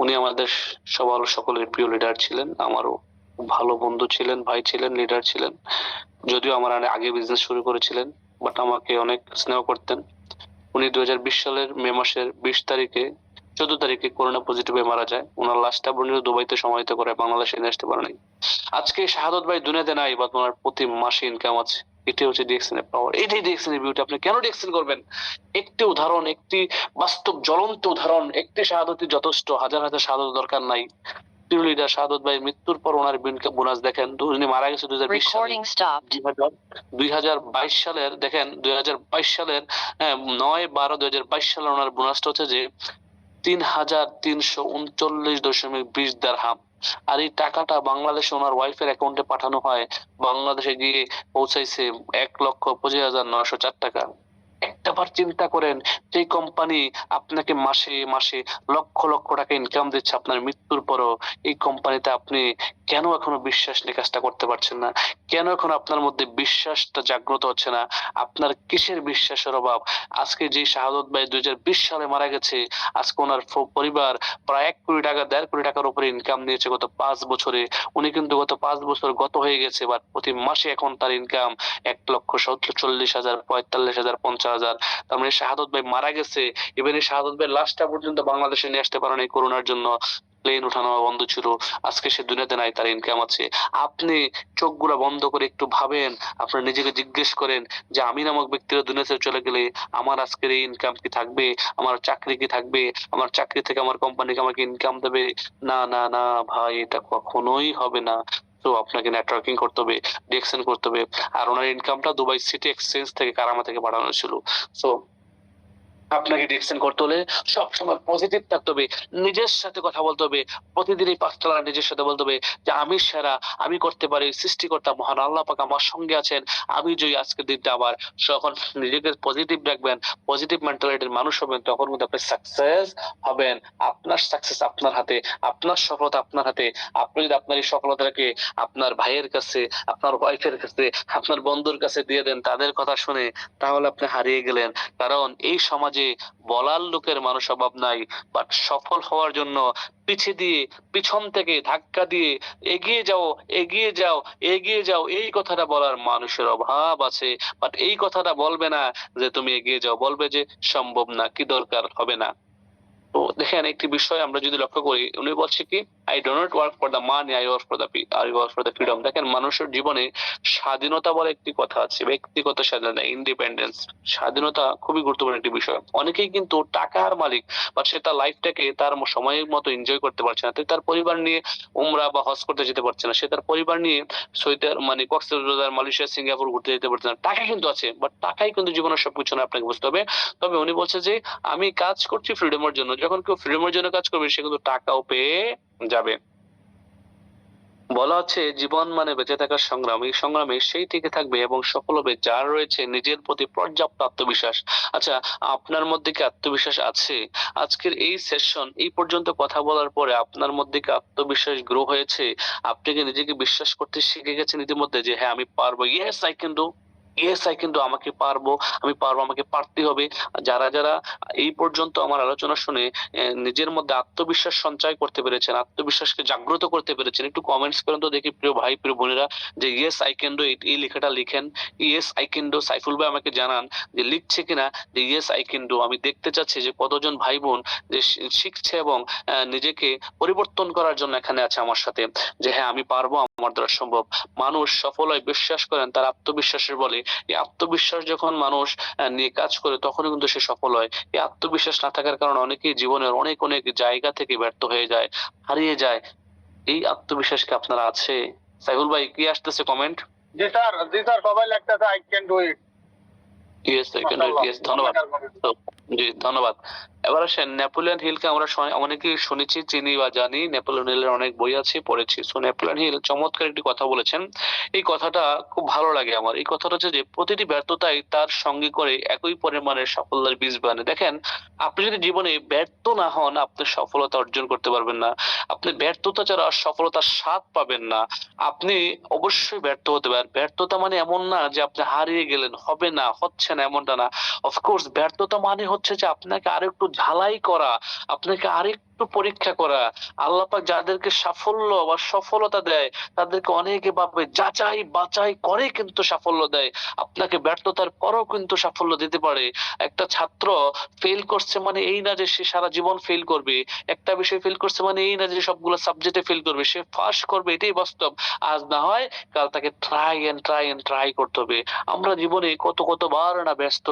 [SPEAKER 2] উনি আমাদের সবার সকলের প্রিয় লিডার ছিলেন, আমারও ভালো বন্ধু ছিলেন, ভাই ছিলেন, লিডার ছিলেন। যদিও আমার আগে বিজনেস শুরু করেছিলেন, বাট আমাকে অনেক স্নেহ করতেন। উনি 2020 সালের মে মাসের 14 তারিখে করোনা পজিটিভে মারা যায়। ওনার লাশটা বর্ণিত দুবাইতে সমাহিত করে, বাংলাদেশে নিয়ে আসতে পারে নাই। আজকে শাহাদত ভাই দুনিয়াতে নাই, বা তোমার প্রতি মাসে ইনকাম আছে। এটি হচ্ছে ডিএক্সএন এর পাওয়ার, এটাই ডিএক্সএন এর বিউটি। আপনি কেন ডিএক্সএন করবেন? একটি উদাহরণ, একটি বাস্তব জ্বলন্ত উদাহরণ, একটি শাহাদতই যথেষ্ট, হাজার হাজার শাহাদত দরকার নাই। প্রিয় লিডার শাহাদত ভাই মৃত্যুর পর ওনার বোনাস দেখেন, উনি মারা গেছে 2020 সালে। 2022 সালের দেখেন, 2022 সালের 9/12/2022 সালে ওনার বোনাসটা হচ্ছে যে 3,339.20 দিরহাম। আর এই টাকাটা বাংলাদেশে ওনার ওয়াইফের অ্যাকাউন্টে পাঠানো হয়, বাংলাদেশে গিয়ে পৌঁছাইছে 1,25,904 টাকা। একটা বার চিন্তা করেন, যে কোম্পানি আপনাকে মাসে মাসে লক্ষ লক্ষ টাকা ইনকাম দিচ্ছে আপনার মৃত্যুর পরও, এই কোম্পানিতে আপনি কেন এখনো বিশ্বাস নিয়ে কাজটা করতে পারছেন না? কেন এখন আপনার মধ্যে বিশ্বাসটা জাগ্রত হচ্ছে না? আপনার কিসের বিশ্বাসের অভাব? আজকে যে শাহাদত ভাই 2020 সালে মারা গেছে, আজকে ওনার পরিবার প্রায় 1 কোটি টাকা 1.5 কোটি টাকার উপরে ইনকাম নিয়েছে গত 5 বছরে। উনি কিন্তু গত 5 বছর গত হয়ে গেছে, বাট প্রতি মাসে এখন তার ইনকাম 1,40,000, 45,000, 50,000। তার মানে শাহাদত ভাই মারা গেছে, এবার এই শাহাদত ভাই লাশটা পর্যন্ত বাংলাদেশে নিয়ে আসতে পারেন এই করোনার জন্য, প্লেন উঠানো বন্ধ ছিল। আজকে সে দুনিয়াতে নাই, তার ইনকাম আছে। আপনি চোখগুলা বন্ধ করে একটু ভাবেন, আপনার নিজেকে জিজ্ঞেস করেন যে আমি নামক ব্যক্তিরা দুনিয়া ছেড়ে চলে গেলে আমার আজকের এই ইনকাম কি থাকবে? আমার চাকরি কি থাকবে? আমার চাকরি থেকে আমার কোম্পানিকে আমাকে ইনকাম দেবে? না না না ভাই, এটা কখনোই হবে না। তো আপনাকে নেটওয়ার্কিং করতে হবে, ডিএক্সএন করতে হবে। আর ওনার ইনকামটা দুবাই সিটি এক্সচেঞ্জ থেকে, কারামা থেকে পাঠানো ছিল। সো আপনাকে ডিরেকশন করতে হলে সবসময় পজিটিভ থাকতে হবে, নিজের সাথে কথা বলতে হবে, প্রতিদিনই 5 তলা নিজের সাথে বলতে হবে যে আমি সেরা, আমি করতে পারি, সৃষ্টিকর্তা মহান আল্লাহ পাক আমার সঙ্গে আছেন, আমি জয়ী আজকের দিনটা আমার। যখন নিজেকে পজিটিভ রাখবেন, পজিটিভ মেন্টালিটির মানুষ হবেন, তখন কিন্তু আপনি সাকসেস হবেন। আপনার সাকসেস আপনার হাতে, আপনার সফলতা আপনার হাতে। আপনি যদি আপনার এই সফলতাকে আপনার ভাইয়ের কাছে, আপনার ওয়াইফের কাছে, আপনার বন্ধুর কাছে দিয়ে দেন, তাদের কথা শুনে, তাহলে আপনি হারিয়ে গেলেন। কারণ এই সমাজে বলার লোকের মানুষ অভাব নাই, বাট সফল হওয়ার জন্য পিছন থেকে ধাক্কা দিয়ে এগিয়ে যাও, এগিয়ে যাও, এগিয়ে যাও, এই কথাটা বলার মানুষের অভাব আছে। বাট এই কথাটা বলবে না যে তুমি এগিয়ে যাও, বলবে যে সম্ভব না, কি দরকার, হবে না। তো দেখেন, একটি বিষয় আমরা যদি লক্ষ্য করি, উনি বলছে কি, I do not work for the money, I work for the freedom. দেখেন, মানুষের জীবনে স্বাধীনতা বলে একটি কথা আছে, ব্যক্তিগত স্বাধীনতা, ইন্ডিপেন্ডেন্স। স্বাধীনতা খুবই গুরুত্বপূর্ণ একটি বিষয়। অনেকেই কিন্তু টাকার মালিক, বাট সে তার লাইফটাকে তার সময়ের মতো এনজয় করতে পারছে না। তার পরিবার নিয়ে উমরা বা হজ করতে যেতে পারছে না, সে তার পরিবার নিয়ে সৌদি মানে কক্সবাজার, মালয়েশিয়া, সিঙ্গাপুর ঘুরতে যেতে পারছে না। টাকা কিন্তু আছে, বাট টাকাই কিন্তু জীবনের সবকিছু না, আপনাকে বুঝতে হবে। তবে উনি বলছে যে আমি কাজ করছি ফ্রিডমের জন্য। যখন কেউ ফ্রিডমের জন্য কাজ করবে, সে কিন্তু টাকাও পেয়ে যাবে। বলা হচ্ছে জীবন মানে বেঁচে থাকার সংগ্রাম, এই সংগ্রামে সেই টিকে থাকবে এবং সফল হবে যার রয়েছে নিজের প্রতি পর্যাপ্ত আত্মবিশ্বাস। আচ্ছা, আপনার মধ্যে কি আত্মবিশ্বাস আছে? আজকের এই সেশন এই পর্যন্ত কথা বলার পরে আপনার মধ্যে কি আত্মবিশ্বাস গ্রো হয়েছে? আপনি কি নিজেকে বিশ্বাস করতে শিখে গেছেন ইতিমধ্যে যে হ্যাঁ আমি পারবো, yes I can do, yes I can do, আমাকে পারবো, আমি পারবো, আমাকে পারতে হবে। যারা যারা এই পর্যন্ত আমার আলোচনা শুনে নিজের মধ্যে আত্মবিশ্বাস সঞ্চয় করতে পেরেছেন, আত্মবিশ্বাসকে জাগ্রত করতে পেরেছেন, একটু কমেন্টস করেন তো দেখি প্রিয় ভাই, প্রিয় বোনেরা, যে ইয়েস আই ক্যান ডু, এই লেখাটা লিখেন, yes I can do. Saiful ভাই আমাকে জানান যে লিখছে কিনা যে ইয়েস আই ক্যান ডু। আমি দেখতে চাচ্ছি যে কতজন ভাই বোন যে শিখছে এবং নিজেকে পরিবর্তন করার জন্য এখানে আছে আমার সাথে, যে হ্যাঁ আমি পারবো, আমার দ্বারা সম্ভব। মানুষ সফল হয় বিশ্বাস করেন তার আত্মবিশ্বাসের বলে। এই আত্মবিশ্বাস যখন মানুষ নিয়ে কাজ করে, তখনই কিন্তু সে সফল হয়। এই আত্মবিশ্বাস না থাকার কারণে অনেকেই জীবনের অনেক অনেক জায়গা থেকে ব্যর্থ হয়ে যায়, হারিয়ে যায়। এই আত্মবিশ্বাস কি আপনার আছে? সাইফুল ভাই কি আসতেছে কমেন্ট?
[SPEAKER 1] জি স্যার সবাই লাগতেছে I can do it.
[SPEAKER 2] Yes I can do it, yes, ধন্যবাদ। তো, জি ধন্যবাদ। এবার আসেন, নেপোলিয়ন হিলকে আমরা অনেকেই শুনেছি, চিনি বা জানি। নেপোলিয়ন হিলের অনেক বই আছে, পড়েছি। সো নেপোলিয়ন হিল চমৎকার একটি কথা বলেছেন। এই কথাটা খুব ভালো লাগে আমার। এই কথাটা হচ্ছে যে প্রতিটি ব্যর্থতাই তার সঙ্গে করে একই পরিমাণের সাফল্যের বীজ বানে। দেখেন, আপনি যদি জীবনে ব্যর্থ না হন, আপনি সফলতা অর্জন করতে পারবেন না। আপনি ব্যর্থতা ছাড়া সফলতার স্বাদ পাবেন না। আপনি অবশ্যই ব্যর্থ হতে পারেন। ব্যর্থতা মানে এমন না যে আপনি হারিয়ে গেলেন, হবে না, হচ্ছে না, এমনটা না। অফকোর্স ব্যর্থতা মানে হচ্ছে যে আপনাকে আরেকটু ঝালাই করা, আপনাকে আরেকটু পরীক্ষা করা। আল্লাহ পাক যাদেরকে সাফল্য বা সফলতা দেয়, তাদেরকে অনেকে ভাবে যাচাই বাছাই করে কিন্তু সাফল্য দেয়। আপনাকে ব্যর্থতার পরও কিন্তু সাফল্য দিতে পারে। একটা ছাত্র ফেল করছে মানে এই না যে সে সারা জীবন ফেল করবে। একটা বিষয় ফেল করছে মানে এই না যে সবগুলো সাবজেক্টে ফেল করবে। সে পাস করবে, এটাই বাস্তব। আজ না হয় কাল তাকে ট্রাই করতে হবে। আমরা জীবনে কতবার না ব্যর্থ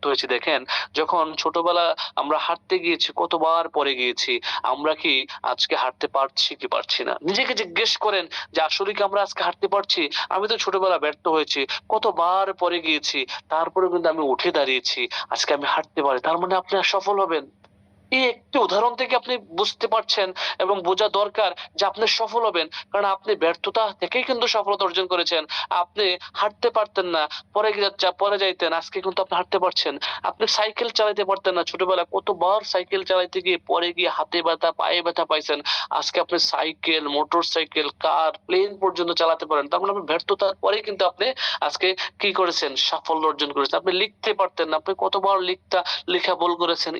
[SPEAKER 2] হয়েছি। দেখেন, যখন ছোটবেলা আমরা হাঁটতে গিয়েছি, কতবার পড়ে গিয়েছি। আমরা কি আজকে হাঁটতে পারছি কি পারছি না? নিজেকে জিজ্ঞেস করেন যে আসলে কি আমরা আজকে হাঁটতে পারছি? আমি তো ছোটবেলা ব্যর্থ হয়েছি, কতবার পড়ে গিয়েছি, তারপরে কিন্তু আমি উঠে দাঁড়িয়েছি। আজকে আমি হাঁটতে পারি, তার মানে আপনি সফল হবেন। এই একটি উদাহরণ থেকে আপনি বুঝতে পারছেন এবং বোঝা দরকার যে আপনি সফল হবেন। কারণ আপনি ব্যর্থতা থেকেই কিন্তু সফলতা অর্জন করেছেন। আপনি হাঁটতে পারতেন না, পরে যাইতেন, আজকে কিন্তু আপনি হাঁটতে পারছেন। আপনি সাইকেল চালাতে পারতেন না ছোটবেলায়, কতবার সাইকেল চালাতে গিয়ে পরে গিয়ে হাতে ব্যথা, পায়ে ব্যথা পাইছেন। আজকে আপনি সাইকেল, মোটর সাইকেল, কার, প্লেন পর্যন্ত চালাতে পারেন। তার মানে আপনি ব্যর্থতার পরে কিন্তু আপনি আজকে কি করেছেন? সাফল্য অর্জন করেছেন। আপনি লিখতে পারতেন না, আপনি কতবার লেখা ভুল করেছেন।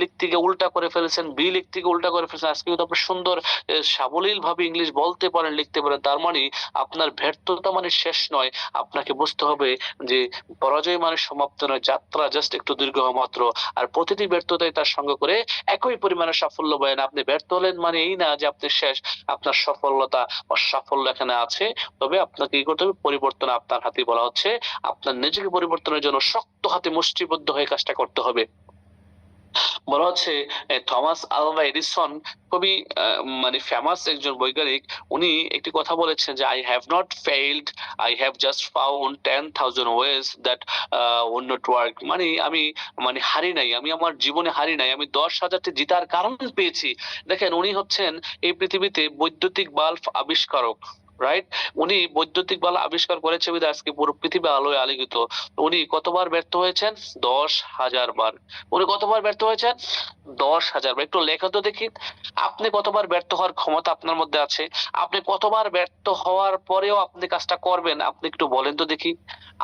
[SPEAKER 2] লিখতে গিয়ে উল্টা করে ফেলেছেন, বি লিখতে গিয়ে উল্টা করে ফেলেছেন। আজকে কিন্তু আপনি সুন্দর সাবলীল ভাবে ইংলিশ বলতে পারেন, লিখতে পারেন। তার মানে আপনার ব্যর্থতা মানে শেষ নয়। আপনাকে বুঝতে হবে যে পরাজয় মানে সমাপ্ত নয়, যাত্রা জাস্ট একটু দীর্ঘ মাত্র। আর প্রতিটি ব্যর্থতাই তার সঙ্গে করে একই পরিমাণে সাফল্য বয় না। আপনি ব্যর্থ হলেন মানে এই না যে আপনি শেষ। আপনার সফলতা বা সাফল্য এখানে আছে। তবে আপনাকে কি করতে হবে? পরিবর্তন আপনার হাতে। বলা হচ্ছে আপনার নিজেকে পরিবর্তনের জন্য শক্ত হাতে মুষ্টিবদ্ধ হয়ে কাজটা করতে হবে। বলা হচ্ছে থমাস আলভা এডিসন খুবই মানে ফেমাস একজন বৈজ্ঞানিক। উনি একটি কথা বলেছেন যে I have not failed, I have just found 10,000 ways that would not work. মানে আমি হারি নাই, আমি আমার জীবনে হারি নাই, আমি 10,000টি জিতার কারণ পেয়েছি। দেখেন, উনি হচ্ছেন এই পৃথিবীতে বৈদ্যুতিক বাল্ব আবিষ্কারক, রাইট? উনি বৈদ্যুতিক বাল্ব আবিষ্কার করেছে বিধায় আজকে পুরো পৃথিবী আলোয় আলোকিত। উনি কতবার ব্যর্থ হয়েছেন? 10,000 বার। উনি কতবার ব্যর্থ হয়েছেন? 10,000 বার। একটু লেখা তো দেখি, আপনি কতবার ব্যর্থ হওয়ার ক্ষমতা আপনার মধ্যে আছে? আপনি কতবার ব্যর্থ হওয়ার পরেও আপনি কাজটা করবেন? আপনি একটু বলেন তো দেখি।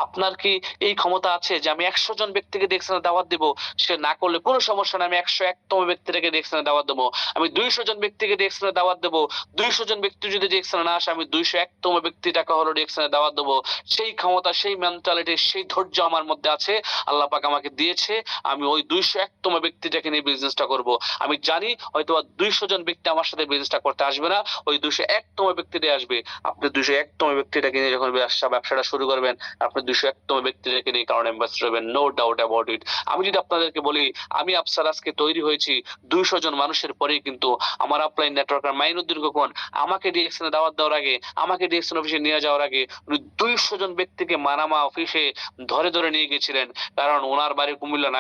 [SPEAKER 2] আপনার কি এই ক্ষমতা আছে যে আমি 100 জন ব্যক্তিকে ডিএকশনে দাওয়াত দিব, সে না করলে কোনো সমস্যা নাই, আমি 101তম ব্যক্তিটাকে ডিএকশনে দাওয়াত দেবো। আমি 200 জন ব্যক্তিকে ডিএকশনে দাওয়াত দেবো, 200 জন ব্যক্তি যদি ডিএকশনে না আসে, আমি 201তম ব্যক্তিটাকে হলো ডিএকশনে দাওয়াত দেবো। সেই ক্ষমতা, সেই মেন্টালিটি, সেই ধৈর্য আমার মধ্যে আছে, আল্লাহ পাক আমাকে দিয়েছে। আমি ওই 201তম ব্যক্তিটাকে নিয়ে বিজনেসটা করব। আমি জানি হয়তো 200 জন ব্যক্তি আমার সাথে বিজনেসটা করতে আসবে না, ওই 201তম ব্যক্তিটাই আসবে। আপনি 201তম ব্যক্তিটাকে নিয়ে যখন ব্যবসাটা শুরু করবেন, আপনি 201তম ব্যক্তিটাকে নিয়ে কারণ অ্যাম্বাসেডর হবেন, নো ডাউট অ্যাবাউট ইট। আমি যদি আপনাদেরকে বলি, আমি আফসার আজকে তৈরি হয়েছি 200 জন মানুষের পরেই কিন্তু আমার আপলাইন নেটওয়ার্কার মাইনুদ্দিন খোকন আমাকে ডিএকশনে দাওয়াত দেওয়ার আগে, আমাকে ডিএকশন অফিসে নিয়ে যাওয়ার আগে উনি 200 জন ব্যক্তিকে মানামা অফিসে ধরে নিয়ে গেছিলেন। কারণ ওনার বাড়ি কুমিল্লা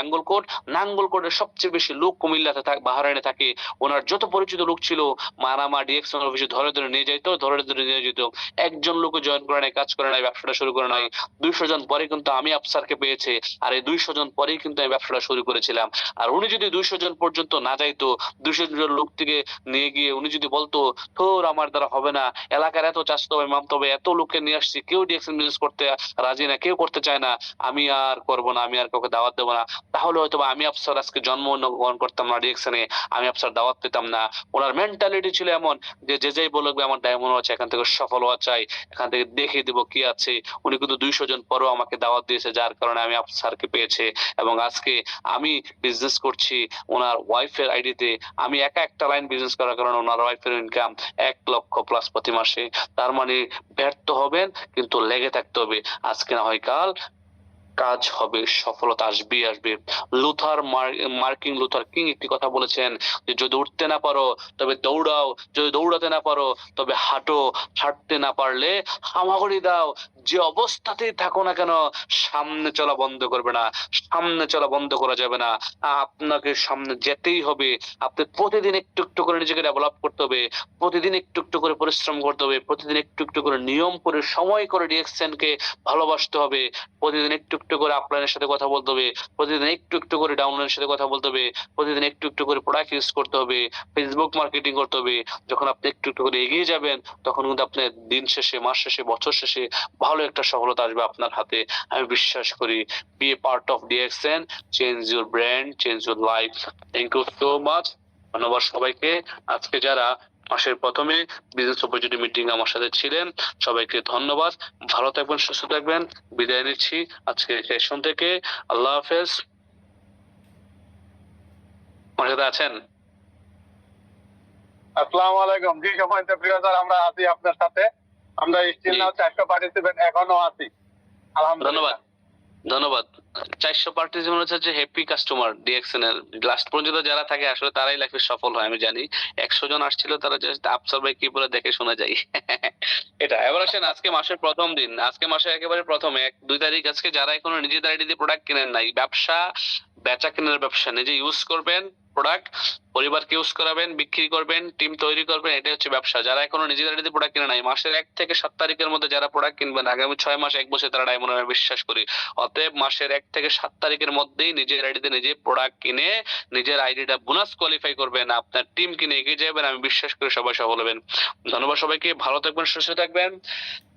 [SPEAKER 2] নাঙ্গলকোটের সবচেয়ে বেশি লোক কুমিল্লাতে বাহারাইনে থাকে। ওনার যত পরিচিত লোক ছিল মানামা ডিএকশন অফিসে ধরে নিয়ে যেত, একজন লোক জয়েন করে নাই, কাজ করে নাই, ব্যবসাটা শুরু করে নাই। 200 জন পরে কিন্তু আমি আফসারকে পেয়েছে। আর এই 200 জন পরেই কিন্তু আমি ব্যবসাটা শুরু করেছিলাম। আর উনি যদি 200 জন পর্যন্ত না যাইতো, 200 জন লোক থেকে নিয়ে গিয়ে উনি যদি বলতো তোর আমার দ্বারা হবে না, এলাকার এত চাষতো ইমাম, তবে এত লোককে নিয়ে আসছি, কেউ ডিএকশন বিজনেস করতে রাজি না, কেউ করতে চায় না, আমি আর করবো না, আমি আর কাউকে দাওয়াত দেবো না, তাহলে হয়তো আমি আফসার আজকে জন্মগ্রহণ করতাম না ডিএকশনে, আমি আফসার দাওয়াত পেতাম না। ওনার মেন্টালিটি ছিল এমন যে যেই বলবে আমার ডায়মন্ড আছে, এখান থেকে সফল হওয়া চাই, এখান থেকে দেখিয়ে দিব কি আছে। উনি কিন্তু 200 জন পরেও আমাকে দাওয়াত দিয়েছে, যার কারণে আমি আফসারকে পেয়েছে। এবং আজকে আমি বিজনেস করছি ওনার ওয়াইফের আইডিতে। আমি একটা লাইন বিজনেস করার কারণে ওনার ওয়াইফের ইনকাম 1 লক্ষ প্লাস প্রতি মাসে। তার মানে ব্যর্থ হবেন কিন্তু লেগে থাকতে হবে, আজকে না হয় কাল কাজ হবে, সফলতা আসবেই আসবে। মার্কিং লুথার কিং একটি কথা বলেছেন যে যদি উঠতে না পারো তবে দৌড়াও, যদি দৌড়াতে না পারো তবে হাঁটো, হাঁটতে না পারলে হামাগুড়ি দাও। যে অবস্থাতেই থাকো না কেন সামনে চলা বন্ধ করবে না, সামনে চলা বন্ধ করা যাবে না। আপনাকে সামনে যেতেই হবে। আপনি প্রতিদিন একটু একটু করে নিজেকে ডেভেলপ করতে হবে, প্রতিদিন একটু একটু করে পরিশ্রম করতে হবে, প্রতিদিন একটু একটু করে নিয়ম করে সময় করে ডিএক্সএন কে ভালোবাসতে হবে, প্রতিদিন একটু একটু করে আপলাইনের সাথে কথা বলতে হবে, প্রতিদিন একটু একটু করে ডাউনলাইনের সাথে কথা বলতে হবে, প্রতিদিন একটু একটু করে প্রোডাক্ট ইউজ করতে হবে, ফেসবুক মার্কেটিং করতে হবে। যখন আপনি একটু একটু করে এগিয়ে যাবেন তখন কিন্তু আপনার দিন শেষে, মাস শেষে, বছর শেষে ভালো একটা সফলতা আসবে আপনার হাতে, আমি বিশ্বাস করি। Be a part of DXN, change your brand, change your life. Thank you so much. ধন্যবাদ সবাইকে। আজকে যারা মাসের প্রথমে বিজনেস অপরচুনিটি মিটিং আমার সাথে ছিলেন সবাইকে ধন্যবাদ। ভালো থাকবেন, সুস্থ থাকবেন। বিদায় নিচ্ছি আজকে সেশন থেকে। আল্লাহ হাফেজ। আমার সাথে আছেন?
[SPEAKER 1] আসসালামু আলাইকুম। জি সম্মানিত প্রিয় স্যার, আমরা আছি আপনার সাথে। আমরা স্টিল নাও 400 পার্টিসিপেন্ট এখনো আছি, আলহামদুলিল্লাহ।
[SPEAKER 2] ধন্যবাদ। 400 পার্টিসিপেন্ট হচ্ছে যে হ্যাপি কাস্টমার ডিএক্সএন এর। লাস্ট পর্যন্ত যারা থাকে আসলে তারাই লাইফে সফল হয়, আমি জানি। 100 জন আসছিল, তারা জাস্ট আফসার ভাই কি বলে দেখে শোনা যায়। এটা এবার আসেন, আজকে মাসের প্রথম দিন, আজকে মাসের একেবারে প্রথম 1-2 তারিখ। আজকে যারা এখনো নিজেদের আইডি দিয়ে প্রোডাক্ট কেনেন নাই, ব্যবসা, বেচা কেনার ব্যবসা, নিজে ইউজ করবেন প্রোডাক্ট, পরিবারকে ইউজ করাবেন, বিক্রি করবেন, টিম তৈরি করবেন, এটা হচ্ছে ব্যবসা। যারা এখনো নিজেদের আইডিতে প্রোডাক্ট কিনে নাই, মাসের 1 থেকে 7 তারিখের মধ্যে যারা প্রোডাক্ট কিনবেন, আগামী 6 মাস 1 বছর তারা ডায়মন্ড, আমি বিশ্বাস করি। অতএব মাসের 1 থেকে 7 তারিখের মধ্যেই নিজের আইডিতে নিজে প্রোডাক্ট কিনে নিজের আইডিটা বোনাস কোয়ালিফাই করবেন, আপনার টিম কিনে এগিয়ে যাবেন, আমি বিশ্বাস করি সবাই সফল হবেন। ধন্যবাদ সবাইকে, ভালো থাকবেন, সুস্থ থাকবেন।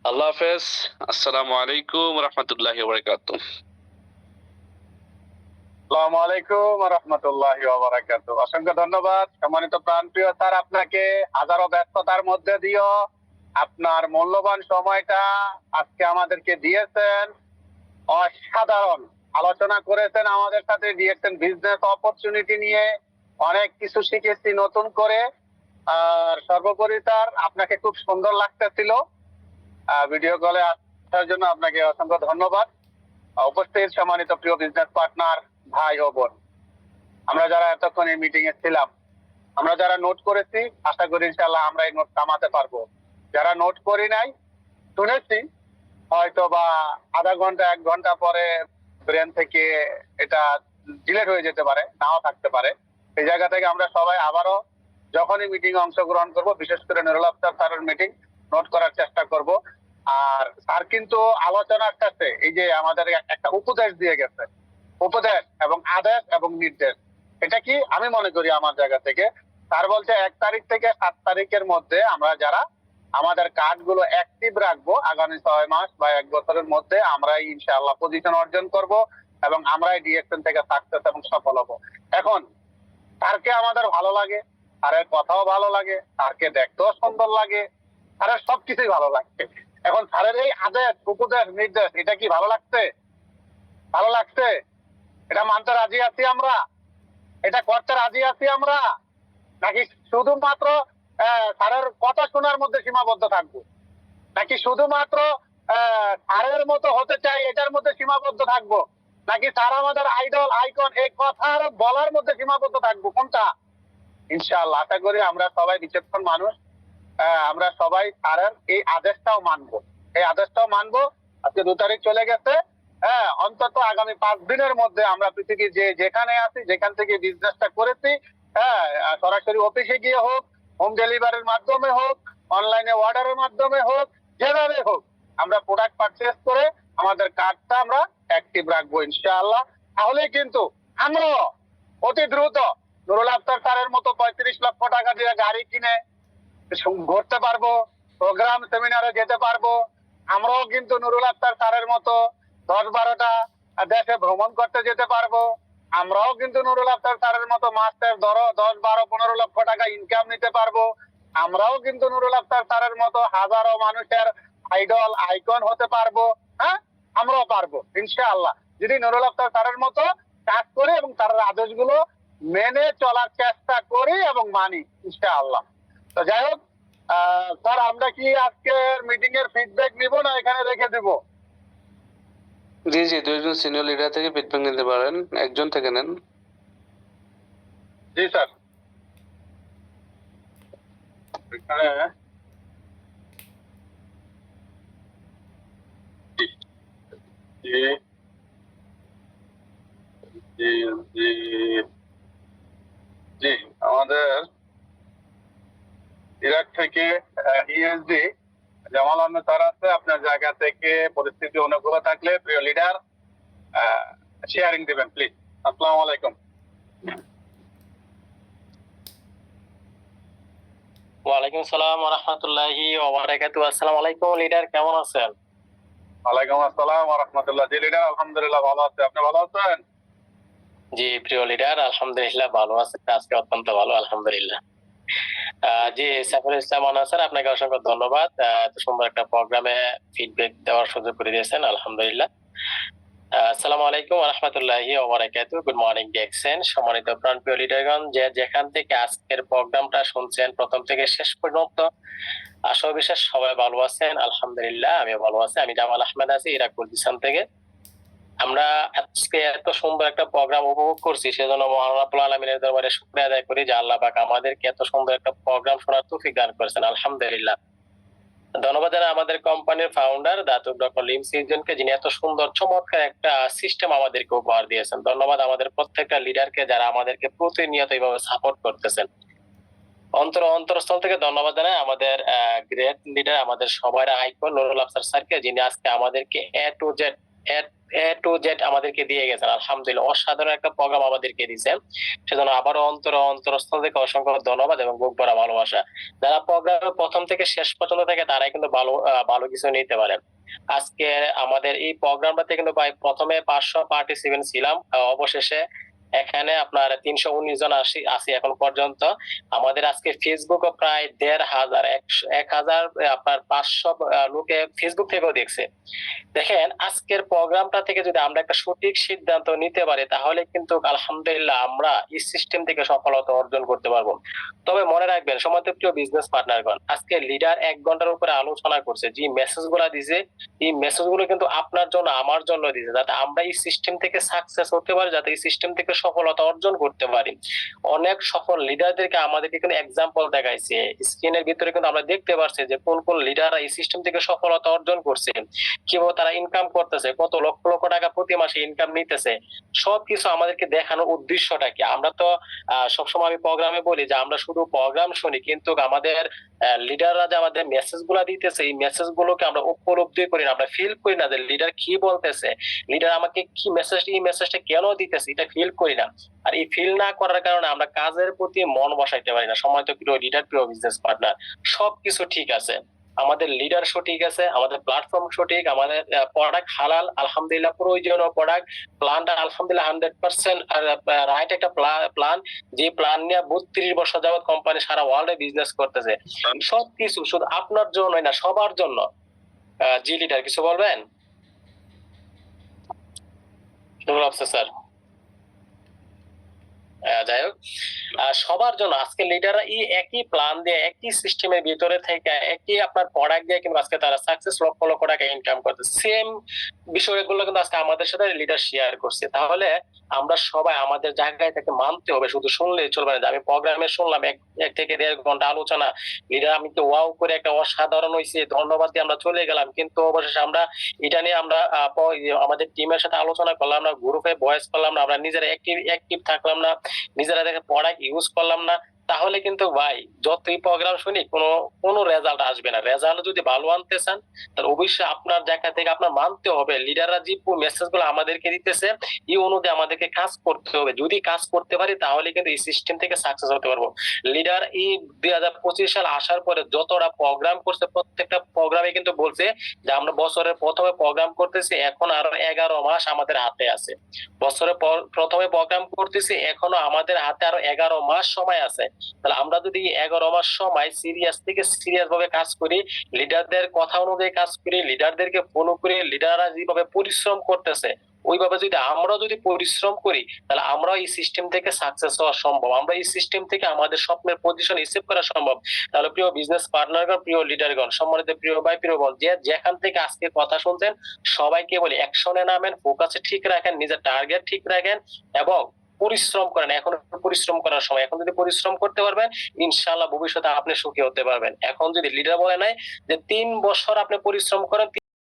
[SPEAKER 2] আল্লাহ হাফেজ। আসসালামু আলাইকুম রহমতুল্লাহি ওয়া বারাকাতুহু।
[SPEAKER 1] আসসালামু আলাইকুম ওয়া রাহমাতুল্লাহি ওয়া বারাকাতুহু। অসংখ্য ধন্যবাদ সম্মানিত প্রাণপ্রিয় স্যার, আপনাকে হাজারো ব্যস্ততার মধ্যে দিয়েও আপনার মূল্যবান সময়টা আজকে আমাদেরকে দিয়েছেন। অসাধারণ আলোচনা করেছেন আমাদের সাথে ডিএক্সএন বিজনেস অপরচুনিটি নিয়ে, অনেক কিছু শিখেছি নতুন করে। আর সর্বোপরি স্যার আপনাকে খুব সুন্দর লাগতেছিল। ভিডিও কলে আসার জন্য আপনাকে অসংখ্য ধন্যবাদ। উপস্থিত সম্মানিত প্রিয় বিজনেস পার্টনার ভাই ও বোন, আমরা যারা এতক্ষণ এই মিটিং এ ছিলাম, আমরা যারা নোট করেছি, আশা করি ইনশাআল্লাহ আমরা এই নোট কামাতে পারবো। যারা নোট করি নাই, শুনেছি, হয়তো বা আধা ঘন্টা 1 ঘন্টা পরে ব্রেন থেকে এটা ডিলেট হয়ে যেতে পারে, নাও থাকতে পারে। এই জায়গা থেকে আমরা সবাই আবারও যখনই মিটিং এ অংশগ্রহণ করব, বিশেষ করে নুরুল আফতাব স্যারের মিটিং নোট করার চেষ্টা করব। আর স্যার কিন্তু আলোচনার কাছে এই যে আমাদের একটা উপদেশ দিয়ে গেছে, উপদেশ এবং আদেশ এবং নির্দেশ। এটা কি আমি মনে করি আমার জায়গা থেকে, স্যার বলছে 1 তারিখ থেকে 7 তারিখের মধ্যে আমরা যারা আমাদের কার্ডগুলো অ্যাক্টিভ রাখবো, আগামী 6 মাস বা 1 বছরের মধ্যে আমরাই ইনশাআল্লাহ পজিশন অর্জন করব এবং আমরাই ডিএক্সএন থেকে সাকসেস এবং সফল হব। এখন স্যারকে আমাদের ভালো লাগে, স্যারের কথাও ভালো লাগে, স্যারকে দেখতেও সুন্দর লাগে, স্যারের সবকিছুই ভালো লাগছে। এখন স্যারের এই আদেশ, উপদেশ, নির্দেশ, এটা কি ভালো লাগছে? ভালো লাগছে? এটা মানতে রাজি আছি আমরা? এটা করতে রাজি আছি আমরা? নাকি শুধুমাত্র স্যারের কথা শোনার মধ্যে সীমাবদ্ধ থাকবো? নাকি শুধুমাত্র স্যারের মতো হতে চাই এটার মধ্যে সীমাবদ্ধ থাকবো? নাকি স্যার আমাদের আইডল, আইকন, এই কথার বলার মধ্যে সীমাবদ্ধ থাকবো? কোনটা? ইনশাআল্লাহ আশা করি আমরা সবাই বিচক্ষণ মানুষ, আমরা সবাই স্যারের এই আদেশটাও মানবো, এই আদেশটাও মানবো। আজকে 2 তারিখ চলে গেছে, অন্তত আগামী 5 দিনের মধ্যে আমরা পৃথিবীর যেখানে আছি, যেখান থেকে বিজনেসটা করেছি, সরাসরি অফিসে গিয়ে হোক, হোম ডেলিভারির মাধ্যমে হোক, অনলাইনে অর্ডারের মাধ্যমে হোক, যেভাবে হোক আমরা প্রোডাক্ট পারচেজ করে আমাদের কার্ডটা আমরা অ্যাক্টিভ রাখবো ইনশাআল্লাহ। তাহলে কিন্তু আমরা অতি দ্রুত নুরুল আফতাব স্যারের মতো 35 লক্ষ টাকা দিয়ে গাড়ি কিনে ঘুরতে পারবো, প্রোগ্রাম সেমিনারে যেতে পারবো। আমরাও কিন্তু নুরুল আফতাব স্যারের মতো 10-12টা দেশে ভ্রমণ করতে যেতে পারবো। আমরাও কিন্তু নুরুল আফতাব স্যারের মতো মাসের 10-12-15 লক্ষ টাকা ইনকাম নিতে পারবো। আমরাও কিন্তু নুরুল আফতাব স্যারের মতো হাজারো মানুষের আইডল, আইকন হতে পারবো। হ্যাঁ, আমরাও পারবো ইনশাআল্লাহ, যদি নুরুল আফতাব স্যারের মতো কাজ করি এবং তার আদেশগুলো মেনে চলার চেষ্টা করি এবং মানি ইনশাআল্লাহ। তো যাই হোক স্যার, আমরা কি আজকের মিটিং এর ফিডব্যাক নিব না এখানে রেখে দিব?
[SPEAKER 2] জি জি, দুইজন সিনিয়র লিডার থেকে ফিডব্যাক নিতে পারেন, একজন থেকে নেন।
[SPEAKER 1] জি স্যার, এখানে জি জি জি জি আমাদের ইরাক থেকে ইএসডি জামাল আহমেদ স্যার আছে। আপনার জায়গা থেকে পরিস্থিতি অনুকূল থাকলে প্রিয় লিডার শেয়ারিং দিবেন প্লিজ। আসসালামু আলাইকুম।
[SPEAKER 4] ওয়ালাইকুম আসসালাম ওয়া রাহমাতুল্লাহি ওয়া বারাকাতুহু। আসসালামু আলাইকুম লিডার, কেমন আছেন?
[SPEAKER 1] ওয়ালাইকুম আসসালাম ওয়া রাহমাতুল্লাহ। জি লিডার, আলহামদুলিল্লাহ ভালো আছে। আপনি ভালো আছেন?
[SPEAKER 4] জি প্রিয় লিডার, আলহামদুলিল্লাহ ভালো আছে, আজকে অত্যন্ত ভালো আলহামদুলিল্লাহ। জি সাইফুল ইসলাম আনোয়ার স্যার, আপনাকে অসংখ্য ধন্যবাদ এত সুন্দর একটা প্রোগ্রামে ফিডব্যাক দেওয়ার সুযোগ করে দিয়েছেন আলহামদুলিল্লাহ। আসসালামু আলাইকুম ওয়া রাহমাতুল্লাহি ওয়া বারাকাতুহু। গুড মর্নিং দেখছেন সম্মানিত প্রাণপ্রিয় লিডারগণ, যে যেখান থেকে আজকের প্রোগ্রামটা শুনছেন প্রথম থেকে শেষ পর্যন্ত, আশা বিশ্বাস সবাই ভালো আছেন আলহামদুলিল্লাহ। আমি ভালো আছি। আমি জামাল আহমেদ আছি ইরাক কুর্দিস্তান থেকে। আমরা আজকে এত সুন্দর একটা প্রোগ্রাম উপভোগ করছি, সেজন্য মহান রাব্বুল আলামিনের দরবারে শুকরিয়া আদায় করি যে আল্লাহ পাক আমাদেরকে এত সুন্দর একটা প্রোগ্রাম শোনার তৌফিক দান করেছেন আলহামদুলিল্লাহ। ধন্যবাদ জানাই আমাদের কোম্পানির ফাউন্ডার দাতুক ডক্টর লিম সিজনকে, যিনি এত সুন্দর চমৎকার একটা সিস্টেম আমাদেরকে উপহার দিয়েছেন। ধন্যবাদ আমাদের প্রত্যেকটা লিডারকে যারা আমাদেরকে প্রতিনিয়ত এইভাবে সাপোর্ট করতেছেন। অন্তরস্থল থেকে ধন্যবাদ জানাই আমাদের গ্রেট লিডার, আমাদের সবার আইকন নুরুল আফসার স্যারকে, যিনি আজকে আমাদেরকে এ টু জেড আমাদেরকে দিয়ে গেছেন আলহামদুলিল্লাহ। অসাধারণ একটা প্রোগ্রাম আমাদেরকে দিয়েছেন, সেজন্য আবারও অন্তরস্থল থেকে অসংখ্য ধন্যবাদ এবং বুক ভরা ভালোবাসা। যারা প্রোগ্রামের প্রথম থেকে শেষ পর্যন্ত থাকে তারাই কিন্তু ভালো কিছু নিতে পারেন। আজকে আমাদের এই প্রোগ্রামটাতে কিন্তু ভাই প্রথমে 500 পার্টিসিপেন্ট ছিলাম, অবশেষে এখানে আপনার 319 জন আসি এখন পর্যন্ত। আমাদের আজকে ফেসবুকও প্রায় 1,500 আপনার 500 লোকে ফেসবুক থেকেও দেখছে। দেখেন আজকের প্রোগ্রামটা থেকে যদি আমরা একটা সঠিক সিদ্ধান্ত নিতে পারি তাহলে কিন্তু আলহামদুলিল্লাহ আমরা এই সিস্টেম থেকে সফলতা অর্জন করতে পারবো। তবে মনে রাখবেন সম্মানিত প্রিয় বিজনেস পার্টনারগণ, আজকে লিডার 1 ঘন্টার উপরে আলোচনা করছে, যে মেসেজগুলো দিছে এই মেসেজগুলো কিন্তু আপনার জন্য আমার জন্য দিছে, যাতে আমরা এই সিস্টেম থেকে সাকসেস হতে পারি, যাতে এই সিস্টেম থেকে সফলতা অর্জন করতে পারি। অনেক সফল লিডারদেরকে আমাদেরকে কিন্তু এক্সাম্পল দেখাইছে, স্ক্রিনের ভিতরে কিন্তু আমরা দেখতে পাচ্ছি যে কোন কোন লিডাররা এই সিস্টেম থেকে সফলতা অর্জন করছে, কিভাবে তারা ইনকাম করতেছে, কত লক্ষ লক্ষ টাকা প্রতি মাসে ইনকাম নিতেছে। সবকিছু আমাদেরকে দেখানোর উদ্দেশ্যটা কি? আমরা তো সবসময় আমি প্রোগ্রামে বলি যে আমরা শুধু প্রোগ্রাম শুনি, কিন্তু আমাদের লিডাররা যে আমাদের মেসেজ গুলা দিতেছে এই মেসেজ গুলোকে আমরা উপলব্ধি করি না, আমরা ফিল করি না যে লিডার কি বলতেছে, লিডার আমাকে কি মেসেজ, এই মেসেজটা কেন দিতেছে এটা ফিল করি না। আর এই ফিল না করার কারণে আমরা কাজের প্রতি মন বসাইতে পারি না। সময় তো প্রিয় লিডার, প্রিয় বিজনেস পার্টনার, সবকিছু ঠিক আছে, আমাদের লিডার সঠিক আছে, আমাদের প্ল্যাটফর্ম সঠিক, আমাদের প্রোডাক্ট হালাল আলহামদুলিল্লাহ, প্রয়োজনীয় প্রোডাক্ট, প্ল্যানটা আলহামদুলিল্লাহ 100% রাইট একটা প্ল্যান, যে প্ল্যান নিয়ে 32 বছর যাবত কোম্পানি সারা ওয়ার্ল্ডে বিজনেস করতেছে। সবকিছু শুধু আপনার জন্য না, সবার জন্য। জি লিডার কিছু বলবেন? স্যার যাই হোক, সবার জন্য আজকে লিডাররা এই একই প্ল্যান দিয়ে, একই সিস্টেমের ভিতরে থেকে, একই আপনার প্রোডাক্ট দিয়ে কিন্তু আজকে তারা সাকসেস লক্ষ লক্ষ টাকা ইনকাম করতে, সেম বিষয়গুলো কিন্তু আজকে আমাদের সাথে লিডার শেয়ার করছে। তাহলে আমরা সবাই আমাদের জায়গায় থেকে মানতে হবে, শুধু শুনলেই চলবে না যে আমি প্রোগ্রামে শুনলাম 1 থেকে 1.5 ঘন্টা আলোচনা, লিডার আমি তো ওয়াও করে একটা অসাধারণ হয়েছে ধন্যবাদ দিয়ে আমরা চলে গেলাম, কিন্তু অবশেষে আমরা এটা নিয়ে আমরা আমাদের টিমের সাথে আলোচনা করলাম না, গ্রুপে ভয়েস করলাম না, আমরা নিজেরা অ্যাক্টিভ থাকলাম না, নিজেরা দেখে প্রোডাক্ট ইউজ করলাম না, তাহলে কিন্তু ভাই যতই প্রোগ্রাম শুনি কোনো রেজাল্ট আসবে না। রেজাল্ট যদি ভালো আনতে চান তাহলে অবশ্যই আপনার জায়গা থেকে আপনার মানতে হবে লিডাররা যে মেসেজ গুলো আমাদেরকে দিতেছে এই অনুযায়ী আমাদেরকে কাজ করতে হবে। যদি কাজ করতে পারি তাহলে কিন্তু এই সিস্টেম থেকে সাকসেস হতে পারবো। লিডার এই 2025 সাল আসার পরে যতটা প্রোগ্রাম করছে প্রত্যেকটা প্রোগ্রামে কিন্তু বলছে যে আমরা বছরের প্রথমে প্রোগ্রাম করতেছি, এখন আরো 11 মাস আমাদের হাতে আছে। বছরের প্রথমে প্রোগ্রাম করতেছি, এখনো আমাদের হাতে আরো 11 মাস সময় আছে। তাহলে আমরা যদি 11 মাস সময় সিরিয়াস ভাবে কাজ করি, লিডারদের কথা অনুযায়ী কাজ করি, লিডারদেরকে ফলো করি, লিডাররা যেভাবে পরিশ্রম করতেছে ওইভাবে যদি আমরাও যদি পরিশ্রম করি তাহলে আমরাও এই সিস্টেম থেকে সাকসেস হওয়া সম্ভব, আমরা এই সিস্টেম থেকে আমাদের স্বপ্নের পজিশন অ্যাচিভ করা সম্ভব। তাহলে প্রিয় বিজনেস পার্টনারগণ, প্রিয় লিডারগণ, সম্মানিত প্রিয় ভাই, প্রিয় বোন, যেখান থেকে আজকে কথা শুনছেন সবাইকে বলি অ্যাকশনে নামেন, ফোকাসে ঠিক রাখেন, নিজের টার্গেট ঠিক রাখেন এবং পরিশ্রম করেন। এখন পরিশ্রম করার সময়, এখন যদি পরিশ্রম করতে পারবেন ইনশাআল্লাহ ভবিষ্যতে আপনি সুখী হতে পারবেন। এখন যদি লিডার বলে নাই যে 3 বছর আপনি পরিশ্রম করেন,